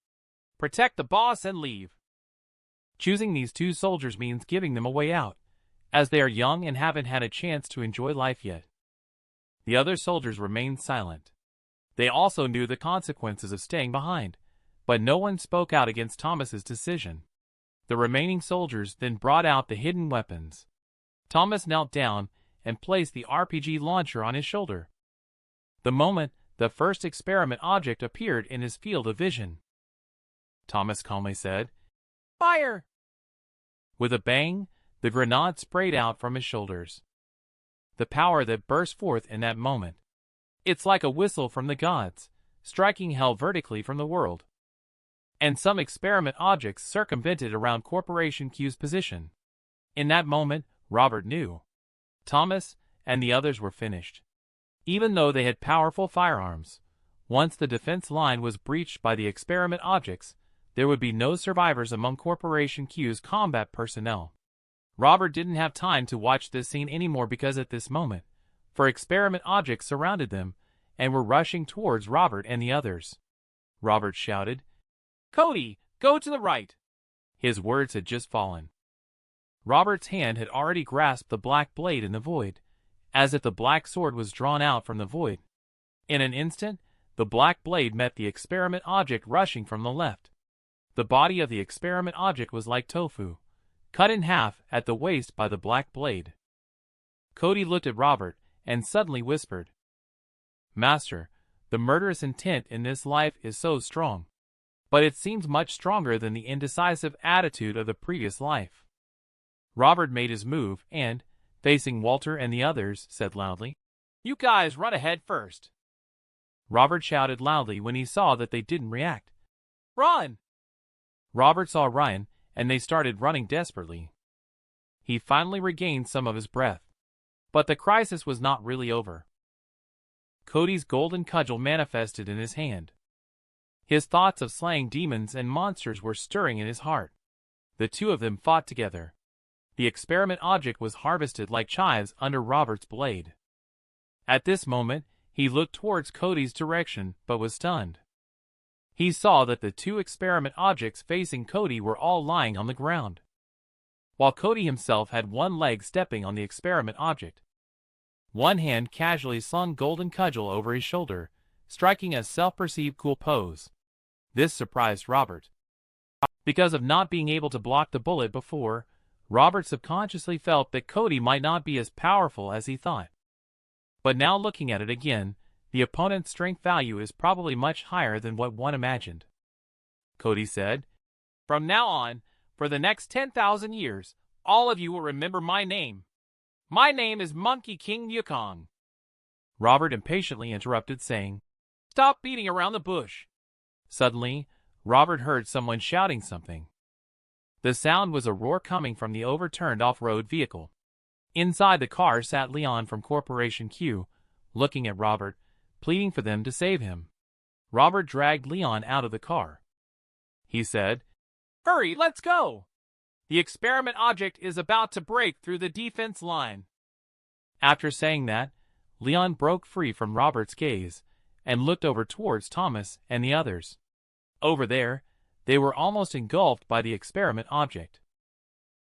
Protect the boss and leave." Choosing these two soldiers means giving them a way out, as they are young and haven't had a chance to enjoy life yet. The other soldiers remained silent. They also knew the consequences of staying behind, but no one spoke out against Thomas's decision. The remaining soldiers then brought out the hidden weapons. Thomas knelt down and placed the RPG launcher on his shoulder. The moment the first experiment object appeared in his field of vision, Thomas calmly said, "Fire!" With a bang, the grenade sprayed out from his shoulders. The power that burst forth in that moment. It's like a whistle from the gods, striking hell vertically from the world. And some experiment objects circumvented around Corporation Q's position. In that moment, Robert knew. Thomas and the others were finished. Even though they had powerful firearms, once the defense line was breached by the experiment objects, there would be no survivors among Corporation Q's combat personnel. Robert didn't have time to watch this scene anymore because at this moment, for experiment objects surrounded them and were rushing towards Robert and the others. Robert shouted, "Cody, go to the right!" His words had just fallen. Robert's hand had already grasped the black blade in the void, as if the black sword was drawn out from the void. In an instant, the black blade met the experiment object rushing from the left. The body of the experiment object was like tofu, cut in half at the waist by the black blade. Cody looked at Robert and suddenly whispered, "Master, the murderous intent in this life is so strong, but it seems much stronger than the indecisive attitude of the previous life." Robert made his move and, facing Walter and the others, said loudly, "You guys run ahead first." Robert shouted loudly when he saw that they didn't react. "Run!" Robert saw Ryan, and they started running desperately. He finally regained some of his breath. But the crisis was not really over. Cody's golden cudgel manifested in his hand. His thoughts of slaying demons and monsters were stirring in his heart. The two of them fought together. The experiment object was harvested like chives under Robert's blade. At this moment, He looked towards Cody's direction but was stunned. He saw that the two experiment objects facing Cody were all lying on the ground, while Cody himself had one leg stepping on the experiment object. One hand casually slung golden cudgel over his shoulder, striking a self-perceived cool pose. This surprised Robert. Because of not being able to block the bullet before, Robert subconsciously felt that Cody might not be as powerful as he thought. But now looking at it again, the opponent's strength value is probably much higher than what one imagined. Cody said, "From now on, for the next 10,000 years, all of you will remember my name. My name is Monkey King Yukong." Robert impatiently interrupted, saying, "Stop beating around the bush." Suddenly, Robert heard someone shouting something. The sound was a roar coming from the overturned off-road vehicle. Inside the car sat Leon from Corporation Q, looking at Robert, pleading for them to save him. Robert dragged Leon out of the car. He said, "Hurry, let's go! The experiment object is about to break through the defense line." After saying that, Leon broke free from Robert's gaze and looked over towards Thomas and the others. Over there, they were almost engulfed by the experiment object.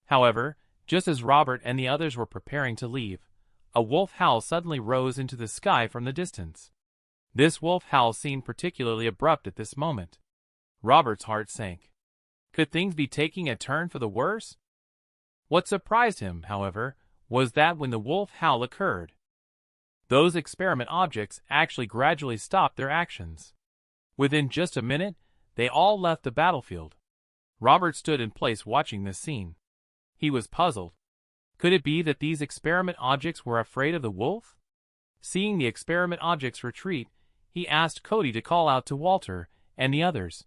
However, just as Robert and the others were preparing to leave, a wolf howl suddenly rose into the sky from the distance. This wolf howl seemed particularly abrupt at this moment. Robert's heart sank. Could things be taking a turn for the worse? What surprised him, however, was that when the wolf howl occurred, those experiment objects actually gradually stopped their actions. Within just a minute, they all left the battlefield. Robert stood in place watching this scene. He was puzzled. Could it be that these experiment objects were afraid of the wolf? Seeing the experiment objects retreat, he asked Cody to call out to Walter and the others.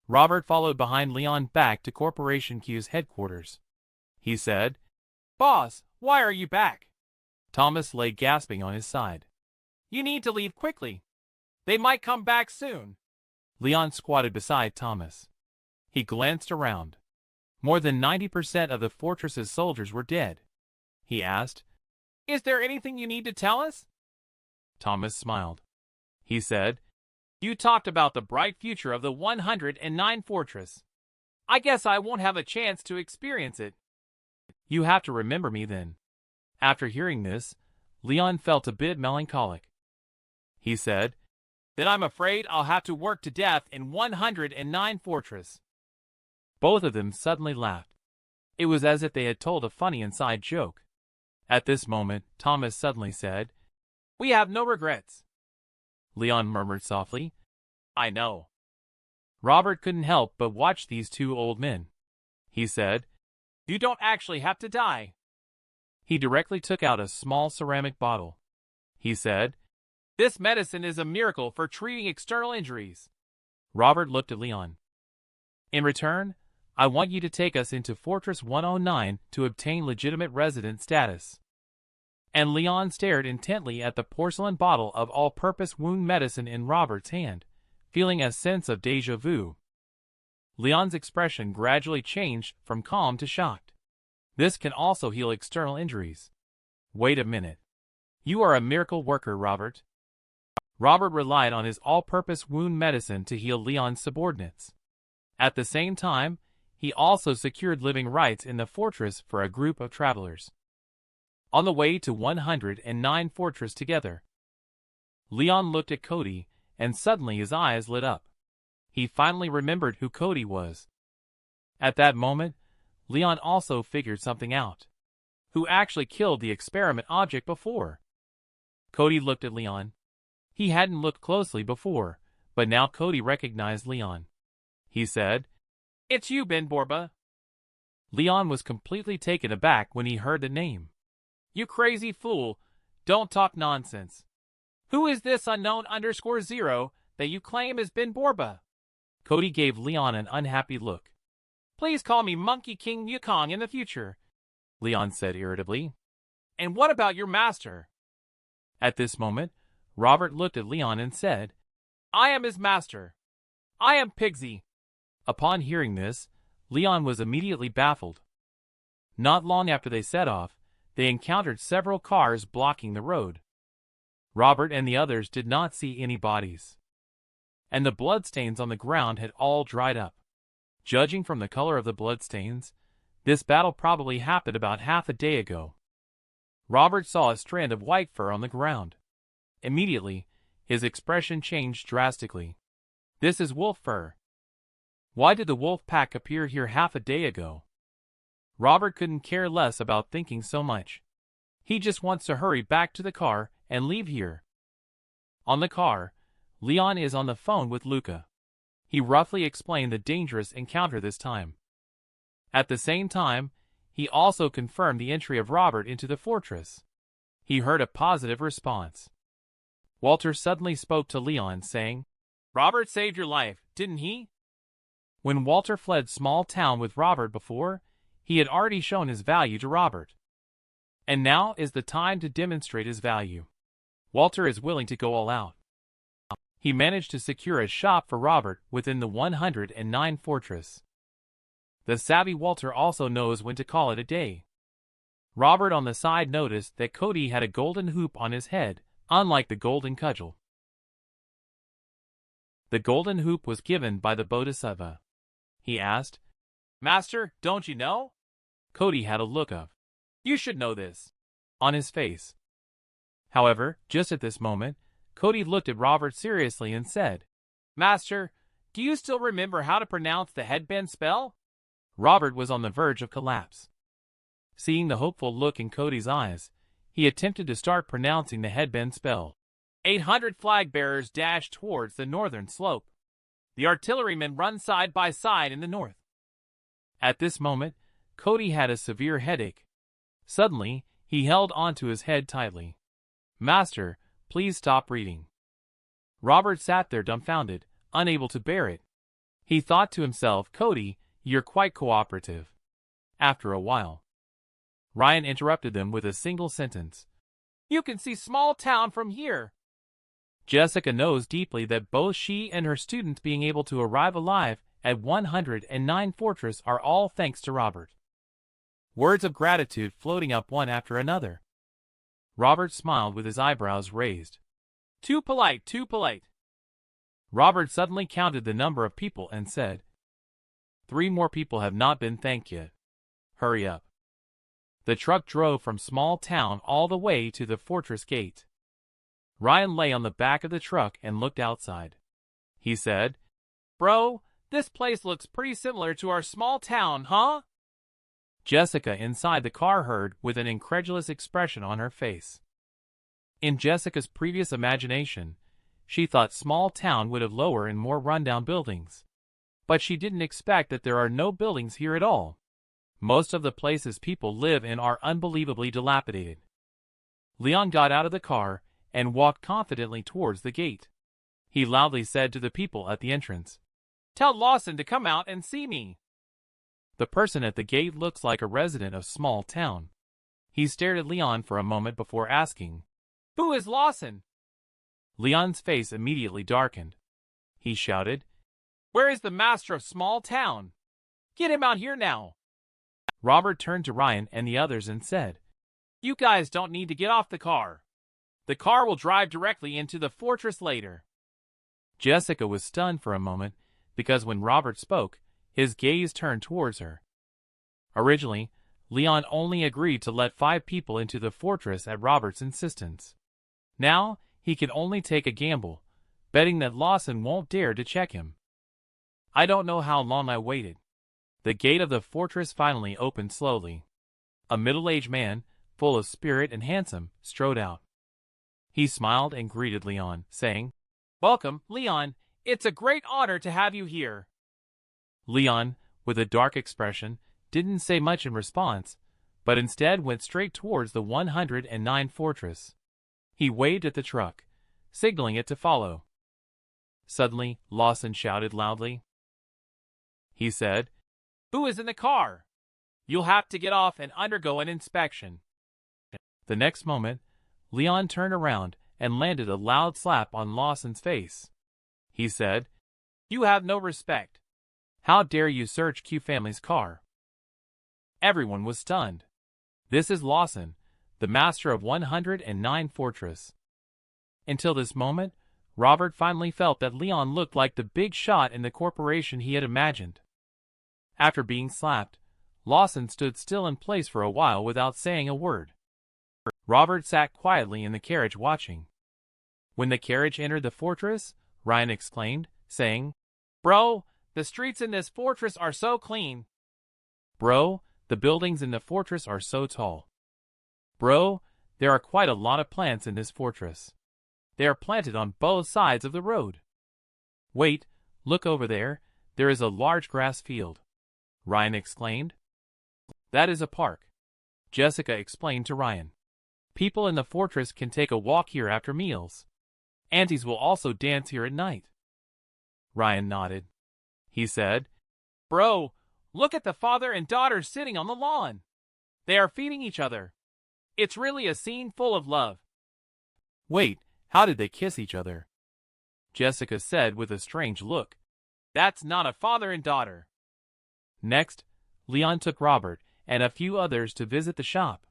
Robert followed behind Leon back to Corporation Q's headquarters. He said, "Boss, why are you back?" Thomas lay gasping on his side. "You need to leave quickly. They might come back soon." Leon squatted beside Thomas. He glanced around. More than 90% of the fortress's soldiers were dead. He asked, "Is there anything you need to tell us?" Thomas smiled. He said, "You talked about the bright future of the 109 fortress. I guess I won't have a chance to experience it." "You have to remember me then." After hearing this, Leon felt a bit melancholic. He said, "Then I'm afraid I'll have to work to death in 109 fortress." Both of them suddenly laughed. It was as if they had told a funny inside joke. At this moment, Thomas suddenly said, "We have no regrets." Leon murmured softly, "I know." Robert couldn't help but watch these two old men. He said, "You don't actually have to die." He directly took out a small ceramic bottle. He said, "This medicine is a miracle for treating external injuries." Robert looked at Leon. "In return, I want you to take us into Fortress 109 to obtain legitimate resident status." And Leon stared intently at the porcelain bottle of all-purpose wound medicine in Robert's hand, feeling a sense of déjà vu. Leon's expression gradually changed from calm to shocked. "This can also heal external injuries." "Wait a minute. You are a miracle worker, Robert." Robert relied on his all-purpose wound medicine to heal Leon's subordinates. At the same time, he also secured living rights in the fortress for a group of travelers. On the way to 109 Fortress together, Leon looked at Cody, and suddenly his eyes lit up. He finally remembered who Cody was. At that moment, Leon also figured something out. Who actually killed the experiment object before? Cody looked at Leon. He hadn't looked closely before, but now Cody recognized Leon. He said, "It's you, Ben Borba." Leon was completely taken aback when he heard the name. "You crazy fool, don't talk nonsense. Who is this unknown _0 that you claim is Ben Borba?" Cody gave Leon an unhappy look. "Please call me Monkey King Yukong in the future," Leon said irritably. "And what about your master?" At this moment, Robert looked at Leon and said, "I am his master. I am Pigsy." Upon hearing this, Leon was immediately baffled. Not long after they set off, they encountered several cars blocking the road. Robert and the others did not see any bodies, and the bloodstains on the ground had all dried up. Judging from the color of the bloodstains, this battle probably happened about half a day ago. Robert saw a strand of white fur on the ground. Immediately, his expression changed drastically. This is wolf fur. Why did the wolf pack appear here half a day ago? Robert couldn't care less about thinking so much. He just wants to hurry back to the car and leave here. On the car, Leon is on the phone with Luca. He roughly explained the dangerous encounter this time. At the same time, he also confirmed the entry of Robert into the fortress. He heard a positive response. Walter suddenly spoke to Leon, saying, "Robert saved your life, didn't he?" When Walter fled small town with Robert before, he had already shown his value to Robert. And now is the time to demonstrate his value. Walter is willing to go all out. He managed to secure a shop for Robert within the 109 fortress. The savvy Walter also knows when to call it a day. Robert on the side noticed that Cody had a golden hoop on his head, unlike the golden cudgel. The golden hoop was given by the Bodhisattva. He asked, "Master, don't you know?" Cody had a look of, "You should know this," on his face. However, just at this moment, Cody looked at Robert seriously and said, "Master, do you still remember how to pronounce the headband spell?" Robert was on the verge of collapse. Seeing the hopeful look in Cody's eyes, he attempted to start pronouncing the headband spell. 800 flag bearers dashed towards the northern slope. The artillerymen run side by side in the north. At this moment, Cody had a severe headache. Suddenly, he held onto his head tightly. "Master, please stop reading." Robert sat there dumbfounded, unable to bear it. He thought to himself, "Cody, you're quite cooperative." After a while, Ryan interrupted them with a single sentence. "You can see small town from here." Jessica knows deeply that both she and her students being able to arrive alive at 109 Fortress are all thanks to Robert. Words of gratitude floating up one after another. Robert smiled with his eyebrows raised. "Too polite, too polite." Robert suddenly counted the number of people and said, "3 more people have not been thanked yet. Hurry up." The truck drove from small town all the way to the fortress gate. Ryan lay on the back of the truck and looked outside. He said, "Bro, this place looks pretty similar to our small town, huh?" Jessica inside the car heard with an incredulous expression on her face. In Jessica's previous imagination, she thought small town would have lower and more rundown buildings. But she didn't expect that there are no buildings here at all. Most of the places people live in are unbelievably dilapidated. Leon got out of the car and walked confidently towards the gate. He loudly said to the people at the entrance, "Tell Lawson to come out and see me." The person at the gate looks like a resident of small town. He stared at Leon for a moment before asking, "Who is Lawson?" Leon's face immediately darkened. He shouted, "Where is the master of small town? Get him out here now." Robert turned to Ryan and the others and said, "You guys don't need to get off the car. The car will drive directly into the fortress later." Jessica was stunned for a moment because when Robert spoke, his gaze turned towards her. Originally, Leon only agreed to let 5 people into the fortress at Robert's insistence. Now, he can only take a gamble, betting that Lawson won't dare to check him. I don't know how long I waited. The gate of the fortress finally opened slowly. A middle-aged man, full of spirit and handsome, strode out. He smiled and greeted Leon, saying, "Welcome, Leon. It's a great honor to have you here." Leon, with a dark expression, didn't say much in response, but instead went straight towards the 109 fortress. He waved at the truck, signaling it to follow. Suddenly, Lawson shouted loudly. He said, "Who is in the car? You'll have to get off and undergo an inspection." The next moment, Leon turned around and landed a loud slap on Lawson's face. He said, "You have no respect. How dare you search Q family's car?" Everyone was stunned. This is Lawson, the master of 109 Fortress. Until this moment, Robert finally felt that Leon looked like the big shot in the corporation he had imagined. After being slapped, Lawson stood still in place for a while without saying a word. Robert sat quietly in the carriage watching. When the carriage entered the fortress, Ryan exclaimed, saying, "Bro, the streets in this fortress are so clean. Bro, the buildings in the fortress are so tall. Bro, there are quite a lot of plants in this fortress. They are planted on both sides of the road. Wait, look over there, there is a large grass field," Ryan exclaimed. "That is a park," Jessica explained to Ryan. "People in the fortress can take a walk here after meals. Aunties will also dance here at night." Ryan nodded. He said, "Bro, look at the father and daughter sitting on the lawn. They are feeding each other. It's really a scene full of love." "Wait, how did they kiss each other?" Jessica said with a strange look. "That's not a father and daughter." Next, Leon took Robert and a few others to visit the shop.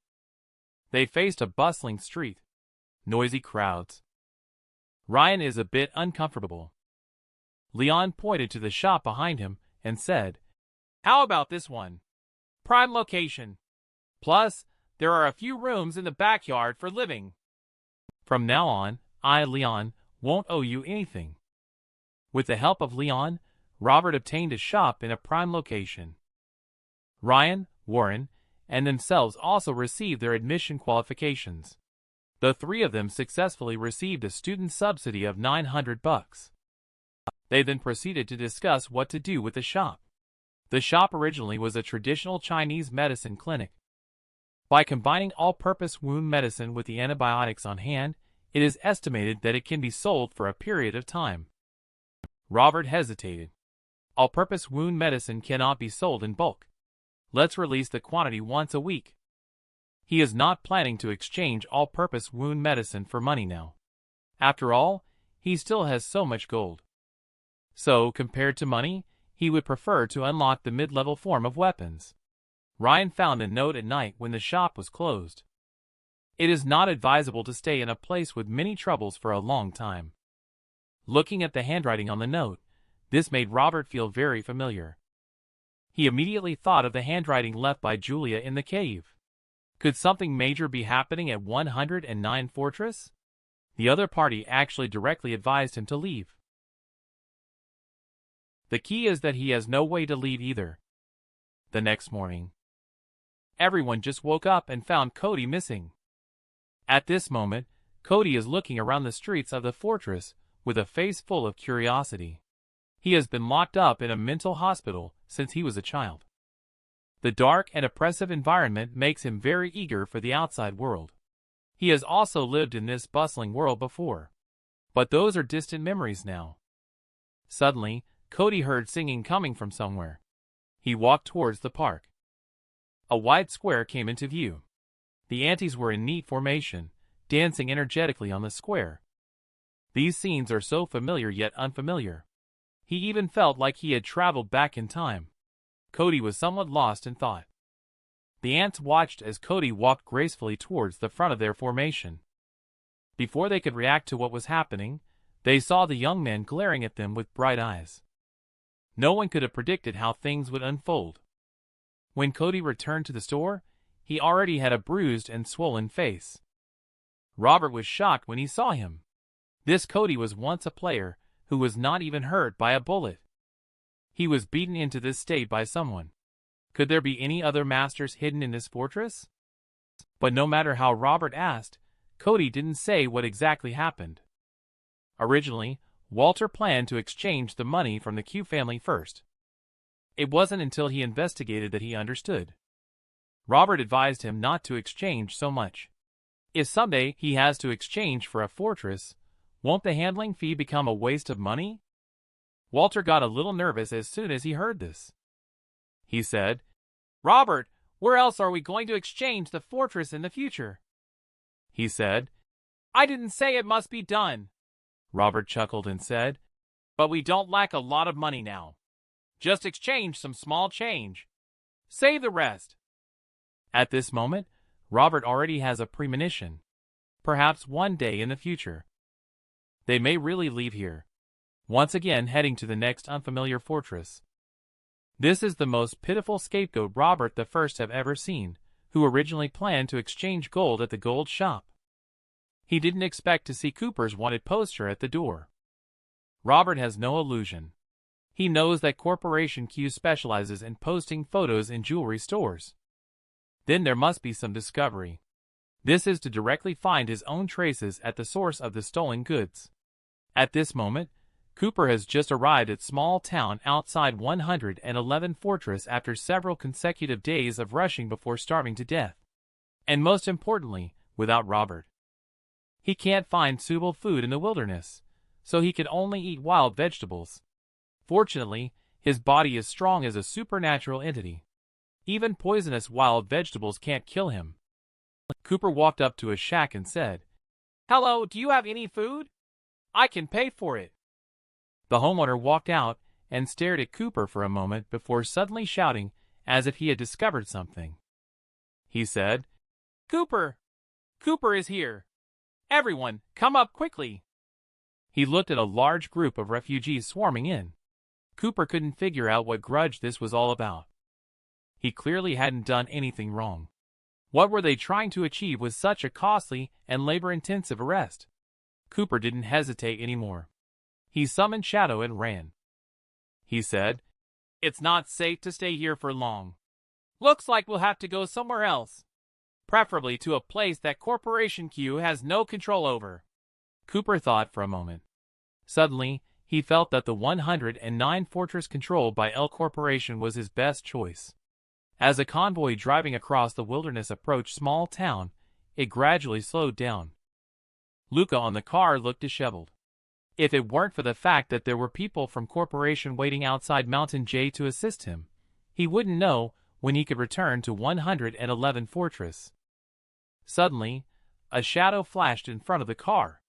They faced a bustling street, noisy crowds. Ryan is a bit uncomfortable. Leon pointed to the shop behind him and said, "How about this one? Prime location. Plus, there are a few rooms in the backyard for living. From now on, I, Leon, won't owe you anything." With the help of Leon, Robert obtained a shop in a prime location. Ryan, Warren, and themselves also received their admission qualifications. The three of them successfully received a student subsidy of $900. They then proceeded to discuss what to do with the shop. The shop originally was a traditional Chinese medicine clinic. By combining all-purpose wound medicine with the antibiotics on hand, it is estimated that it can be sold for a period of time. Robert hesitated. All-purpose wound medicine cannot be sold in bulk. Let's release the quantity once a week. He is not planning to exchange all-purpose wound medicine for money now. After all, he still has so much gold. So, compared to money, he would prefer to unlock the mid-level form of weapons. Ryan found a note at night when the shop was closed. It is not advisable to stay in a place with many troubles for a long time. Looking at the handwriting on the note, this made Robert feel very familiar. He immediately thought of the handwriting left by Julia in the cave. Could something major be happening at 109 Fortress? The other party actually directly advised him to leave. The key is that he has no way to leave either. The next morning, everyone just woke up and found Cody missing. At this moment, Cody is looking around the streets of the fortress with a face full of curiosity. He has been locked up in a mental hospital since he was a child. The dark and oppressive environment makes him very eager for the outside world. He has also lived in this bustling world before, but those are distant memories now. Suddenly, Cody heard singing coming from somewhere. He walked towards the park. A wide square came into view. The aunties were in neat formation, dancing energetically on the square. These scenes are so familiar yet unfamiliar. He even felt like he had traveled back in time. Cody was somewhat lost in thought. The ants watched as Cody walked gracefully towards the front of their formation. Before they could react to what was happening, they saw the young man glaring at them with bright eyes. No one could have predicted how things would unfold. When Cody returned to the store, he already had a bruised and swollen face. Robert was shocked when he saw him. This Cody was once a player who was not even hurt by a bullet. He was beaten into this state by someone. Could there be any other masters hidden in this fortress? But no matter how Robert asked, Cody didn't say what exactly happened. Originally, Walter planned to exchange the money from the Q family first. It wasn't until he investigated that he understood. Robert advised him not to exchange so much. If someday he has to exchange for a fortress, won't the handling fee become a waste of money? Walter got a little nervous as soon as he heard this. He said, "Robert, where else are we going to exchange the fortress in the future?" He said, "I didn't say it must be done." Robert chuckled and said, "But we don't lack a lot of money now. Just exchange some small change. Save the rest." At this moment, Robert already has a premonition. Perhaps one day in the future, They may really leave here, once again heading to the next unfamiliar fortress. This is the most pitiful scapegoat Robert the First have ever seen, who originally planned to exchange gold at the gold shop. He didn't expect to see Cooper's wanted poster at the door. Robert has no illusion. He knows that Corporation Q specializes in posting photos in jewelry stores. Then there must be some discovery. This is to directly find his own traces at the source of the stolen goods. At this moment, Cooper has just arrived at small town outside 111 Fortress after several consecutive days of rushing before starving to death. And most importantly, without Robert. He can't find suitable food in the wilderness, so he can only eat wild vegetables. Fortunately, his body is strong as a supernatural entity. Even poisonous wild vegetables can't kill him. Cooper walked up to a shack and said, "Hello, do you have any food? I can pay for it." The homeowner walked out and stared at Cooper for a moment before suddenly shouting as if he had discovered something. He said, "Cooper! Cooper is here! Everyone, come up quickly!" He looked at a large group of refugees swarming in. Cooper couldn't figure out what grudge this was all about. He clearly hadn't done anything wrong. What were they trying to achieve with such a costly and labor-intensive arrest? Cooper didn't hesitate anymore. He summoned Shadow and ran. He said, "It's not safe to stay here for long. Looks like we'll have to go somewhere else. Preferably to a place that Corporation Q has no control over." Cooper thought for a moment. Suddenly, he felt that the 109 fortress controlled by L Corporation was his best choice. As a convoy driving across the wilderness approached small town, it gradually slowed down. Luca on the car looked disheveled. If it weren't for the fact that there were people from Corporation waiting outside Mountain J to assist him, he wouldn't know when he could return to 111 Fortress. Suddenly, a shadow flashed in front of the car.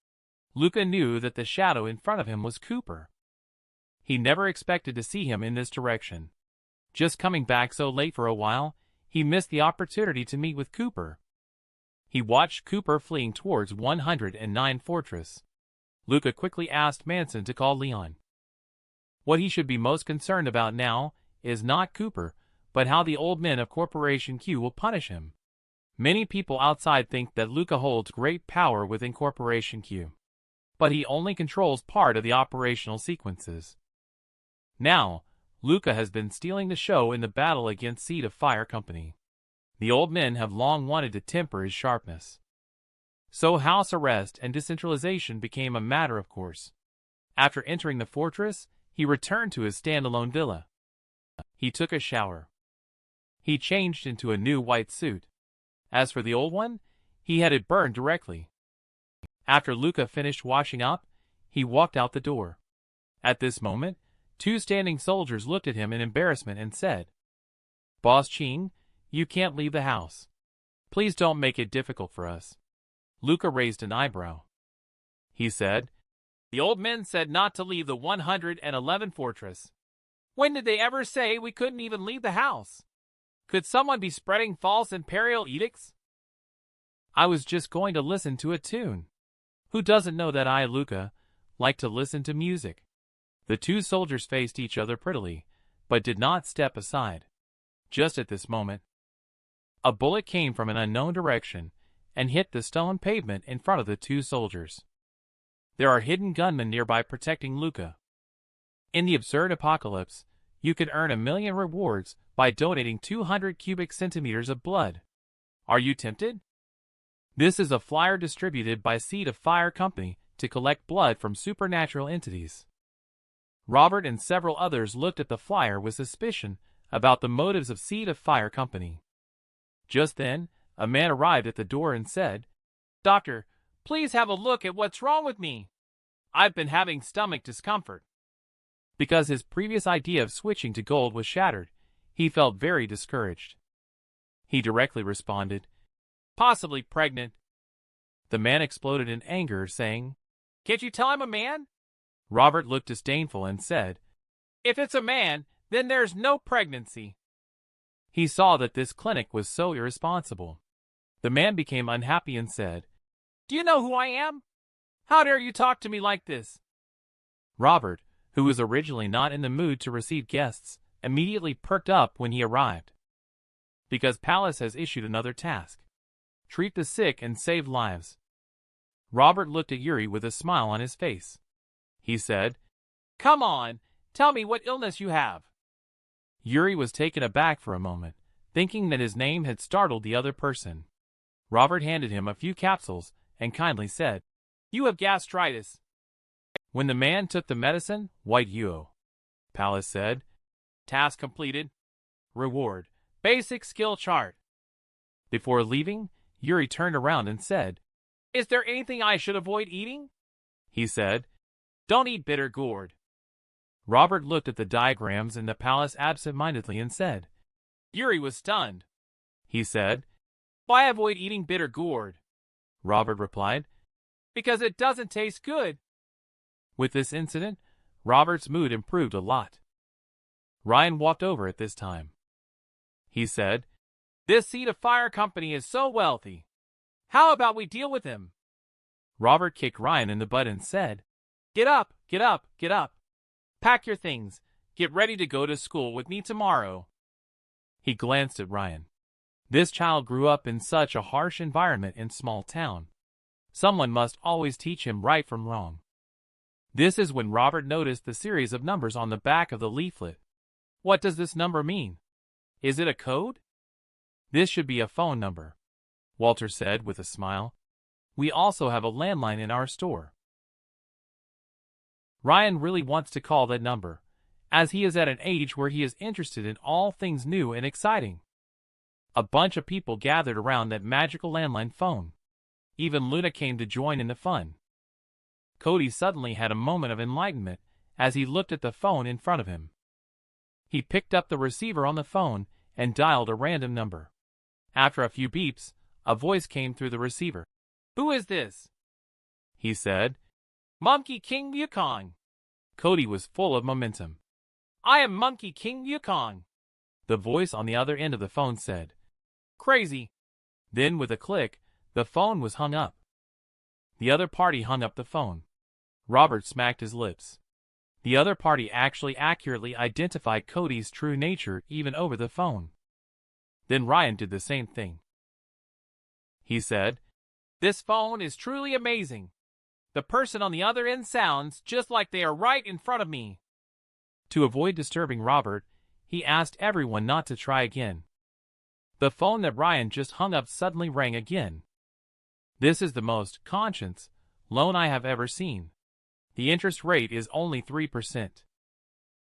Luca knew that the shadow in front of him was Cooper. He never expected to see him in this direction. Just coming back so late for a while, he missed the opportunity to meet with Cooper. He watched Cooper fleeing towards 109 Fortress. Luca quickly asked Manson to call Leon. What he should be most concerned about now is not Cooper, but how the old men of Corporation Q will punish him. Many people outside think that Luca holds great power within Corporation Q. But he only controls part of the operational sequences. Now, Luca has been stealing the show in the battle against Seed of Fire Company. The old men have long wanted to temper his sharpness. So house arrest and decentralization became a matter of course. After entering the fortress, he returned to his standalone villa. He took a shower. He changed into a new white suit. As for the old one, he had it burned directly. After Luca finished washing up, he walked out the door. At this moment, two standing soldiers looked at him in embarrassment and said, "Boss Ching, you can't leave the house. Please don't make it difficult for us." Luca raised an eyebrow. He said, "The old men said not to leave the 111 Fortress. When did they ever say we couldn't even leave the house? Could someone be spreading false imperial edicts?" "I was just going to listen to a tune. Who doesn't know that I, Luca, like to listen to music?" The two soldiers faced each other prettily, but did not step aside. Just at this moment, a bullet came from an unknown direction and hit the stone pavement in front of the two soldiers. There are hidden gunmen nearby protecting Luca. In the absurd apocalypse, you could earn 1,000,000 rewards by donating 200 cubic centimeters of blood. Are you tempted? This is a flyer distributed by Seed of Fire Company to collect blood from supernatural entities. Robert and several others looked at the flyer with suspicion about the motives of Seed of Fire Company. Just then, a man arrived at the door and said, "Doctor, please have a look at what's wrong with me. I've been having stomach discomfort." Because his previous idea of switching to gold was shattered, he felt very discouraged. He directly responded, "Possibly pregnant." The man exploded in anger, saying, "Can't you tell I'm a man?" Robert looked disdainful and said, "If it's a man, then there's no pregnancy." He saw that this clinic was so irresponsible. The man became unhappy and said, "Do you know who I am? How dare you talk to me like this? Robert, who was originally not in the mood to receive guests, immediately perked up when he arrived. Because Palace has issued another task. Treat the sick and save lives. Robert looked at Yuri with a smile on his face. He said, "Come on, tell me what illness you have." Yuri was taken aback for a moment, thinking that his name had startled the other person. Robert handed him a few capsules and kindly said, "You have gastritis." When the man took the medicine, "White Yuo," Palace said, "Task completed. Reward, basic skill chart." Before leaving, Yuri turned around and said, "Is there anything I should avoid eating?" He said, "Don't eat bitter gourd." Robert looked at the diagrams in the palace absent-mindedly and said, Yuri was stunned. He said, "Why avoid eating bitter gourd?" Robert replied, "Because it doesn't taste good." With this incident, Robert's mood improved a lot. Ryan walked over at this time. He said, "This Seed of Fire company is so wealthy. How about we deal with him?" Robert kicked Ryan in the butt and said, "Get up, get up, get up. Pack your things. Get ready to go to school with me tomorrow." He glanced at Ryan. This child grew up in such a harsh environment in small town. Someone must always teach him right from wrong. This is when Robert noticed the series of numbers on the back of the leaflet. What does this number mean? Is it a code? This should be a phone number, Walter said with a smile. We also have a landline in our store. Ryan really wants to call that number, as he is at an age where he is interested in all things new and exciting. A bunch of people gathered around that magical landline phone. Even Luna came to join in the fun. Cody suddenly had a moment of enlightenment as he looked at the phone in front of him. He picked up the receiver on the phone and dialed a random number. After a few beeps, a voice came through the receiver. "Who is this?" he said. "Monkey King Wukong." Cody was full of momentum. "I am Monkey King Wukong," the voice on the other end of the phone said. "Crazy." Then with a click, the phone was hung up. The other party hung up the phone. Robert smacked his lips. The other party actually accurately identified Cody's true nature even over the phone. Then Ryan did the same thing. He said, "This phone is truly amazing. The person on the other end sounds just like they are right in front of me." To avoid disturbing Robert, he asked everyone not to try again. The phone that Ryan just hung up suddenly rang again. "This is the most conscious loan I have ever seen. The interest rate is only 3%.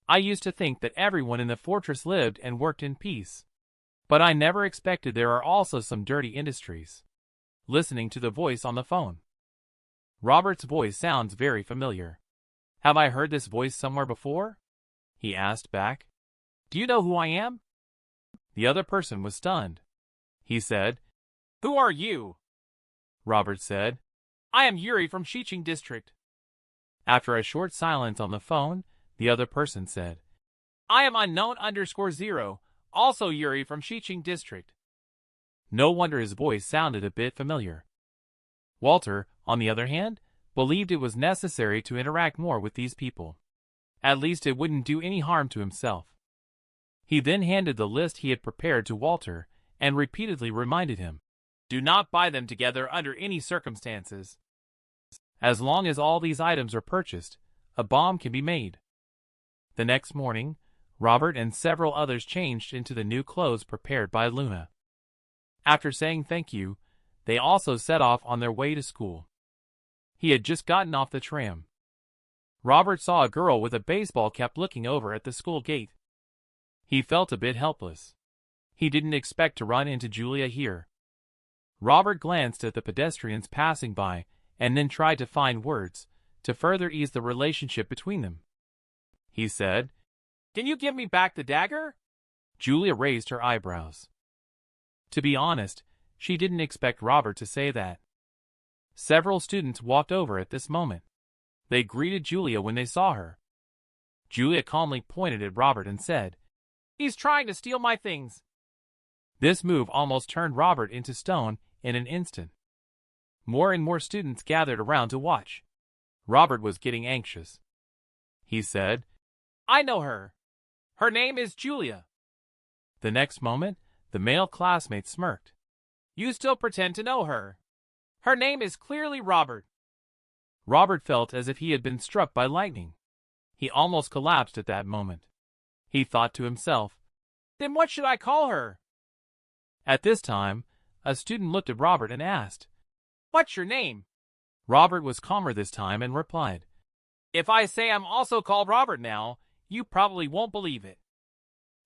I used to think that everyone in the fortress lived and worked in peace. But I never expected there are also some dirty industries." Listening to the voice on the phone. Robert's voice sounds very familiar. "Have I heard this voice somewhere before?" he asked back. "Do you know who I am?" The other person was stunned. He said, "Who are you?" Robert said, "I am Yuri from Shiching District." After a short silence on the phone, the other person said, "I am unknown_0, also Yuri from Shiching District." No wonder his voice sounded a bit familiar. Walter, on the other hand, believed it was necessary to interact more with these people. At least it wouldn't do any harm to himself. He then handed the list he had prepared to Walter and repeatedly reminded him, "Do not buy them together under any circumstances. As long as all these items are purchased, a bomb can be made." The next morning, Robert and several others changed into the new clothes prepared by Luna. After saying thank you, they also set off on their way to school. He had just gotten off the tram. Robert saw a girl with a baseball cap looking over at the school gate. He felt a bit helpless. He didn't expect to run into Julia here. Robert glanced at the pedestrians passing by and then tried to find words to further ease the relationship between them. He said, "Can you give me back the dagger?" Julia raised her eyebrows. To be honest, she didn't expect Robert to say that. Several students walked over at this moment. They greeted Julia when they saw her. Julia calmly pointed at Robert and said, "He's trying to steal my things." This move almost turned Robert into stone in an instant. More and more students gathered around to watch. Robert was getting anxious. He said, "I know her. Her name is Julia." The next moment, the male classmate smirked. "You still pretend to know her. Her name is clearly Robert." Robert felt as if he had been struck by lightning. He almost collapsed at that moment. He thought to himself, "Then what should I call her?" At this time, a student looked at Robert and asked, "What's your name?" Robert was calmer this time and replied, "If I say I'm also called Robert now, you probably won't believe it."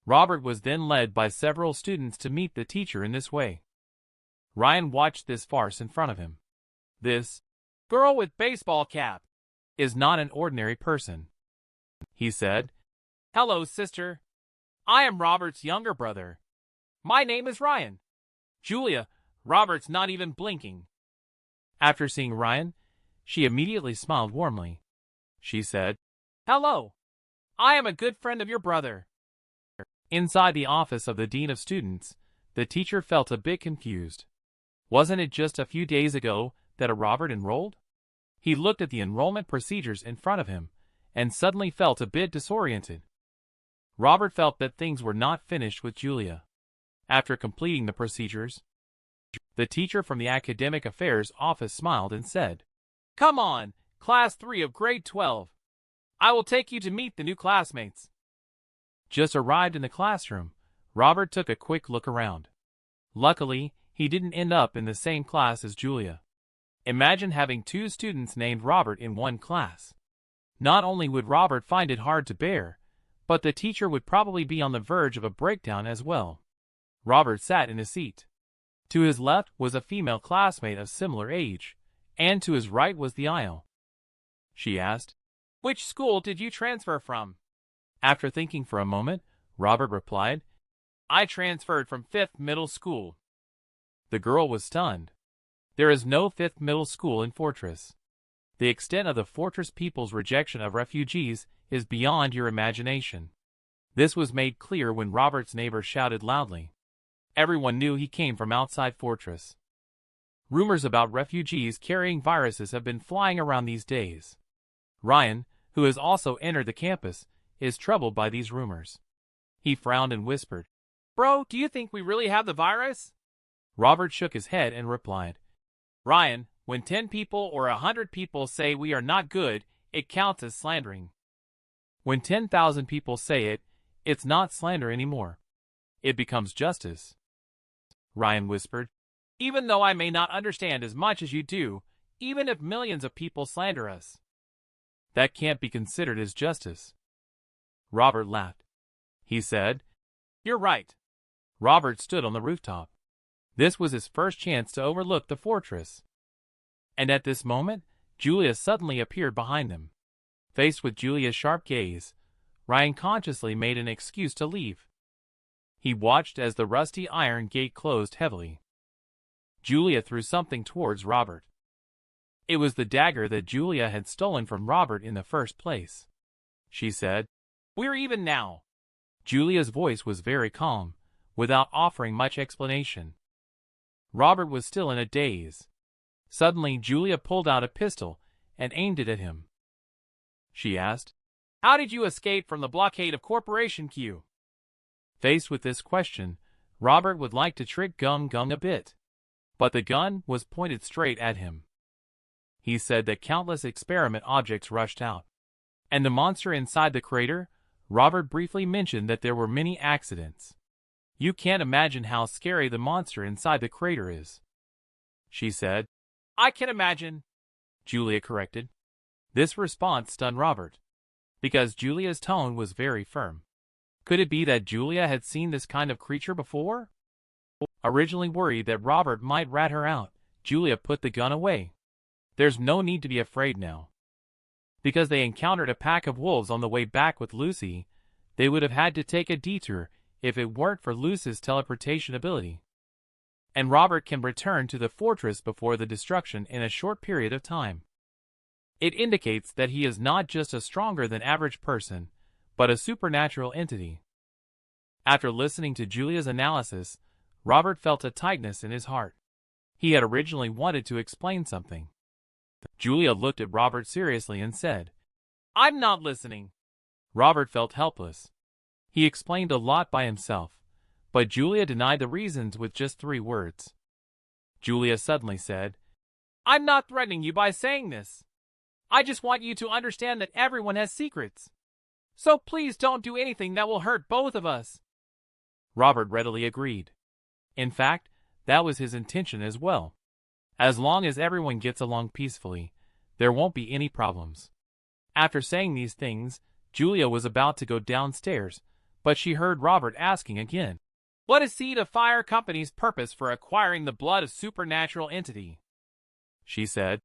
Robert was then led by several students to meet the teacher in this way. Ryan watched this farce in front of him. This girl with baseball cap is not an ordinary person. He said, "Hello, sister. I am Robert's younger brother. My name is Ryan." "Julia, Robert's not even blinking." After seeing Ryan, she immediately smiled warmly. She said, "Hello. I am a good friend of your brother." Inside the office of the Dean of Students, the teacher felt a bit confused. Wasn't it just a few days ago that a Robert enrolled? He looked at the enrollment procedures in front of him and suddenly felt a bit disoriented. Robert felt that things were not finished with Julia. After completing the procedures, the teacher from the Academic Affairs office smiled and said, "Come on, Class 3 of Grade 12. I will take you to meet the new classmates." Just arrived in the classroom, Robert took a quick look around. Luckily, he didn't end up in the same class as Julia. Imagine having two students named Robert in one class. Not only would Robert find it hard to bear, but the teacher would probably be on the verge of a breakdown as well. Robert sat in his seat. To his left was a female classmate of similar age, and to his right was the aisle. She asked, "Which school did you transfer from?" After thinking for a moment, Robert replied, "I transferred from 5th Middle School." The girl was stunned. There is no 5th Middle School in Fortress. The extent of the Fortress people's rejection of refugees is beyond your imagination. This was made clear when Robert's neighbor shouted loudly. Everyone knew he came from outside Fortress. Rumors about refugees carrying viruses have been flying around these days. Ryan, who has also entered the campus, is troubled by these rumors. He frowned and whispered, "Bro, do you think we really have the virus?" Robert shook his head and replied, "Ryan, when 10 people or 100 people say we are not good, it counts as slandering. When 10,000 people say it, it's not slander anymore. It becomes justice." Ryan whispered, "Even though I may not understand as much as you do, even if millions of people slander us, that can't be considered as justice." Robert laughed. He said, "You're right." Robert stood on the rooftop. This was his first chance to overlook the fortress. And at this moment, Julia suddenly appeared behind them. Faced with Julia's sharp gaze, Ryan consciously made an excuse to leave. He watched as the rusty iron gate closed heavily. Julia threw something towards Robert. It was the dagger that Julia had stolen from Robert in the first place. She said, "We're even now." Julia's voice was very calm, without offering much explanation. Robert was still in a daze. Suddenly, Julia pulled out a pistol and aimed it at him. She asked, "How did you escape from the blockade of Corporation Q?" Faced with this question, Robert would like to trick Gum Gum a bit. But the gun was pointed straight at him. He said that countless experiment objects rushed out. And the monster inside the crater, Robert briefly mentioned that there were many accidents. "You can't imagine how scary the monster inside the crater is." She said, "I can imagine," Julia corrected. This response stunned Robert, because Julia's tone was very firm. Could it be that Julia had seen this kind of creature before? Originally worried that Robert might rat her out, Julia put the gun away. There's no need to be afraid now. Because they encountered a pack of wolves on the way back with Lucy, they would have had to take a detour if it weren't for Lucy's teleportation ability. And Robert can return to the fortress before the destruction in a short period of time. It indicates that he is not just a stronger than average person, but a supernatural entity. After listening to Julia's analysis, Robert felt a tightness in his heart. He had originally wanted to explain something. Julia looked at Robert seriously and said, "I'm not listening." Robert felt helpless. He explained a lot by himself, but Julia denied the reasons with just 3 words. Julia suddenly said, "I'm not threatening you by saying this. I just want you to understand that everyone has secrets. So please don't do anything that will hurt both of us." Robert readily agreed. In fact, that was his intention as well. As long as everyone gets along peacefully, there won't be any problems. After saying these things, Julia was about to go downstairs, but she heard Robert asking again, "What is Seed of Fire Company's purpose for acquiring the blood of supernatural entity?" She said,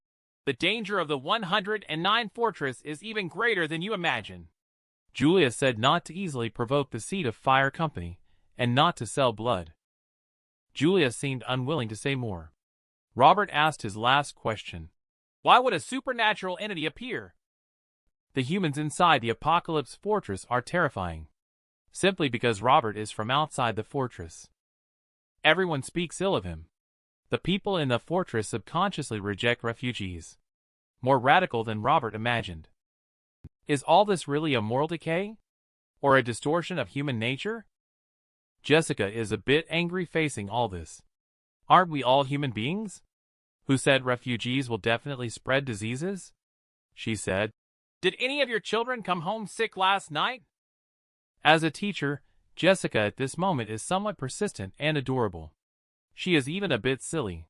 "The danger of the 109 fortress is even greater than you imagine." Julia said not to easily provoke the Seed of Fire Company, and not to sell blood. Julia seemed unwilling to say more. Robert asked his last question. "Why would a supernatural entity appear?" "The humans inside the Apocalypse Fortress are terrifying. Simply because Robert is from outside the fortress. Everyone speaks ill of him. The people in the fortress subconsciously reject refugees. More radical than Robert imagined." Is all this really a moral decay? Or a distortion of human nature? Jessica is a bit angry facing all this. Aren't we all human beings? Who said refugees will definitely spread diseases? She said, "Did any of your children come home sick last night?" As a teacher, Jessica at this moment is somewhat persistent and adorable. She is even a bit silly.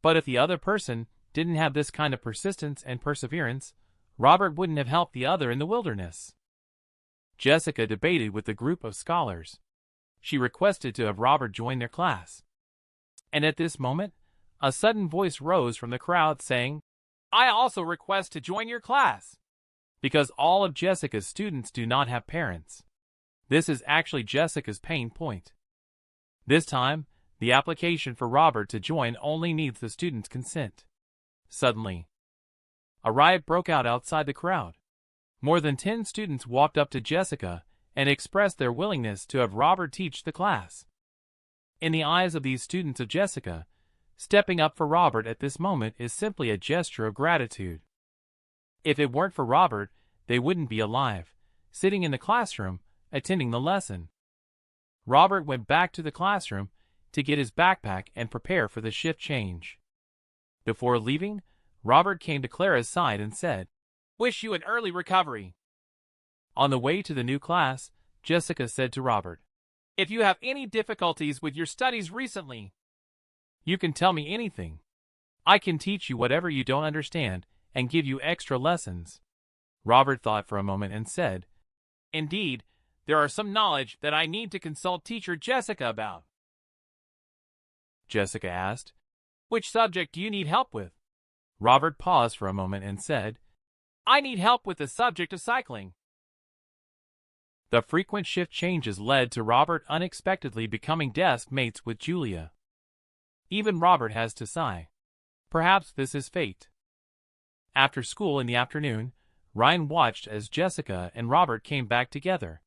But if the other person didn't have this kind of persistence and perseverance, Robert wouldn't have helped the other in the wilderness. Jessica debated with the group of scholars. She requested to have Robert join their class. And at this moment, a sudden voice rose from the crowd saying, "I also request to join your class." Because all of Jessica's students do not have parents. This is actually Jessica's pain point. This time, the application for Robert to join only needs the student's consent. Suddenly, a riot broke out outside the crowd. More than 10 students walked up to Jessica and expressed their willingness to have Robert teach the class. In the eyes of these students of Jessica, stepping up for Robert at this moment is simply a gesture of gratitude. If it weren't for Robert, they wouldn't be alive, sitting in the classroom, attending the lesson. Robert went back to the classroom to get his backpack and prepare for the shift change. Before leaving, Robert came to Clara's side and said, "Wish you an early recovery." On the way to the new class, Jessica said to Robert, "If you have any difficulties with your studies recently, you can tell me anything. I can teach you whatever you don't understand and give you extra lessons." Robert thought for a moment and said, "Indeed, there are some knowledge that I need to consult teacher Jessica about." Jessica asked, "Which subject do you need help with?" Robert paused for a moment and said, "I need help with the subject of cycling." The frequent shift changes led to Robert unexpectedly becoming desk mates with Julia. Even Robert has to sigh. Perhaps this is fate. After school in the afternoon, Ryan watched as Jessica and Robert came back together.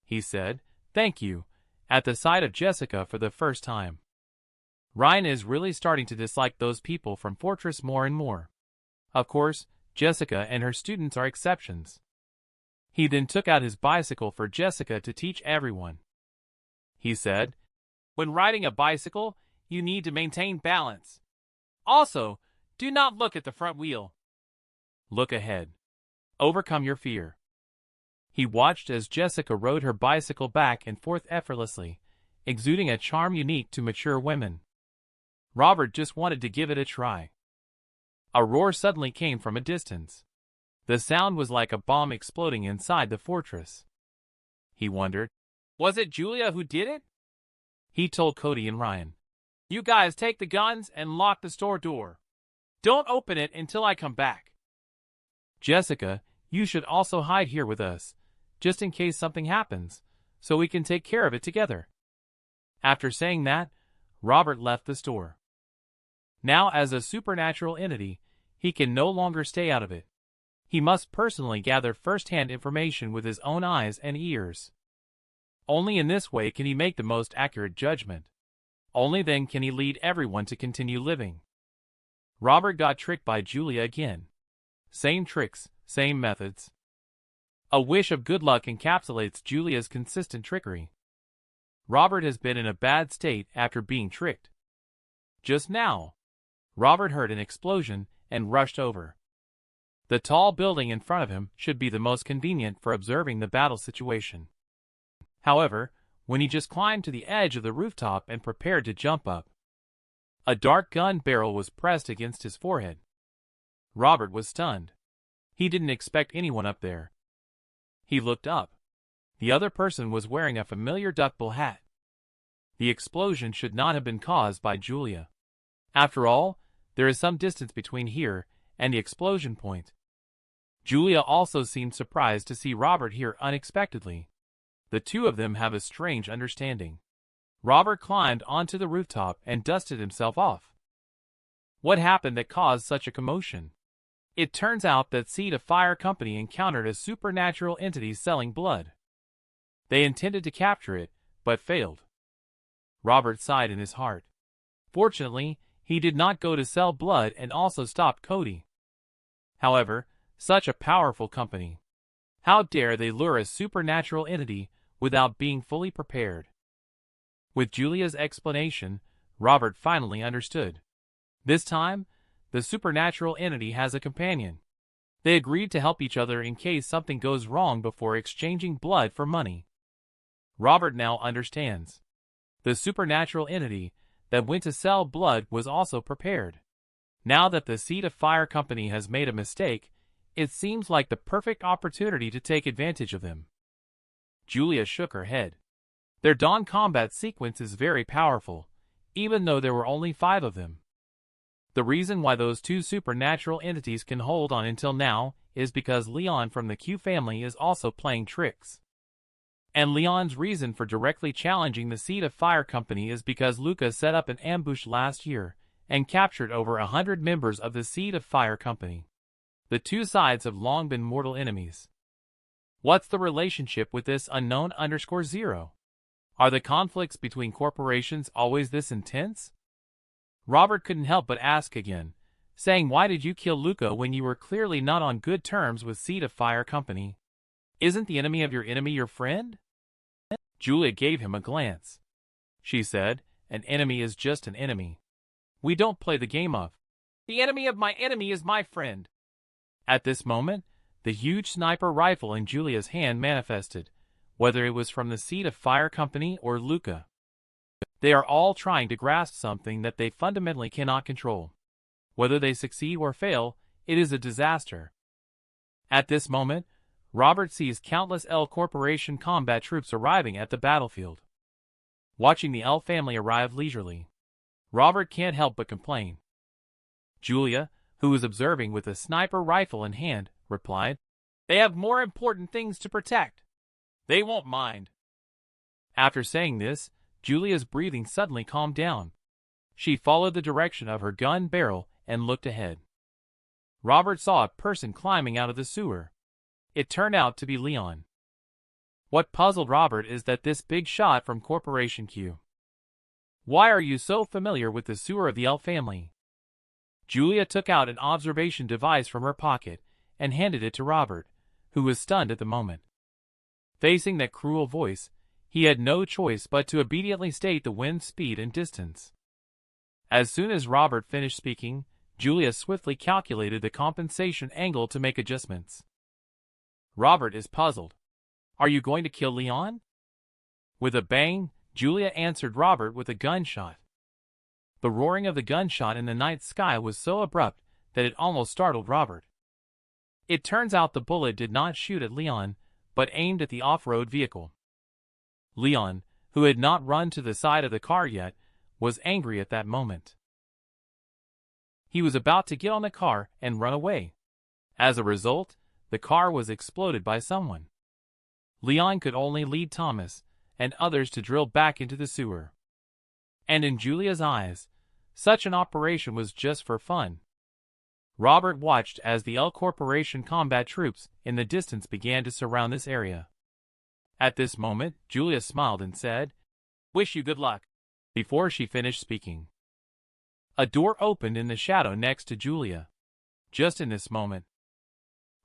He said, "Thank you," at the sight of Jessica for the first time. Ryan is really starting to dislike those people from Fortress more and more. Of course, Jessica and her students are exceptions. He then took out his bicycle for Jessica to teach everyone. He said, "When riding a bicycle, you need to maintain balance. Also, do not look at the front wheel. Look ahead. Overcome your fear." He watched as Jessica rode her bicycle back and forth effortlessly, exuding a charm unique to mature women. Robert just wanted to give it a try. A roar suddenly came from a distance. The sound was like a bomb exploding inside the fortress. He wondered, was it Julia who did it? He told Cody and Ryan, "You guys take the guns and lock the store door. Don't open it until I come back. Jessica, you should also hide here with us, just in case something happens, so we can take care of it together." After saying that, Robert left the store. Now, as a supernatural entity, he can no longer stay out of it. He must personally gather first-hand information with his own eyes and ears. Only in this way can he make the most accurate judgment. Only then can he lead everyone to continue living. Robert got tricked by Julia again. Same tricks, same methods. A wish of good luck encapsulates Julia's consistent trickery. Robert has been in a bad state after being tricked. Just now, Robert heard an explosion and rushed over. The tall building in front of him should be the most convenient for observing the battle situation. However, when he just climbed to the edge of the rooftop and prepared to jump up, a dark gun barrel was pressed against his forehead. Robert was stunned. He didn't expect anyone up there. He looked up. The other person was wearing a familiar duckbill hat. The explosion should not have been caused by Julia. After all, there is some distance between here and the explosion point. Julia also seemed surprised to see Robert here unexpectedly. The two of them have a strange understanding. Robert climbed onto the rooftop and dusted himself off. What happened that caused such a commotion? It turns out that Seed of Fire Company encountered a supernatural entity selling blood. They intended to capture it, but failed. Robert sighed in his heart. Fortunately, he did not go to sell blood and also stopped Cody. However, such a powerful company. How dare they lure a supernatural entity without being fully prepared? With Julia's explanation, Robert finally understood. This time, the supernatural entity has a companion. They agreed to help each other in case something goes wrong before exchanging blood for money. Robert now understands. The supernatural entity that went to sell blood was also prepared. Now that the Seed of Fire Company has made a mistake, it seems like the perfect opportunity to take advantage of them. Julia shook her head. Their dawn combat sequence is very powerful, even though there were only 5 of them. The reason why those 2 supernatural entities can hold on until now is because Leon from the Q family is also playing tricks. And Leon's reason for directly challenging the Seed of Fire Company is because Luca set up an ambush last year and captured over 100 members of the Seed of Fire Company. The two sides have long been mortal enemies. What's the relationship with this unknown_0? Are the conflicts between corporations always this intense? Robert couldn't help but ask again, saying, why did you kill Luca when you were clearly not on good terms with Seed of Fire Company? Isn't the enemy of your enemy your friend? Julia gave him a glance. She said, an enemy is just an enemy. We don't play the game of, the enemy of my enemy is my friend. At this moment, the huge sniper rifle in Julia's hand manifested, whether it was from the Seed of Fire Company or Luca. They are all trying to grasp something that they fundamentally cannot control. Whether they succeed or fail, it is a disaster. At this moment, Robert sees countless L Corporation combat troops arriving at the battlefield. Watching the L family arrive leisurely, Robert can't help but complain. Julia, who was observing with a sniper rifle in hand, replied, they have more important things to protect. They won't mind. After saying this, Julia's breathing suddenly calmed down. She followed the direction of her gun barrel and looked ahead. Robert saw a person climbing out of the sewer. It turned out to be Leon. What puzzled Robert is that this big shot from Corporation Q. Why are you so familiar with the sewer of the L family? Julia took out an observation device from her pocket and handed it to Robert, who was stunned at the moment. Facing that cruel voice, he had no choice but to obediently state the wind speed and distance. As soon as Robert finished speaking, Julia swiftly calculated the compensation angle to make adjustments. Robert is puzzled. Are you going to kill Leon? With a bang, Julia answered Robert with a gunshot. The roaring of the gunshot in the night sky was so abrupt that it almost startled Robert. It turns out the bullet did not shoot at Leon, but aimed at the off-road vehicle. Leon, who had not run to the side of the car yet, was angry at that moment. He was about to get on the car and run away. As a result, the car was exploded by someone. Leon could only lead Thomas and others to drill back into the sewer. And in Julia's eyes, such an operation was just for fun. Robert watched as the L Corporation combat troops in the distance began to surround this area. At this moment, Julia smiled and said, wish you good luck. Before she finished speaking, a door opened in the shadow next to Julia. Just in this moment,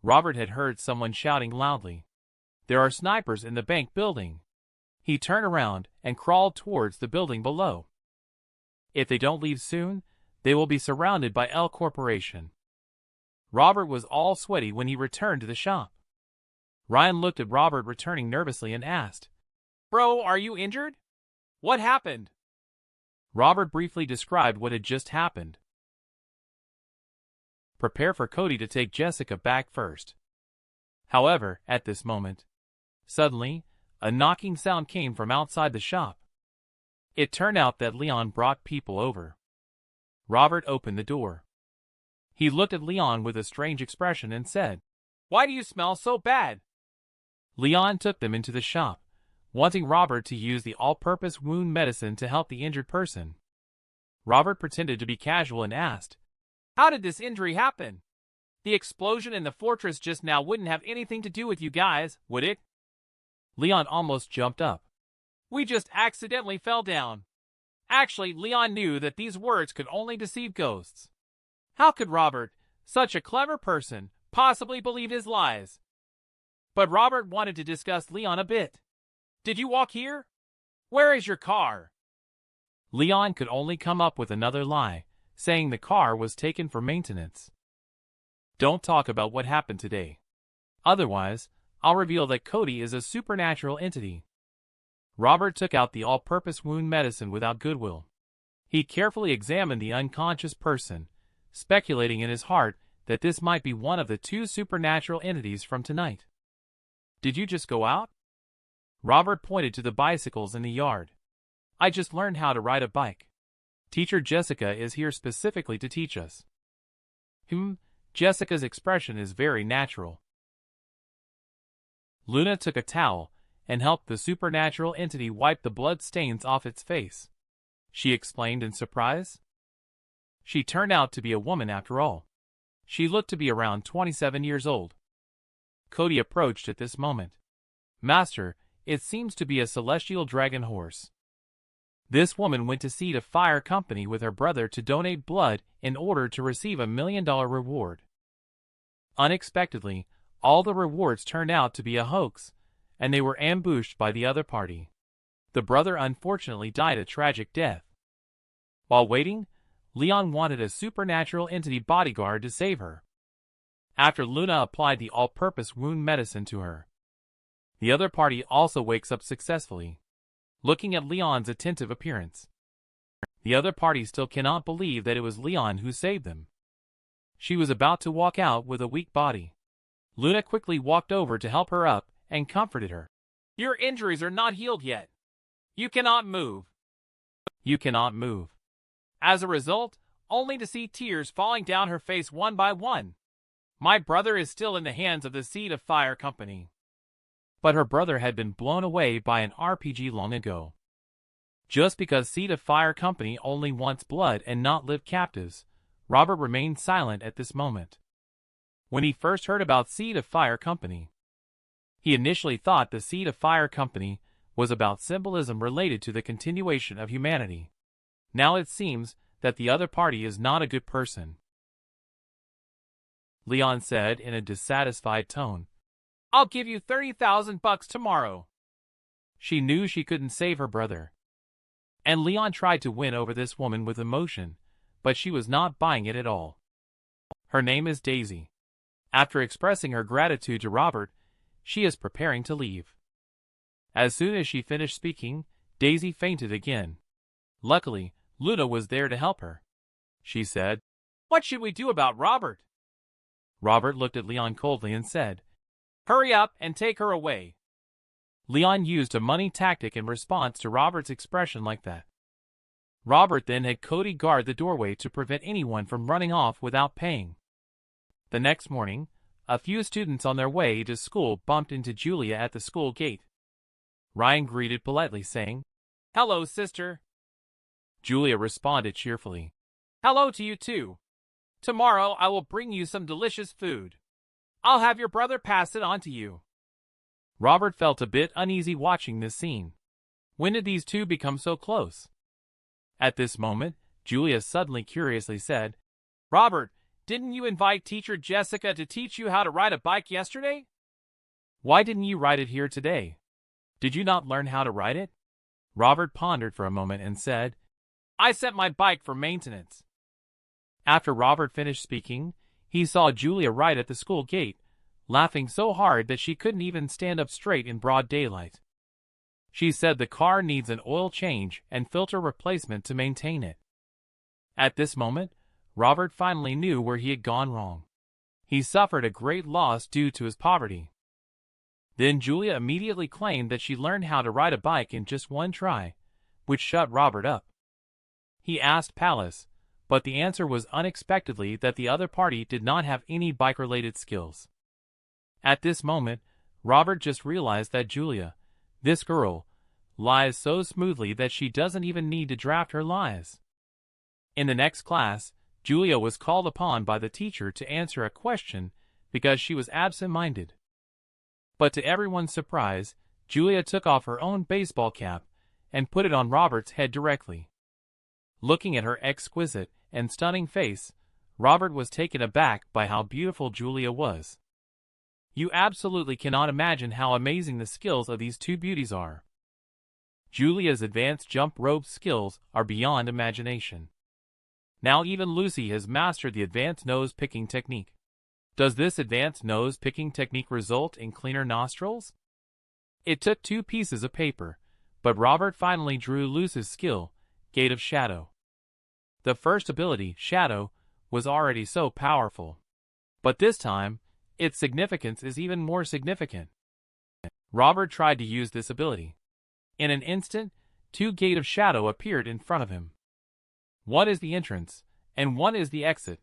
Robert had heard someone shouting loudly, "There are snipers in the bank building!" He turned around and crawled towards the building below. If they don't leave soon, they will be surrounded by L Corporation. Robert was all sweaty when he returned to the shop. Ryan looked at Robert returning nervously and asked, "Bro, are you injured? What happened?" Robert briefly described what had just happened. Prepare for Cody to take Jessica back first. However, at this moment, suddenly, a knocking sound came from outside the shop. It turned out that Leon brought people over. Robert opened the door. He looked at Leon with a strange expression and said, "Why do you smell so bad?" Leon took them into the shop, wanting Robert to use the all-purpose wound medicine to help the injured person. Robert pretended to be casual and asked, "How did this injury happen? The explosion in the fortress just now wouldn't have anything to do with you guys, would it?" Leon almost jumped up. "We just accidentally fell down." Actually, Leon knew that these words could only deceive ghosts. How could Robert, such a clever person, possibly believe his lies? But Robert wanted to discuss Leon a bit. "Did you walk here? Where is your car?" Leon could only come up with another lie, saying the car was taken for maintenance. "Don't talk about what happened today. Otherwise, I'll reveal that Cody is a supernatural entity." Robert took out the all-purpose wound medicine without goodwill. He carefully examined the unconscious person, speculating in his heart that this might be one of the two supernatural entities from tonight. "Did you just go out?" Robert pointed to the bicycles in the yard. "I just learned how to ride a bike. Teacher Jessica is here specifically to teach us." Jessica's expression is very natural. Luna took a towel and helped the supernatural entity wipe the blood stains off its face. She explained in surprise. She turned out to be a woman after all. She looked to be around 27 years old. Cody approached at this moment. "Master, it seems to be a celestial dragon horse." This woman went to Seed of Fire Company with her brother to donate blood in order to receive $1 million reward. Unexpectedly, all the rewards turned out to be a hoax, and they were ambushed by the other party. The brother unfortunately died a tragic death. While waiting, Leon wanted a supernatural entity bodyguard to save her. After Luna applied the all-purpose wound medicine to her, the other party also wakes up successfully, looking at Leon's attentive appearance. The other party still cannot believe that it was Leon who saved them. She was about to walk out with a weak body. Luna quickly walked over to help her up and comforted her. "Your injuries are not healed yet. You cannot move. You cannot move." As a result, only to see tears falling down her face one by one. "My brother is still in the hands of the Seed of Fire Company." But her brother had been blown away by an RPG long ago. Just because Seed of Fire Company only wants blood and not live captives, Robert remained silent at this moment. When he first heard about Seed of Fire Company, he initially thought the Seed of Fire Company was about symbolism related to the continuation of humanity. Now it seems that the other party is not a good person. Leon said in a dissatisfied tone, "I'll give you $30,000 tomorrow." She knew she couldn't save her brother. And Leon tried to win over this woman with emotion, but she was not buying it at all. Her name is Daisy. After expressing her gratitude to Robert, she is preparing to leave. As soon as she finished speaking, Daisy fainted again. Luckily, Luna was there to help her. She said, "What should we do about Robert?" Robert looked at Leon coldly and said, "Hurry up and take her away." Leon used a money tactic in response to Robert's expression like that. Robert then had Cody guard the doorway to prevent anyone from running off without paying. The next morning, a few students on their way to school bumped into Julia at the school gate. Ryan greeted politely, saying, "Hello, sister." Julia responded cheerfully, "Hello to you too. Tomorrow I will bring you some delicious food. I'll have your brother pass it on to you." Robert felt a bit uneasy watching this scene. When did these two become so close? At this moment, Julia suddenly curiously said, "Robert, didn't you invite teacher Jessica to teach you how to ride a bike yesterday? Why didn't you ride it here today? Did you not learn how to ride it?" Robert pondered for a moment and said, "I sent my bike for maintenance." After Robert finished speaking, he saw Julia right at the school gate, laughing so hard that she couldn't even stand up straight in broad daylight. She said the car needs an oil change and filter replacement to maintain it. At this moment, Robert finally knew where he had gone wrong. He suffered a great loss due to his poverty. Then Julia immediately claimed that she learned how to ride a bike in just one try, which shut Robert up. He asked Palace, but the answer was unexpectedly that the other party did not have any bike-related skills. At this moment, Robert just realized that Julia, this girl, lies so smoothly that she doesn't even need to draft her lies. In the next class, Julia was called upon by the teacher to answer a question because she was absent-minded. But to everyone's surprise, Julia took off her own baseball cap and put it on Robert's head directly. Looking at her exquisite and stunning face, Robert was taken aback by how beautiful Julia was. You absolutely cannot imagine how amazing the skills of these two beauties are. Julia's advanced jump rope skills are beyond imagination. Now even Lucy has mastered the advanced nose-picking technique. Does this advanced nose-picking technique result in cleaner nostrils? It took 2 pieces of paper, but Robert finally drew Lucy's skill, Gate of Shadow. The first ability, Shadow, was already so powerful. But this time, its significance is even more significant. Robert tried to use this ability. In an instant, 2 Gate of Shadow appeared in front of him. One is the entrance, and one is the exit.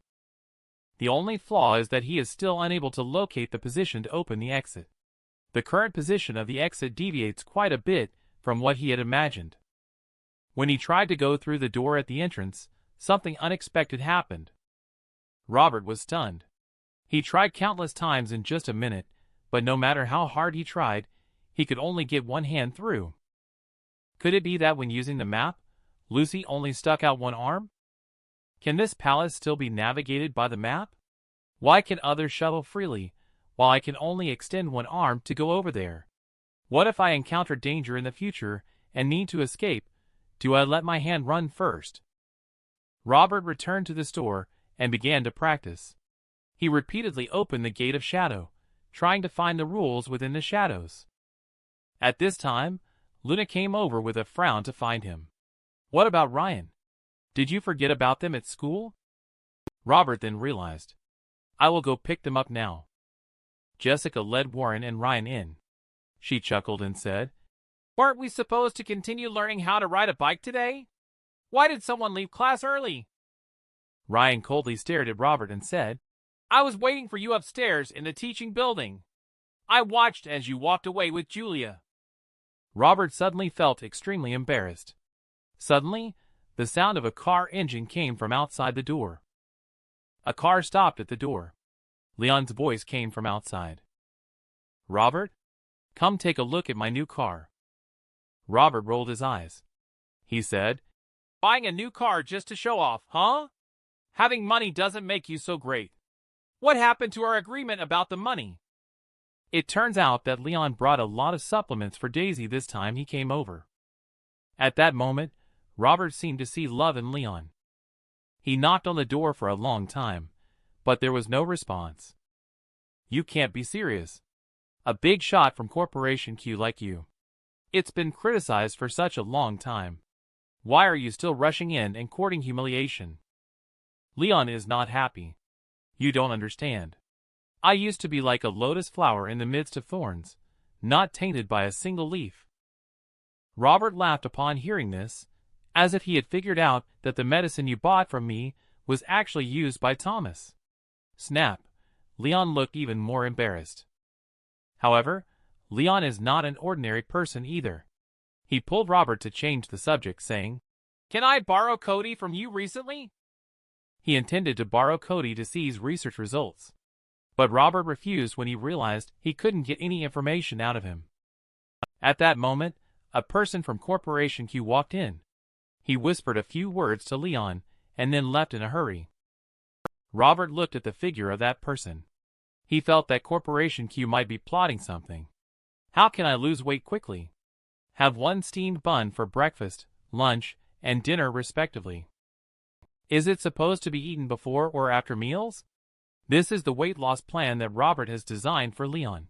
The only flaw is that he is still unable to locate the position to open the exit. The current position of the exit deviates quite a bit from what he had imagined. When he tried to go through the door at the entrance, something unexpected happened. Robert was stunned. He tried countless times in just a minute, but no matter how hard he tried, he could only get one hand through. Could it be that when using the map, Lucy only stuck out one arm? Can this palace still be navigated by the map? Why can others shuttle freely, while I can only extend one arm to go over there? What if I encounter danger in the future and need to escape? Do I let my hand run first? Robert returned to the store and began to practice. He repeatedly opened the Gate of Shadow, trying to find the rules within the shadows. At this time, Luna came over with a frown to find him. What about Ryan? Did you forget about them at school? Robert then realized. I will go pick them up now. Jessica led Warren and Ryan in. She chuckled and said, "Weren't we supposed to continue learning how to ride a bike today? Why did someone leave class early?" Ryan coldly stared at Robert and said, "I was waiting for you upstairs in the teaching building. I watched as you walked away with Julia." Robert suddenly felt extremely embarrassed. Suddenly, the sound of a car engine came from outside the door. A car stopped at the door. Leon's voice came from outside. "Robert, come take a look at my new car." Robert rolled his eyes. He said, "Buying a new car just to show off, huh? Having money doesn't make you so great. What happened to our agreement about the money?" It turns out that Leon brought a lot of supplements for Daisy this time he came over. At that moment, Robert seemed to see love in Leon. He knocked on the door for a long time, but there was no response. You can't be serious. A big shot from Corporation Q like you. It's been criticized for such a long time. Why are you still rushing in and courting humiliation? Leon is not happy. You don't understand. I used to be like a lotus flower in the midst of thorns, not tainted by a single leaf. Robert laughed upon hearing this, as if he had figured out that the medicine you bought from me was actually used by Thomas. Snap! Leon looked even more embarrassed. However, Leon is not an ordinary person either. He pulled Robert to change the subject, saying, "Can I borrow Cody from you recently?" He intended to borrow Cody to see his research results. But Robert refused when he realized he couldn't get any information out of him. At that moment, a person from Corporation Q walked in. He whispered a few words to Leon and then left in a hurry. Robert looked at the figure of that person. He felt that Corporation Q might be plotting something. How can I lose weight quickly? Have one steamed bun for breakfast, lunch, and dinner respectively. Is it supposed to be eaten before or after meals? This is the weight loss plan that Robert has designed for Leon.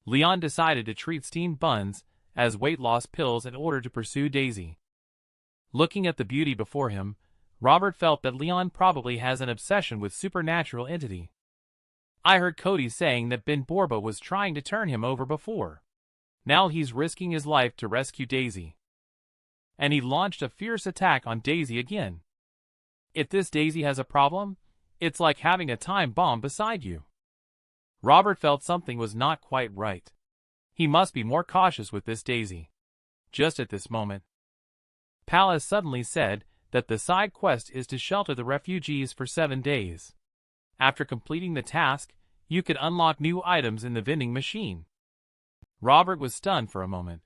Leon decided to treat steamed buns as weight loss pills in order to pursue Daisy. Looking at the beauty before him, Robert felt that Leon probably has an obsession with supernatural entity. I heard Cody saying that Ben Borba was trying to turn him over before. Now he's risking his life to rescue Daisy. And he launched a fierce attack on Daisy again. If this Daisy has a problem, it's like having a time bomb beside you. Robert felt something was not quite right. He must be more cautious with this Daisy. Just at this moment, Palace suddenly said that the side quest is to shelter the refugees for 7 days. After completing the task, you could unlock new items in the vending machine. Robert was stunned for a moment.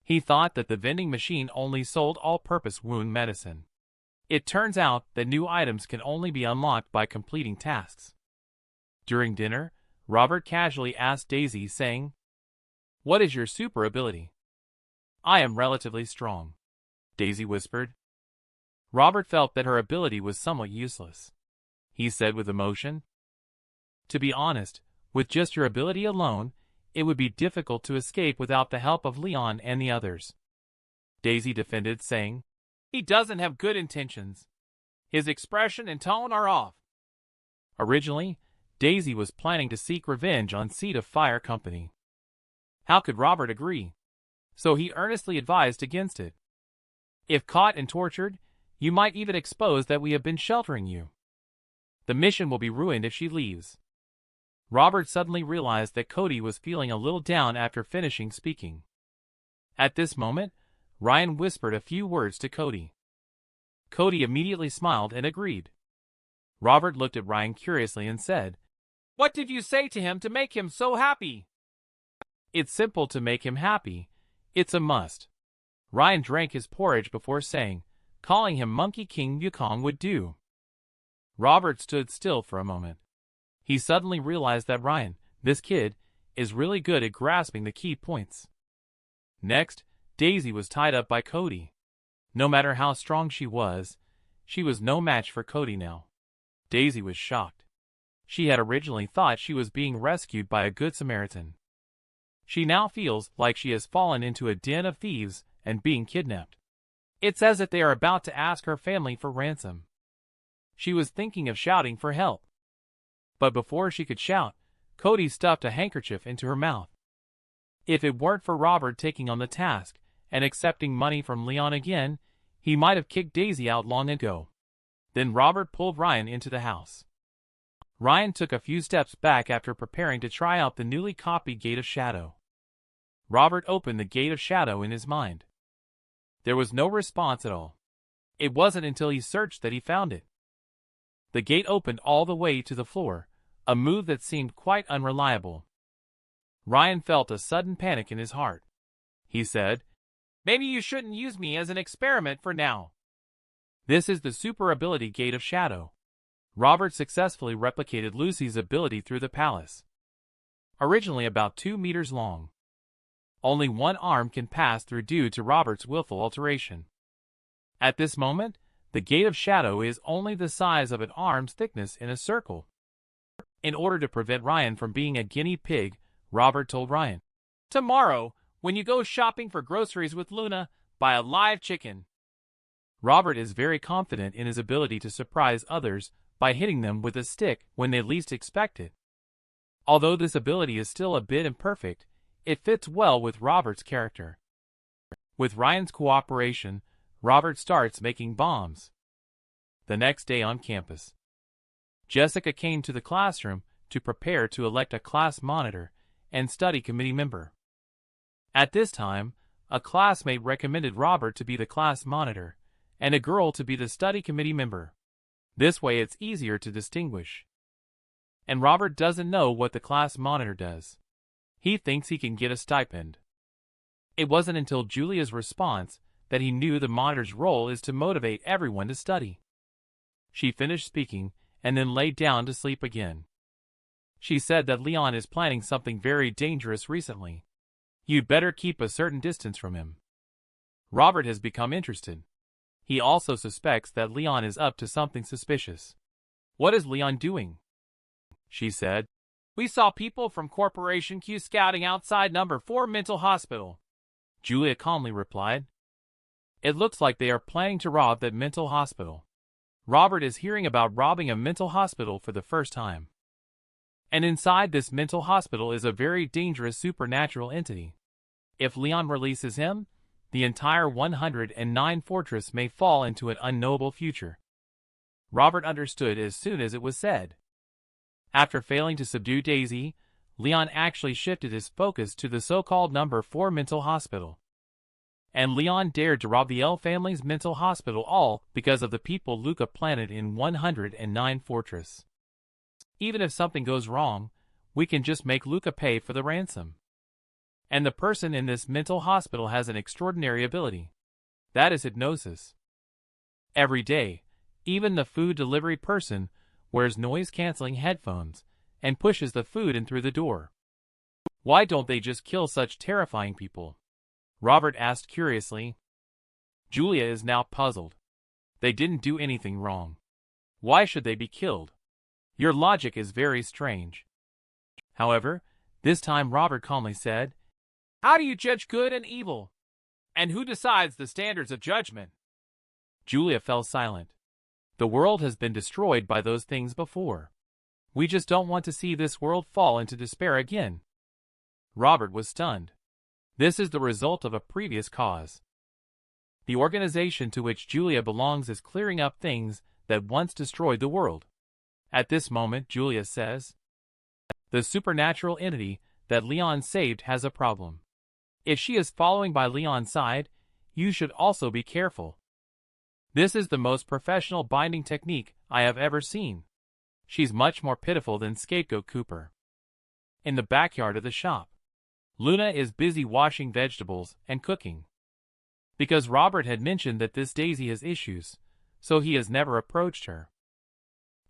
He thought that the vending machine only sold all-purpose wound medicine. It turns out that new items can only be unlocked by completing tasks. During dinner, Robert casually asked Daisy, saying, "What is your super ability?" "I am relatively strong," Daisy whispered. Robert felt that her ability was somewhat useless. He said with emotion, "To be honest, with just your ability alone, it would be difficult to escape without the help of Leon and the others." Daisy defended, saying, "He doesn't have good intentions. His expression and tone are off." Originally, Daisy was planning to seek revenge on Seed of Fire Company. How could Robert agree? So he earnestly advised against it. "If caught and tortured, you might even expose that we have been sheltering you. The mission will be ruined if she leaves." Robert suddenly realized that Cody was feeling a little down after finishing speaking. At this moment, Ryan whispered a few words to Cody. Cody immediately smiled and agreed. Robert looked at Ryan curiously and said, "What did you say to him to make him so happy?" "It's simple to make him happy. It's a must." Ryan drank his porridge before saying, calling him Monkey King Yukong would do. Robert stood still for a moment. He suddenly realized that Ryan, this kid, is really good at grasping the key points. Next, Daisy was tied up by Cody. No matter how strong she was no match for Cody now. Daisy was shocked. She had originally thought she was being rescued by a good Samaritan. She now feels like she has fallen into a den of thieves and being kidnapped. It's as if they are about to ask her family for ransom. She was thinking of shouting for help. But before she could shout, Cody stuffed a handkerchief into her mouth. If it weren't for Robert taking on the task and accepting money from Leon again, he might have kicked Daisy out long ago. Then Robert pulled Ryan into the house. Ryan took a few steps back after preparing to try out the newly copied Gate of Shadow. Robert opened the Gate of Shadow in his mind. There was no response at all. It wasn't until he searched that he found it. The gate opened all the way to the floor, a move that seemed quite unreliable. Ryan felt a sudden panic in his heart. He said, "Maybe you shouldn't use me as an experiment for now." This is the super ability Gate of Shadow. Robert successfully replicated Lucy's ability through the palace. Originally about 2 meters long. Only one arm can pass through due to Robert's willful alteration. At this moment, the Gate of Shadow is only the size of an arm's thickness in a circle. In order to prevent Ryan from being a guinea pig, Robert told Ryan, "Tomorrow, when you go shopping for groceries with Luna, buy a live chicken." Robert is very confident in his ability to surprise others by hitting them with a stick when they least expect it. Although this ability is still a bit imperfect, it fits well with Robert's character. With Ryan's cooperation, Robert starts making bombs. The next day on campus, Jessica came to the classroom to prepare to elect a class monitor and study committee member. At this time, a classmate recommended Robert to be the class monitor and a girl to be the study committee member. This way it's easier to distinguish. And Robert doesn't know what the class monitor does. He thinks he can get a stipend. It wasn't until Julia's response that he knew the monitor's role is to motivate everyone to study. She finished speaking and then laid down to sleep again. She said that Leon is planning something very dangerous recently. You'd better keep a certain distance from him. Robert has become interested. He also suspects that Leon is up to something suspicious. What is Leon doing? She said. We saw people from Corporation Q scouting outside number 4 mental hospital. Julia calmly replied. It looks like they are planning to rob that mental hospital. Robert is hearing about robbing a mental hospital for the first time. And inside this mental hospital is a very dangerous supernatural entity. If Leon releases him, the entire 109 fortress may fall into an unknowable future. Robert understood as soon as it was said. After failing to subdue Daisy, Leon actually shifted his focus to the so-called number 4 mental hospital. And Leon dared to rob the L family's mental hospital all because of the people Luca planted in 109 fortress. Even if something goes wrong, we can just make Luca pay for the ransom. And the person in this mental hospital has an extraordinary ability. That is hypnosis. Every day, even the food delivery person wears noise-canceling headphones and pushes the food in through the door. Why don't they just kill such terrifying people? Robert asked curiously. Julia is now puzzled. They didn't do anything wrong. Why should they be killed? Your logic is very strange. However, this time Robert calmly said, How do you judge good and evil? And who decides the standards of judgment? Julia fell silent. The world has been destroyed by those things before. We just don't want to see this world fall into despair again. Robert was stunned. This is the result of a previous cause. The organization to which Julia belongs is clearing up things that once destroyed the world. At this moment, Julia says, the supernatural entity that Leon saved has a problem. If she is following by Leon's side, you should also be careful. This is the most professional binding technique I have ever seen. She's much more pitiful than Scapegoat Cooper. In the backyard of the shop, Luna is busy washing vegetables and cooking. Because Robert had mentioned that this Daisy has issues, so he has never approached her.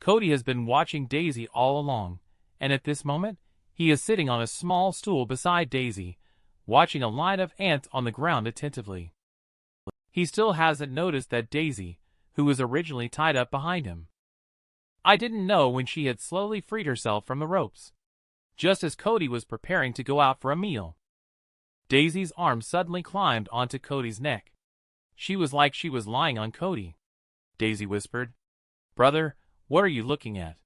Cody has been watching Daisy all along, and at this moment, he is sitting on a small stool beside Daisy, watching a line of ants on the ground attentively. He still hasn't noticed that Daisy, who was originally tied up behind him. I didn't know when she had slowly freed herself from the ropes. Just as Cody was preparing to go out for a meal, Daisy's arm suddenly climbed onto Cody's neck. She was like she was lying on Cody. Daisy whispered, Brother, what are you looking at?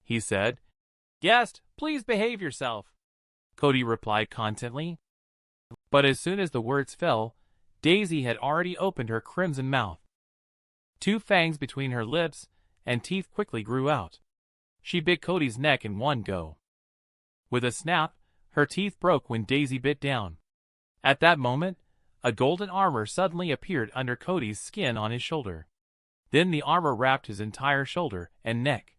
He said, Guest, please behave yourself. Cody replied contently. But as soon as the words fell, Daisy had already opened her crimson mouth. 2 fangs between her lips, and teeth quickly grew out. She bit Cody's neck in one go. With a snap, her teeth broke when Daisy bit down. At that moment, a golden armor suddenly appeared under Cody's skin on his shoulder. Then the armor wrapped his entire shoulder and neck.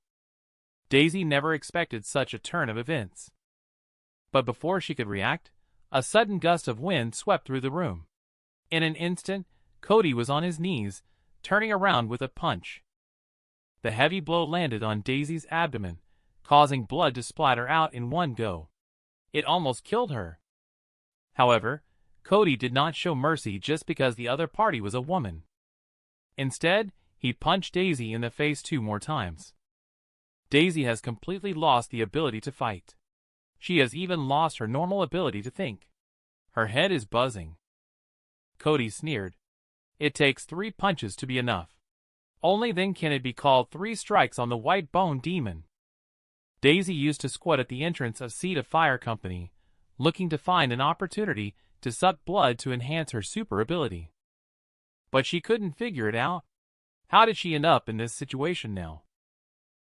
Daisy never expected such a turn of events. But before she could react, a sudden gust of wind swept through the room. In an instant, Cody was on his knees, turning around with a punch. The heavy blow landed on Daisy's abdomen, causing blood to splatter out in one go. It almost killed her. However, Cody did not show mercy just because the other party was a woman. Instead, he punched Daisy in the face 2 more times. Daisy has completely lost the ability to fight. She has even lost her normal ability to think. Her head is buzzing. Cody sneered. It takes 3 punches to be enough. Only then can it be called 3 strikes on the white bone demon. Daisy used to squat at the entrance of Seed of Fire Company, looking to find an opportunity to suck blood to enhance her super ability. But she couldn't figure it out. How did she end up in this situation now?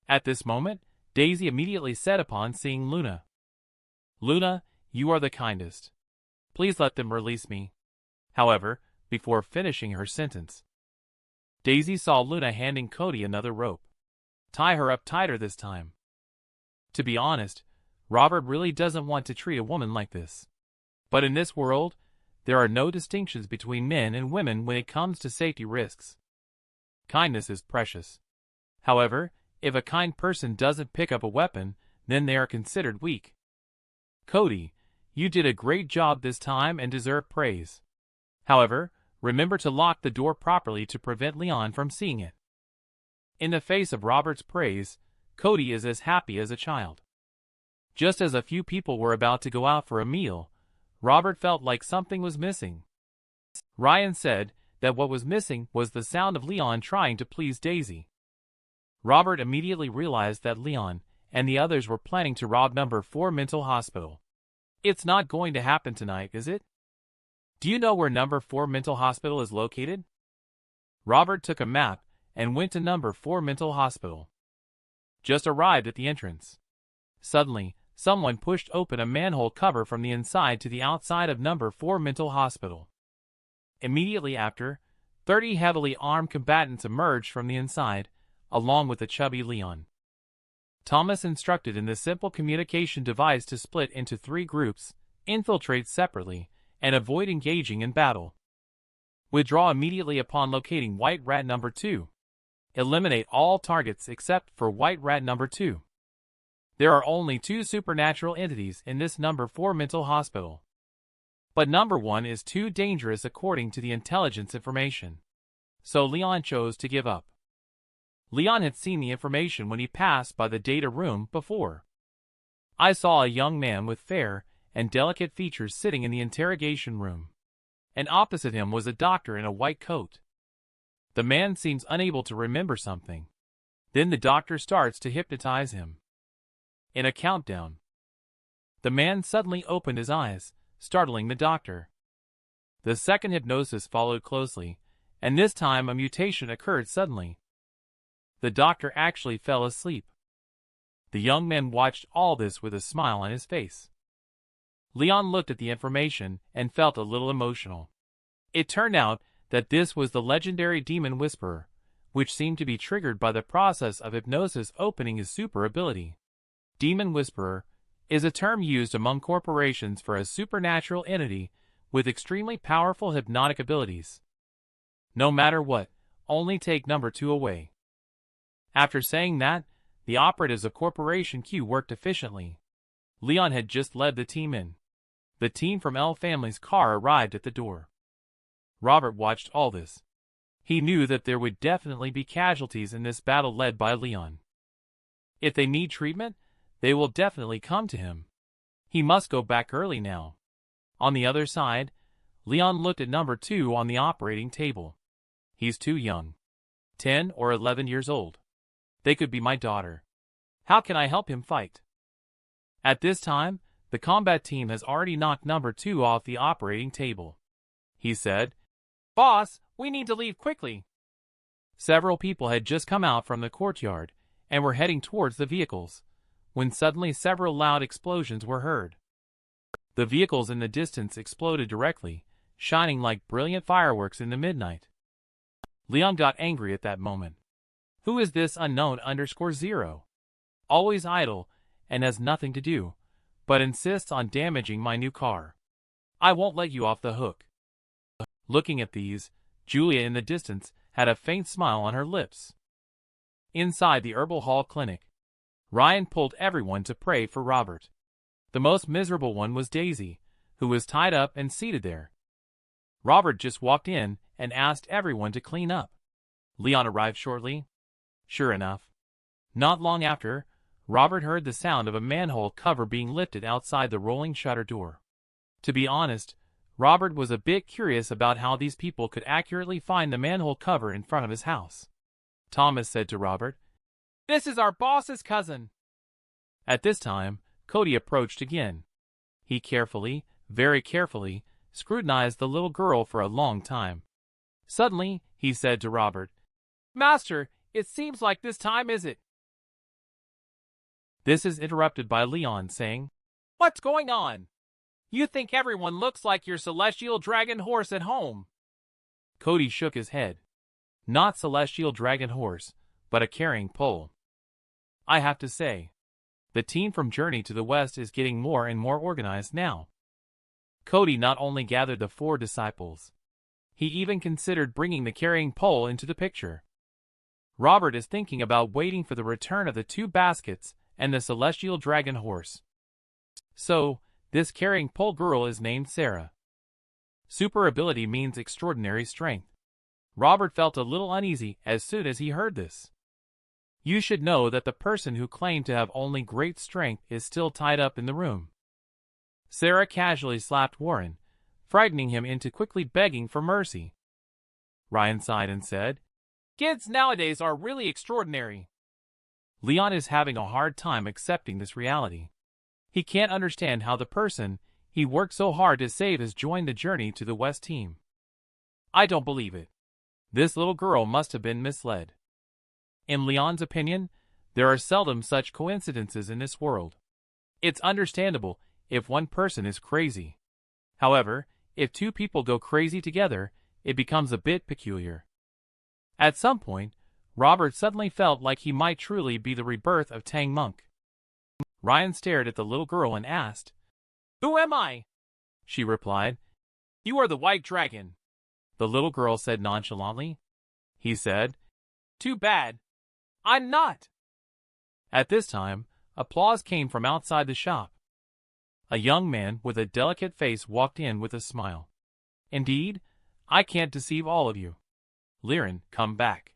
At this moment, Daisy immediately set upon seeing Luna. Luna, you are the kindest. Please let them release me. However, before finishing her sentence, Daisy saw Luna handing Cody another rope. Tie her up tighter this time. To be honest, Robert really doesn't want to treat a woman like this. But in this world, there are no distinctions between men and women when it comes to safety risks. Kindness is precious. However, if a kind person doesn't pick up a weapon, then they are considered weak. Cody, you did a great job this time and deserve praise. However, remember to lock the door properly to prevent Leon from seeing it. In the face of Robert's praise, Cody is as happy as a child. Just as a few people were about to go out for a meal, Robert felt like something was missing. Ryan said that what was missing was the sound of Leon trying to please Daisy. Robert immediately realized that Leon and the others were planning to rob number 4 mental hospital. It's not going to happen tonight, is it? Do you know where number 4 mental hospital is located? Robert took a map and went to number 4 mental hospital. Just arrived at the entrance. Suddenly, someone pushed open a manhole cover from the inside to the outside of number 4 mental hospital. Immediately after, 30 heavily armed combatants emerged from the inside, along with the chubby Leon. Thomas instructed in the simple communication device to split into 3 groups, infiltrate separately, and avoid engaging in battle. Withdraw immediately upon locating White Rat number 2. Eliminate all targets except for White Rat number 2. There are only 2 supernatural entities in this number 4 mental hospital. But number 1 is too dangerous according to the intelligence information. So Leon chose to give up. Leon had seen the information when he passed by the data room before. I saw a young man with fair and delicate features sitting in the interrogation room. And opposite him was a doctor in a white coat. The man seems unable to remember something. Then the doctor starts to hypnotize him. In a countdown, the man suddenly opened his eyes, startling the doctor. The second hypnosis followed closely, and this time a mutation occurred suddenly. The doctor actually fell asleep. The young man watched all this with a smile on his face. Leon looked at the information and felt a little emotional. It turned out that this was the legendary Demon Whisperer, which seemed to be triggered by the process of hypnosis opening his super ability. Demon Whisperer is a term used among corporations for a supernatural entity with extremely powerful hypnotic abilities. No matter what, only take number 2 away. After saying that, the operatives of Corporation Q worked efficiently. Leon had just led the team in. The team from L family's car arrived at the door. Robert watched all this. He knew that there would definitely be casualties in this battle led by Leon. If they need treatment, they will definitely come to him. He must go back early now. On the other side, Leon looked at number 2 on the operating table. He's too young. 10 or 11 years old. They could be my daughter. How can I help him fight? At this time, the combat team has already knocked number 2 off the operating table. He said, "Boss, we need to leave quickly." Several people had just come out from the courtyard and were heading towards the vehicles, when suddenly several loud explosions were heard. The vehicles in the distance exploded directly, shining like brilliant fireworks in the midnight. Leon got angry at that moment. Who is this unknown _0? Always idle and has nothing to do, but insists on damaging my new car. I won't let you off the hook. Looking at these, Julia in the distance had a faint smile on her lips. Inside the Herbal Hall Clinic, Ryan pulled everyone to pray for Robert. The most miserable one was Daisy, who was tied up and seated there. Robert just walked in and asked everyone to clean up. Leon arrived shortly. Sure enough, not long after, Robert heard the sound of a manhole cover being lifted outside the rolling shutter door. To be honest, Robert was a bit curious about how these people could accurately find the manhole cover in front of his house. Thomas said to Robert, "This is our boss's cousin." At this time, Cody approached again. He carefully, very carefully, scrutinized the little girl for a long time. Suddenly, he said to Robert, "Master, it seems like this time is it." This is interrupted by Leon saying, "What's going on? You think everyone looks like your celestial dragon horse at home." Cody shook his head. Not celestial dragon horse, but a carrying pole. I have to say, the team from Journey to the West is getting more and more organized now. Cody not only gathered the 4 disciples, he even considered bringing the carrying pole into the picture. Robert is thinking about waiting for the return of the 2 baskets and the celestial dragon horse. So, this carrying pole girl is named Sarah. Super ability means extraordinary strength. Robert felt a little uneasy as soon as he heard this. You should know that the person who claimed to have only great strength is still tied up in the room. Sarah casually slapped Warren, frightening him into quickly begging for mercy. Ryan sighed and said, "Kids nowadays are really extraordinary." Leon is having a hard time accepting this reality. He can't understand how the person he worked so hard to save has joined the journey to the West team. I don't believe it. This little girl must have been misled. In Leon's opinion, there are seldom such coincidences in this world. It's understandable if one person is crazy. However, if 2 people go crazy together, it becomes a bit peculiar. At some point, Robert suddenly felt like he might truly be the rebirth of Tang Monk. Ryan stared at the little girl and asked, "Who am I?" She replied, "You are the White Dragon." The little girl said nonchalantly. He said, "Too bad. I'm not." At this time, applause came from outside the shop. A young man with a delicate face walked in with a smile. "Indeed, I can't deceive all of you. Liren, come back."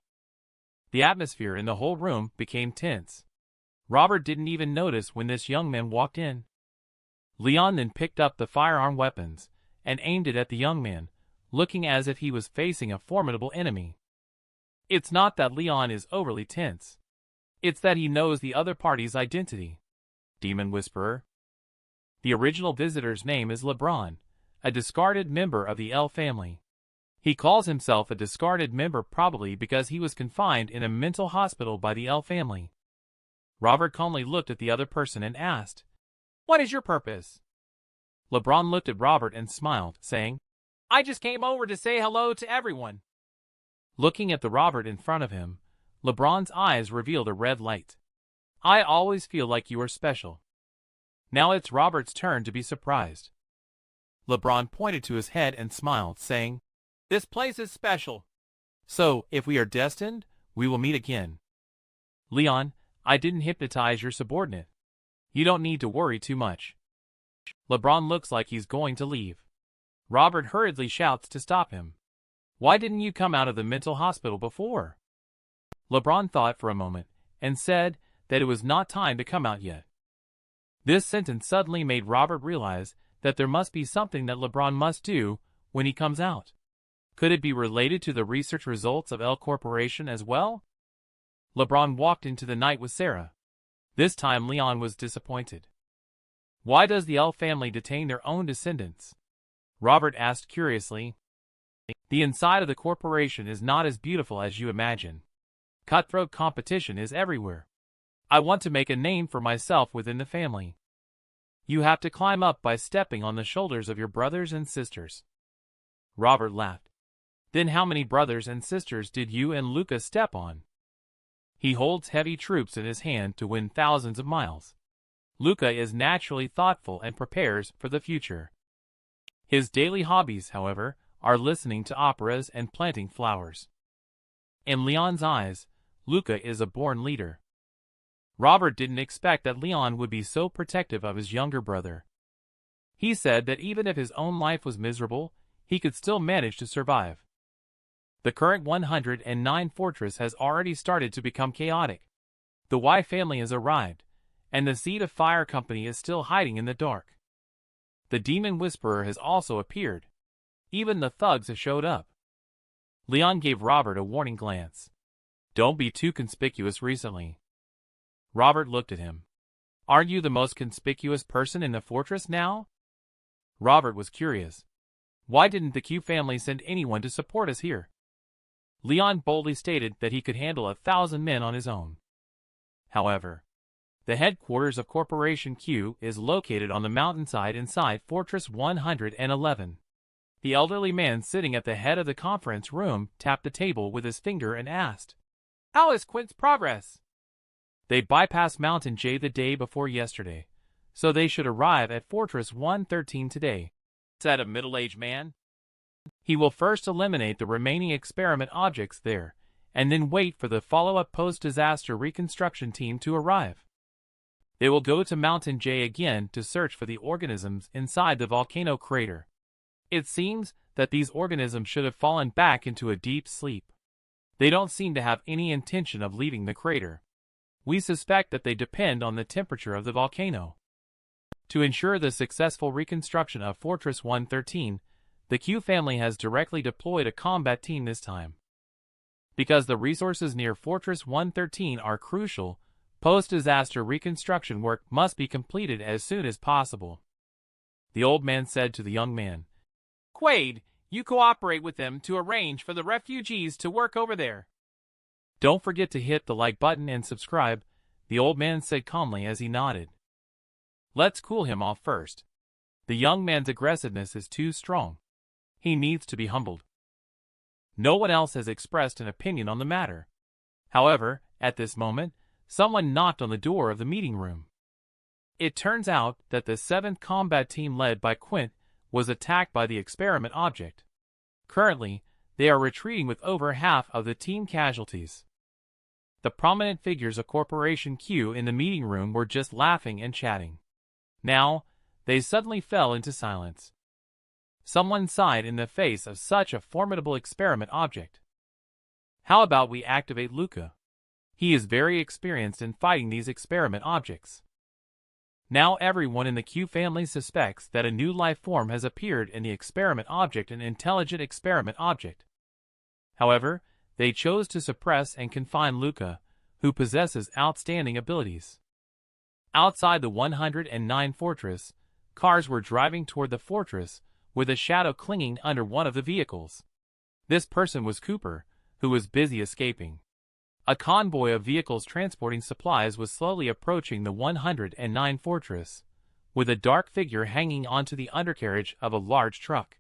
The atmosphere in the whole room became tense. Robert didn't even notice when this young man walked in. Leon then picked up the firearm weapons and aimed it at the young man, looking as if he was facing a formidable enemy. It's not that Leon is overly tense. It's that he knows the other party's identity. Demon Whisperer. The original visitor's name is LeBron, a discarded member of the L family. He calls himself a discarded member probably because he was confined in a mental hospital by the L family. Robert calmly looked at the other person and asked, "What is your purpose?" LeBron looked at Robert and smiled, saying, "I just came over to say hello to everyone." Looking at the Robert in front of him, LeBron's eyes revealed a red light. "I always feel like you are special." Now it's Robert's turn to be surprised. LeBron pointed to his head and smiled, saying, "This place is special. So, if we are destined, we will meet again." "Leon, I didn't hypnotize your subordinate. You don't need to worry too much." LeBron looks like he's going to leave. Robert hurriedly shouts to stop him. "Why didn't you come out of the mental hospital before?" LeBron thought for a moment and said that it was not time to come out yet. This sentence suddenly made Robert realize that there must be something that LeBron must do when he comes out. Could it be related to the research results of L Corporation as well? LeBron walked into the night with Sarah. This time Leon was disappointed. "Why does the L family detain their own descendants?" Robert asked curiously. "The inside of the corporation is not as beautiful as you imagine. Cutthroat competition is everywhere. I want to make a name for myself within the family. You have to climb up by stepping on the shoulders of your brothers and sisters." Robert laughed. "Then how many brothers and sisters did you and Luca step on?" He holds heavy troops in his hand to win thousands of miles. Luca is naturally thoughtful and prepares for the future. His daily hobbies, however, are listening to operas and planting flowers. In Leon's eyes, Luca is a born leader. Robert didn't expect that Leon would be so protective of his younger brother. He said that even if his own life was miserable, he could still manage to survive. The current 109 fortress has already started to become chaotic. The Y family has arrived, and the Seed of Fire Company is still hiding in the dark. The Demon Whisperer has also appeared. Even the thugs have showed up. Leon gave Robert a warning glance. "Don't be too conspicuous recently." Robert looked at him. "Aren't you the most conspicuous person in the fortress now?" Robert was curious. Why didn't the Q family send anyone to support us here? Leon boldly stated that he could handle 1,000 men on his own. However, the headquarters of Corporation Q is located on the mountainside inside Fortress 111. The elderly man sitting at the head of the conference room tapped the table with his finger and asked, "How is Quint's progress?" "They bypassed Mountain J the day before yesterday, so they should arrive at Fortress 113 today. said a middle-aged man. He will first eliminate the remaining experiment objects there, and then wait for the follow-up post-disaster reconstruction team to arrive. They will go to Mountain J again to search for the organisms inside the volcano crater. It seems that these organisms should have fallen back into a deep sleep. They don't seem to have any intention of leaving the crater. We suspect that they depend on the temperature of the volcano. To ensure the successful reconstruction of Fortress 113, the Q family has directly deployed a combat team this time. Because the resources near Fortress 113 are crucial, post-disaster reconstruction work must be completed as soon as possible. The old man said to the young man, "Quaid, you cooperate with them to arrange for the refugees to work over there." "Don't forget to hit the like button and subscribe," the old man said calmly as he nodded. "Let's cool him off first. The young man's aggressiveness is too strong. He needs to be humbled." No one else has expressed an opinion on the matter. However, at this moment, someone knocked on the door of the meeting room. It turns out that the 7th combat team led by Quint was attacked by the experiment object. Currently, they are retreating with over half of the team casualties. The prominent figures of Corporation Q in the meeting room were just laughing and chatting. Now, they suddenly fell into silence. Someone sighed in the face of such a formidable experiment object. "How about we activate Luca? He is very experienced in fighting these experiment objects." Now everyone in the Q family suspects that a new life form has appeared in the experiment object, an intelligent experiment object. However, they chose to suppress and confine Luca, who possesses outstanding abilities. Outside the 109 fortress, cars were driving toward the fortress, with a shadow clinging under one of the vehicles. This person was Cooper, who was busy escaping. A convoy of vehicles transporting supplies was slowly approaching the 109 fortress, with a dark figure hanging onto the undercarriage of a large truck.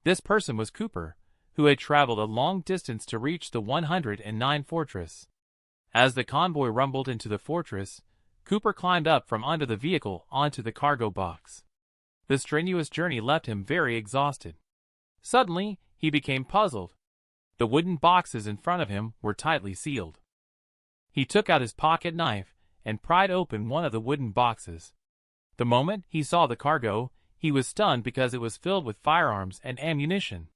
This person was Cooper, who had traveled a long distance to reach the 109 fortress. As the convoy rumbled into the fortress, Cooper climbed up from under the vehicle onto the cargo box. The strenuous journey left him very exhausted. Suddenly, he became puzzled. The wooden boxes in front of him were tightly sealed. He took out his pocket knife and pried open one of the wooden boxes. The moment he saw the cargo, he was stunned because it was filled with firearms and ammunition.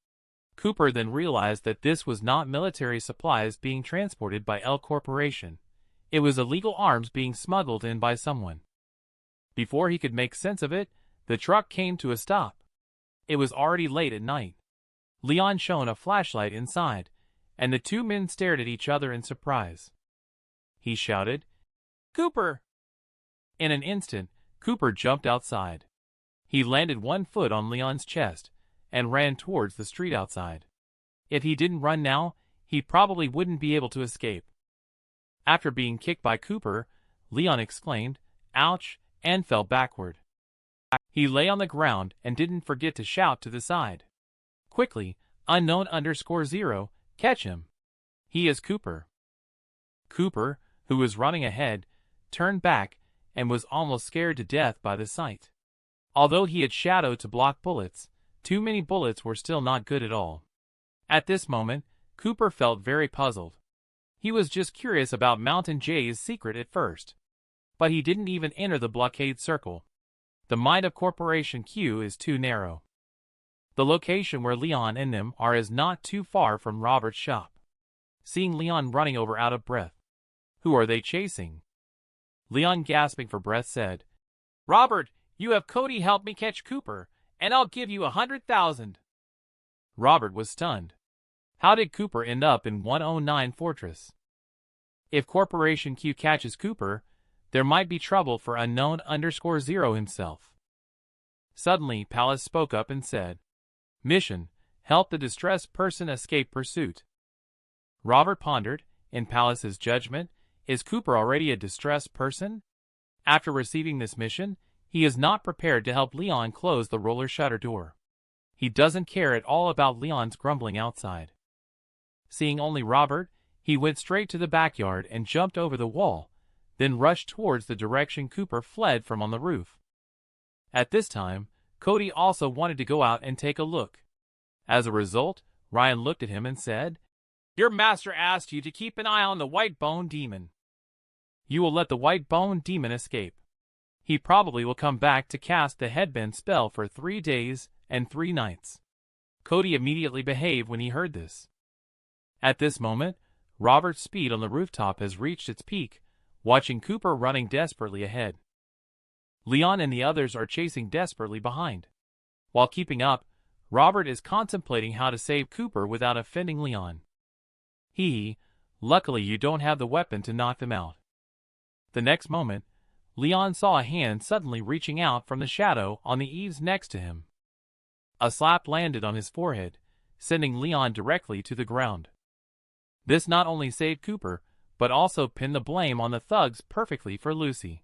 Cooper then realized that this was not military supplies being transported by L Corporation. It was illegal arms being smuggled in by someone. Before he could make sense of it, the truck came to a stop. It was already late at night. Leon shone a flashlight inside, and the two men stared at each other in surprise. He shouted, "Cooper!" In an instant, Cooper jumped outside. He landed one foot on Leon's chest and ran towards the street outside. If he didn't run now, he probably wouldn't be able to escape. After being kicked by Cooper, Leon exclaimed, "Ouch," and fell backward. He lay on the ground and didn't forget to shout to the side, "Quickly, unknown_0, catch him. He is Cooper." Cooper, who was running ahead, turned back and was almost scared to death by the sight. Although he had shadowed to block bullets, too many bullets were still not good at all. At this moment, Cooper felt very puzzled. He was just curious about Mountain J's secret at first. But he didn't even enter the blockade circle. The mind of Corporation Q is too narrow. The location where Leon and them are is not too far from Robert's shop. Seeing Leon running over out of breath, "Who are they chasing?" Leon, gasping for breath, said, "Robert, you have Cody help me catch Cooper, and I'll give you 100,000. Robert was stunned. How did Cooper end up in 109 Fortress? If Corporation Q catches Cooper, there might be trouble for unknown_0 himself. Suddenly, Palace spoke up and said, "Mission, help the distressed person escape pursuit." Robert pondered. In Palace's judgment, is Cooper already a distressed person? After receiving this mission, he is not prepared to help Leon close the roller shutter door. He doesn't care at all about Leon's grumbling outside. Seeing only Robert, he went straight to the backyard and jumped over the wall, then rushed towards the direction Cooper fled from on the roof. At this time, Cody also wanted to go out and take a look. As a result, Ryan looked at him and said, "Your master asked you to keep an eye on the white bone demon. You will let the white bone demon escape. He probably will come back to cast the headband spell for 3 days and 3 nights." Cody immediately behaved when he heard this. At this moment, Robert's speed on the rooftop has reached its peak, watching Cooper running desperately ahead. Leon and the others are chasing desperately behind. While keeping up, Robert is contemplating how to save Cooper without offending Leon. Luckily you don't have the weapon to knock them out. The next moment, Leon saw a hand suddenly reaching out from the shadow on the eaves next to him. A slap landed on his forehead, sending Leon directly to the ground. This not only saved Cooper, but also pinned the blame on the thugs perfectly for Lucy.